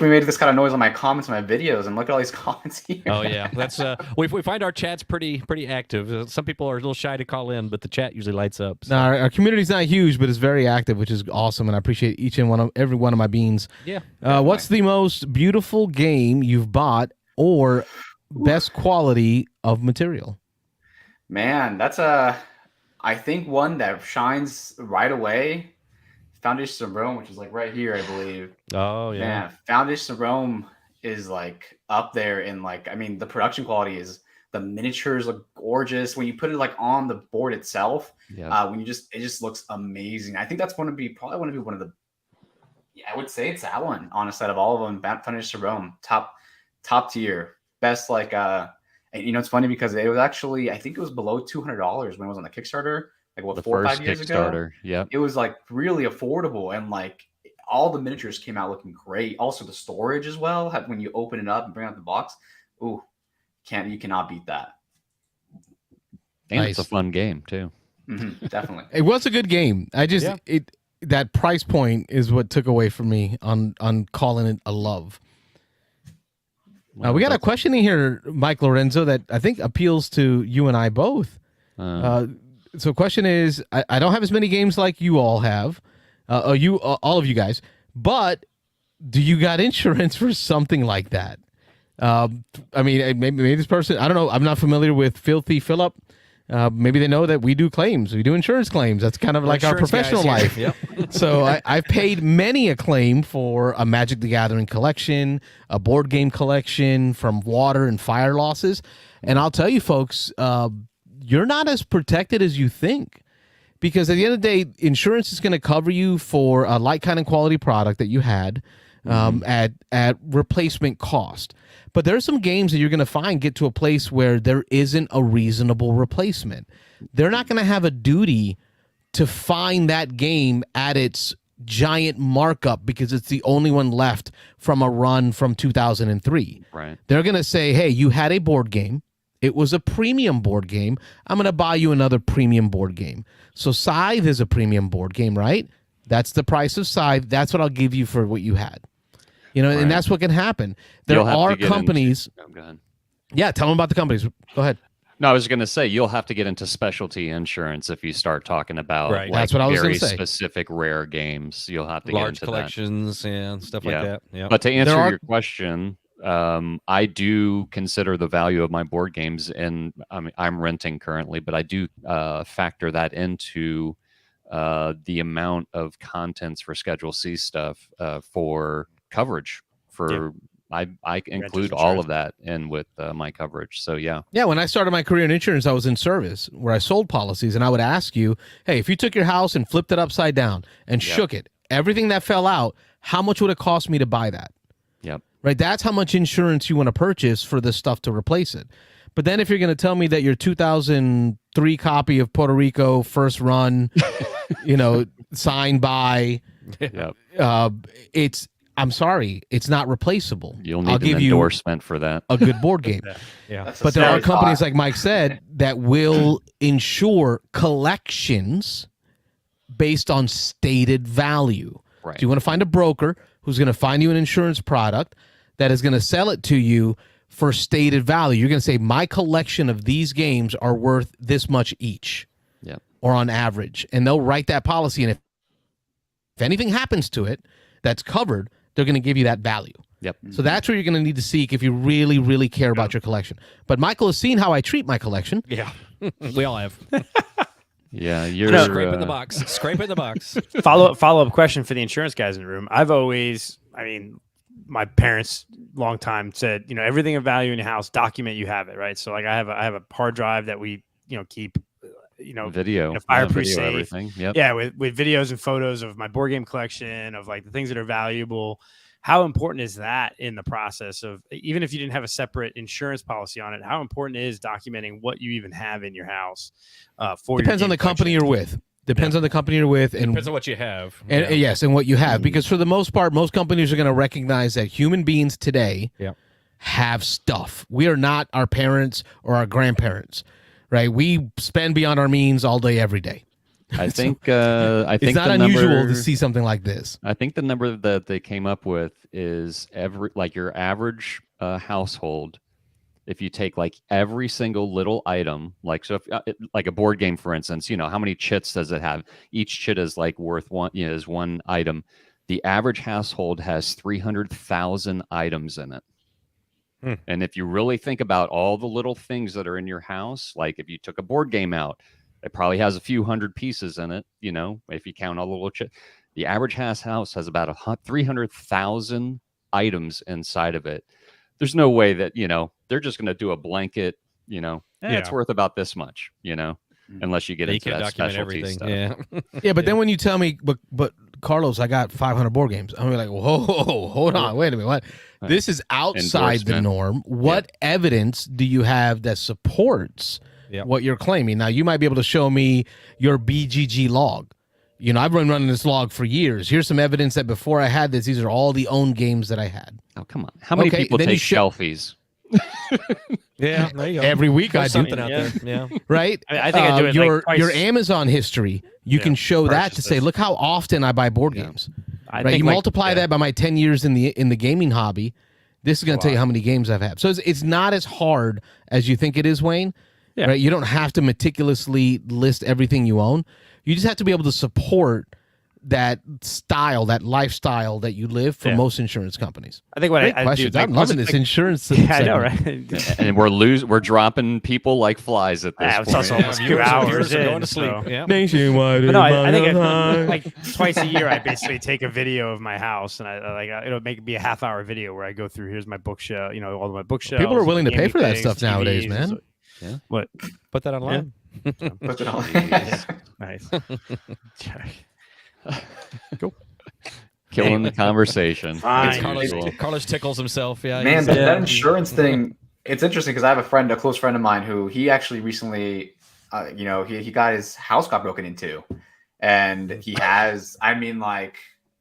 S5: we made this kind of noise on my comments on my videos, and look at all these comments here.
S3: Oh yeah, that's we find our chats pretty active. Some people are a little shy to call in, but the chat usually lights up. So.
S2: No, our community's not huge, but it's very active, which is awesome, and I appreciate every one of my beans.
S3: Yeah.
S2: What's the most beautiful game you've bought, or best quality of material?
S5: Man, that's I think one that shines right away. Foundation of Rome, which is like right here, I believe.
S3: Oh yeah.
S5: Man, Foundation of Rome is like up there in like, I mean, the production quality is, the miniatures look gorgeous when you put it like on the board itself.
S4: Yeah.
S5: It just looks amazing. I think that's probably one of the, I would say it's that one, honestly, out of all of them. Foundation of Rome, top tier, best. Like and it's funny because it was actually, I think it was below $200 when it was on the Kickstarter. Like what, 4 or 5 years ago?
S4: Yeah,
S5: it was like really affordable, and like all the miniatures came out looking great. Also, the storage as well. When you open it up and bring out the box, you cannot beat that.
S4: And nice. It's a fun game too.
S5: Mm-hmm, definitely,
S2: it was a good game. That price point is what took away from me on calling it a love. We got a question in here, Mike Lorenzo, that I think appeals to you and I both. So question is, I don't have as many games like you all have, all of you guys, but do you got insurance for something like that? I mean, maybe this person, I don't know, I'm not familiar with Filthy Phillip. Maybe they know that we do claims. We do insurance claims. That's kind of like our professional life.
S3: Yep.
S2: So I've paid many a claim for a Magic the Gathering collection, a board game collection, from water and fire losses. And I'll tell you folks, you're not as protected as you think, because at the end of the day, insurance is going to cover you for a like, kind, and quality product that you had at replacement cost. But there are some games that you're going to find get to a place where there isn't a reasonable replacement. They're not going to have a duty to find that game at its giant markup because it's the only one left from a run from 2003.
S4: Right.
S2: They're going to say, hey, you had a board game. It was a premium board game. I'm going to buy you another premium board game. So Scythe is a premium board game, right? That's the price of Scythe. That's what I'll give you for what you had. Right. And that's what can happen. There are companies.
S4: Go ahead.
S2: Yeah, tell them about the companies. Go ahead.
S4: No, I was going to say, you'll have to get into specialty insurance if you start talking about
S2: like, that's what I was
S4: very
S2: gonna say.
S4: Specific rare games. You'll have to
S3: large
S4: get into
S3: collections and stuff like that. Yeah.
S4: But to answer your question, I do consider the value of my board games, and I mean, I'm renting currently, but I do factor that into the amount of contents for Schedule C stuff for coverage. I include all of that in with my coverage. So yeah.
S2: When I started my career in insurance, I was in service where I sold policies, and I would ask you, hey, if you took your house and flipped it upside down and shook it, everything that fell out, how much would it cost me to buy that?
S4: Yep.
S2: Right, that's how much insurance you want to purchase for this stuff to replace it. But then if you're going to tell me that your 2003 copy of Puerto Rico first run, signed by, I'm sorry, it's not replaceable.
S4: You'll need an endorsement for that.
S2: A good board game. But there are companies, like Mike said, that will insure collections based on stated value.
S4: Right.
S2: So you want to find a broker who's going to find you an insurance product that is going to sell it to you for stated value. You're going to say, my collection of these games are worth this much each, or on average. And they'll write that policy. And if anything happens to it that's covered, they're going to give you that value.
S3: Yep.
S2: So that's where you're going to need to seek if you really, really care about your collection. But Michael has seen how I treat my collection.
S3: Yeah, we all have.
S4: Yeah, you're
S3: scraping the box. Scraping the box.
S6: Follow up question for the insurance guys in the room. My parents long time said, everything of value in your house, document you have it, right? So like I have a hard drive that we keep
S4: video,
S6: fireproof safe,
S4: everything. Yep.
S6: Yeah, with videos and photos of my board game collection, of like the things that are valuable. How important is that in the process of, even if you didn't have a separate insurance policy on it, how important is documenting what you even have in your house?
S2: Depends on the company you're with. Depends on the company you're with, and
S3: depends on what you have.
S2: And yes, and what you have, because for the most part, most companies are going to recognize that human beings today have stuff. We are not our parents or our grandparents, right? We spend beyond our means all day, every day.
S4: I think it's
S2: not unusual to see something like this.
S4: I think the number that they came up with is your average household. If you take like every single little item, like like a board game, for instance, how many chits does it have? Each chit is like worth is one item. The average household has 300,000 items in it. And if you really think about all the little things that are in your house, like if you took a board game out, it probably has a few hundred pieces in it, if you count all the little chit. The average house has about 300,000 items inside of it. There's no way that, they're just going to do a blanket, it's worth about this much, unless you get into that specialty stuff.
S2: Yeah, but then when you tell me, but Carlos, I got 500 board games, I'm like, whoa, hold on, wait a minute, what? This is outside the norm. What evidence do you have that supports what you're claiming? Now, you might be able to show me your BGG log. I've been running this log for years. Here's some evidence that before I had this, these are all the owned games that I had.
S4: Oh, come on. How many people take shelfies?
S3: Yeah, there you go.
S2: Every week I do.
S3: Something out there. Yeah.
S2: Right?
S6: I think I do it
S2: your Amazon history, you can show that to say, look how often I buy board games. Right? You multiply that by my 10 years in the gaming hobby. This is going to tell you how many games I've had. So it's not as hard as you think it is, Wayne. Yeah. Right? You don't have to meticulously list everything you own. You just have to be able to support that style, that lifestyle that you live for most insurance companies.
S6: I think what
S2: Great
S6: I
S2: questions.
S6: do,
S2: I'm loving this insurance.
S6: I know, right?
S4: And we're dropping people like flies at this point.
S6: It's also almost 2 hours in,
S3: going to sleep.
S6: So.
S2: Nationwide.
S6: No, I think like twice a year I basically take a video of my house, and it'll be a half-hour video where I go through, here's my bookshelf, all of my bookshelves.
S2: People are willing to pay for that stuff nowadays, man.
S6: So, what?
S3: Put that online.
S5: Put it online.
S6: Nice.
S4: Cool. Killing the conversation.
S3: Carlos tickles himself. Yeah,
S5: man, that insurance thing. It's interesting because I have a close friend of mine, who he actually recently, he got his house got broken into, and he has,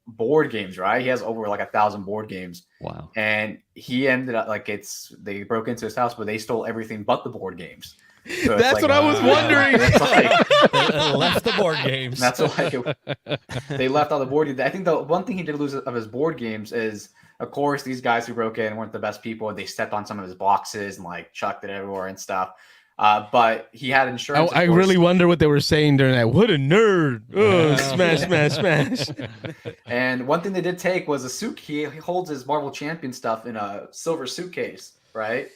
S5: board games, right? He has over 1,000 board games.
S4: Wow.
S5: And he ended up they broke into his house, but they stole everything but the board games. So
S2: that's what I was wondering.
S3: Left the board games.
S5: That's they left all the board games. I think the one thing he did lose of his board games is, of course, these guys who broke in weren't the best people. They stepped on some of his boxes and chucked it everywhere and stuff. But he had insurance.
S2: I really wonder what they were saying during that. What a nerd! Oh, smash!
S5: And one thing they did take was a suit. He holds his Marvel Champion stuff in a silver suitcase, right?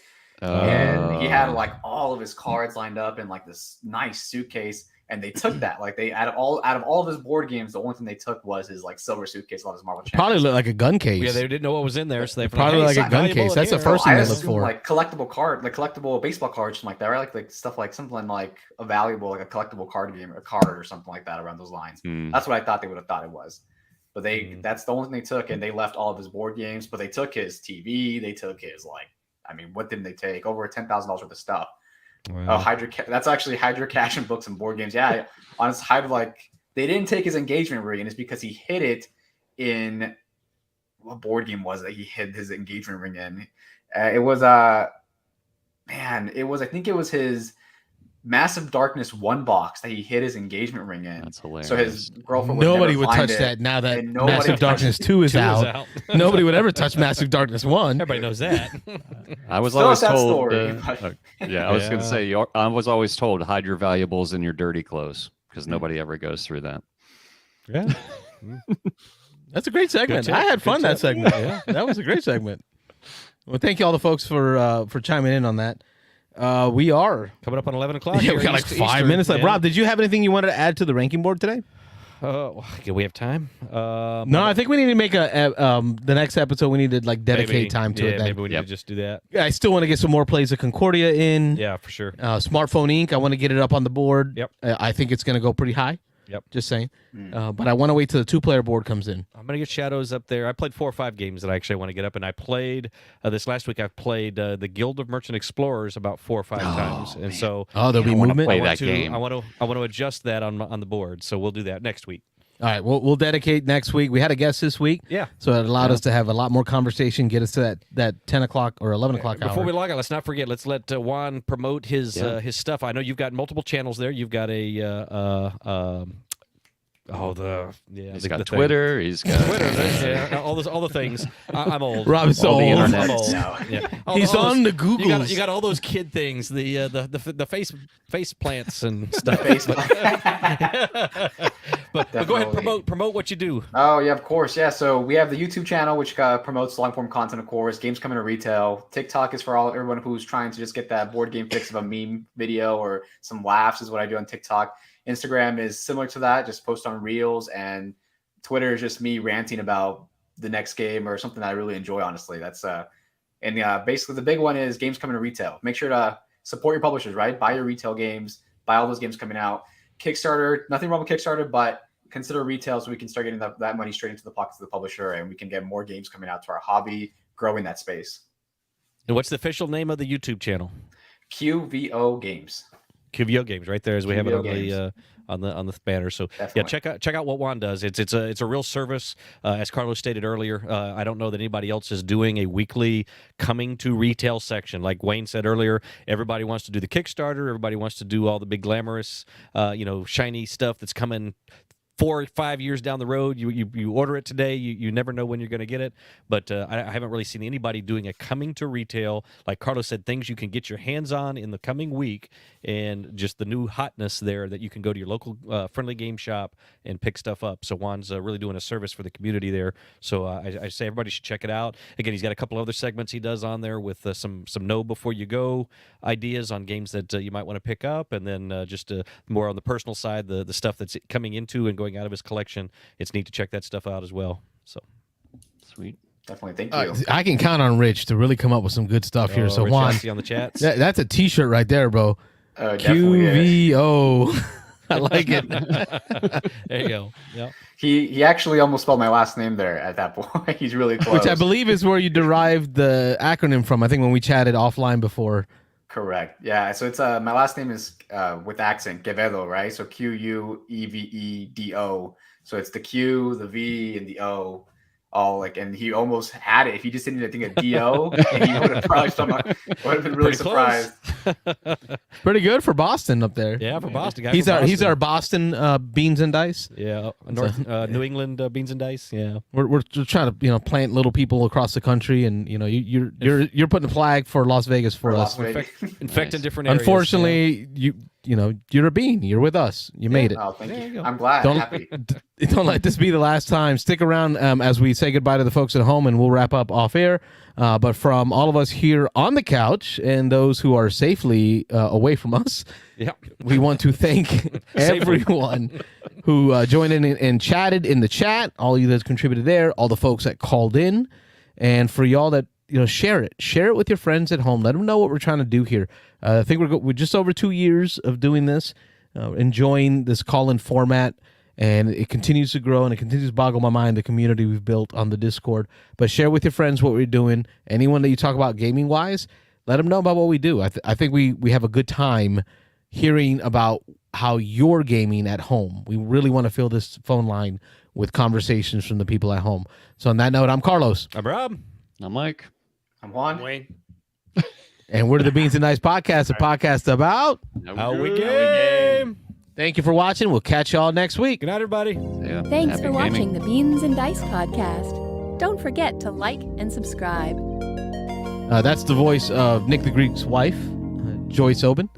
S5: And he had all of his cards lined up in this nice suitcase, and they took that. They out of all of his board games, the only thing they took was his silver suitcase, all his Marvel Champions.
S2: Probably looked like a gun case.
S3: Yeah, they didn't know what was in there, so they
S2: probably like a gun case. That's the first thing they look for.
S5: Collectible card, collectible baseball cards, something like that, right? Like stuff something like a valuable, a collectible card game, or a card or something like that around those lines. That's what I thought they would have thought it was. But that's the only thing they took, and they left all of his board games. But they took his TV, they took his what didn't they take? Over $10,000 worth of stuff. Wow. That's actually Hydra Cash and books and board games. Yeah, honest Hydra, they didn't take his engagement ring, and it's because he hid it in what board game was that he hid his engagement ring in? It was I think it was his Massive Darkness 1 box that he hid his engagement ring in.
S4: That's hilarious.
S5: So his girlfriend
S2: Nobody
S5: would
S2: would
S5: never
S2: touch
S5: find
S2: that now that
S5: and nobody
S2: Massive Darkness 2 is out. Nobody would ever touch Massive Darkness 1.
S3: Everybody knows that.
S4: I was
S5: Still
S4: always
S5: a sad
S4: told.
S5: story,
S4: I was going to say, I was always told hide your valuables in your dirty clothes because nobody ever goes through that.
S3: Yeah.
S2: That's a great segment.
S3: Good
S2: I
S3: tip.
S2: had fun
S3: Good
S2: that
S3: tip.
S2: segment. Yeah, that was a great segment. Well, thank you all the folks for chiming in on that. We are
S3: coming up on 11 o'clock.
S2: Yeah, we got like 5 minutes left.
S3: Yeah.
S2: Rob, did you have anything you wanted to add to the ranking board today?
S3: Okay, we have time.
S2: No, I think we need to make the next episode. We need to like dedicate time to it.
S3: Maybe we need to just do that.
S2: I still want to get some more plays of Concordia in.
S3: Yeah, for sure.
S2: Smartphone Inc. I want to get it up on the board.
S3: Yep.
S2: I think it's going to go pretty high.
S3: Yep.
S2: Just saying. But I want to wait till the 2-player board comes in.
S3: I'm gonna get Shadows up there. I played 4 or 5 games that I actually want to get up, and I played this last week. I've played the Guild of Merchant Explorers about 4 or 5 times, and so
S2: there'll be movement.
S4: Play that game.
S3: I want to adjust that on the board, so we'll do that next week.
S2: All right, we'll dedicate next week. We had a guest this week, so it allowed us to have a lot more conversation, get us to that 10 o'clock or 11 o'clock hour.
S3: Before we log out, let's not forget. Let's let Juan promote his stuff. I know you've got multiple channels there. You've got
S4: He's got
S3: the
S4: Twitter. He's got
S3: Twitter. All the things. I'm old.
S2: Rob's so
S4: All the
S2: old.
S4: internet.
S3: I'm old.
S5: No.
S3: Yeah.
S2: He's on the Googles.
S3: You got all those kid things. The face plants and stuff. But go ahead, promote what you do.
S5: Oh yeah, of course. Yeah, so we have the YouTube channel which promotes long form content, of course. Games coming to retail. TikTok is for everyone who's trying to just get that board game fix of a meme video or some laughs is what I do on TikTok. Instagram is similar to that, just post on Reels, and Twitter is just me ranting about the next game or something that I really enjoy. Honestly, that's basically the big one is games coming to retail. Make sure to support your publishers, right? Buy your retail games, buy all those games coming out. Kickstarter, nothing wrong with Kickstarter, but consider retail so we can start getting that money straight into the pockets of the publisher, and we can get more games coming out to our hobby, growing that space.
S3: And what's the official name of the YouTube channel?
S5: QVO Games.
S3: QVO Games, right there, as we have it on
S5: QVO
S3: the banner. So
S5: Definitely.
S3: yeah, check out what Juan does. It's a real service. As Carlos stated earlier, I don't know that anybody else is doing a weekly coming to retail section. Like Wayne said earlier, everybody wants to do the Kickstarter. Everybody wants to do all the big glamorous, shiny stuff that's coming 4 or 5 years down the road. You order it today, you never know when you're going to get it. But I haven't really seen anybody doing a coming to retail, like Carlos said, things you can get your hands on in the coming week, and just the new hotness there that you can go to your local friendly game shop and pick stuff up. So Juan's really doing a service for the community there. So I say everybody should check it out. Again, he's got a couple other segments he does on there with some know before you go ideas on games that you might want to pick up, and then just more on the personal side, the stuff that's coming into and going out of his collection. It's neat to check that stuff out as well. So
S4: sweet.
S5: Definitely, thank you.
S2: I can count on Rich to really come up with some good stuff here. So
S3: Rich,
S2: Juan,
S3: I see on the chats.
S2: that's a T-shirt right there, bro.
S5: Definitely is.
S2: QVO. I like it.
S3: There you go. Yep.
S5: He actually almost spelled my last name there at that point. He's really close.
S2: Which I believe is where you derived the acronym from. I think when we chatted offline before.
S5: Correct. Yeah. So it's my last name is with accent, Quevedo, right? So Quevedo. So it's the Q, the V, and the O, all like. And he almost had it. If he just didn't think of Do, he would have probably would have been really surprised.
S2: Pretty good for Boston up there.
S3: Yeah, for Boston.
S2: He's our Boston beans and dice.
S3: Yeah, New England beans and dice. Yeah,
S2: we're trying to plant little people across the country, and you're putting a flag for Las Vegas for us.
S3: Infecting different areas.
S2: Unfortunately, you're a bean. You're with us. You made it.
S5: Oh, thank you. I'm glad. Happy.
S2: Don't let this be the last time. Stick around as we say goodbye to the folks at home, and we'll wrap up off air. But from all of us here on the couch and those who are safely away from us, we want to thank everyone who joined in and chatted in the chat, all of you that contributed there, all the folks that called in, and for y'all that share it with your friends at home. Let them know what we're trying to do here. I think we're just over 2 years of doing this, enjoying this call-in format. And it continues to grow, and it continues to boggle my mind, the community we've built on the Discord. But share with your friends what we're doing. Anyone that you talk about gaming-wise, let them know about what we do. I think we have a good time hearing about how you're gaming at home. We really want to fill this phone line with conversations from the people at home. So on that note, I'm Carlos.
S3: I'm Rob.
S4: I'm Mike.
S5: I'm Juan.
S6: Wayne.
S2: And we're the Beans and Dice Podcast, a podcast about
S3: how we game.
S2: Thank you for watching. We'll catch y'all next week.
S3: Good night, everybody.
S4: Yeah.
S1: Thanks
S4: Happy
S1: for watching
S4: gaming.
S1: the Beans and Dice Podcast. Don't forget to like and subscribe.
S2: That's the voice of Nick the Greek's wife, Joyce Oben.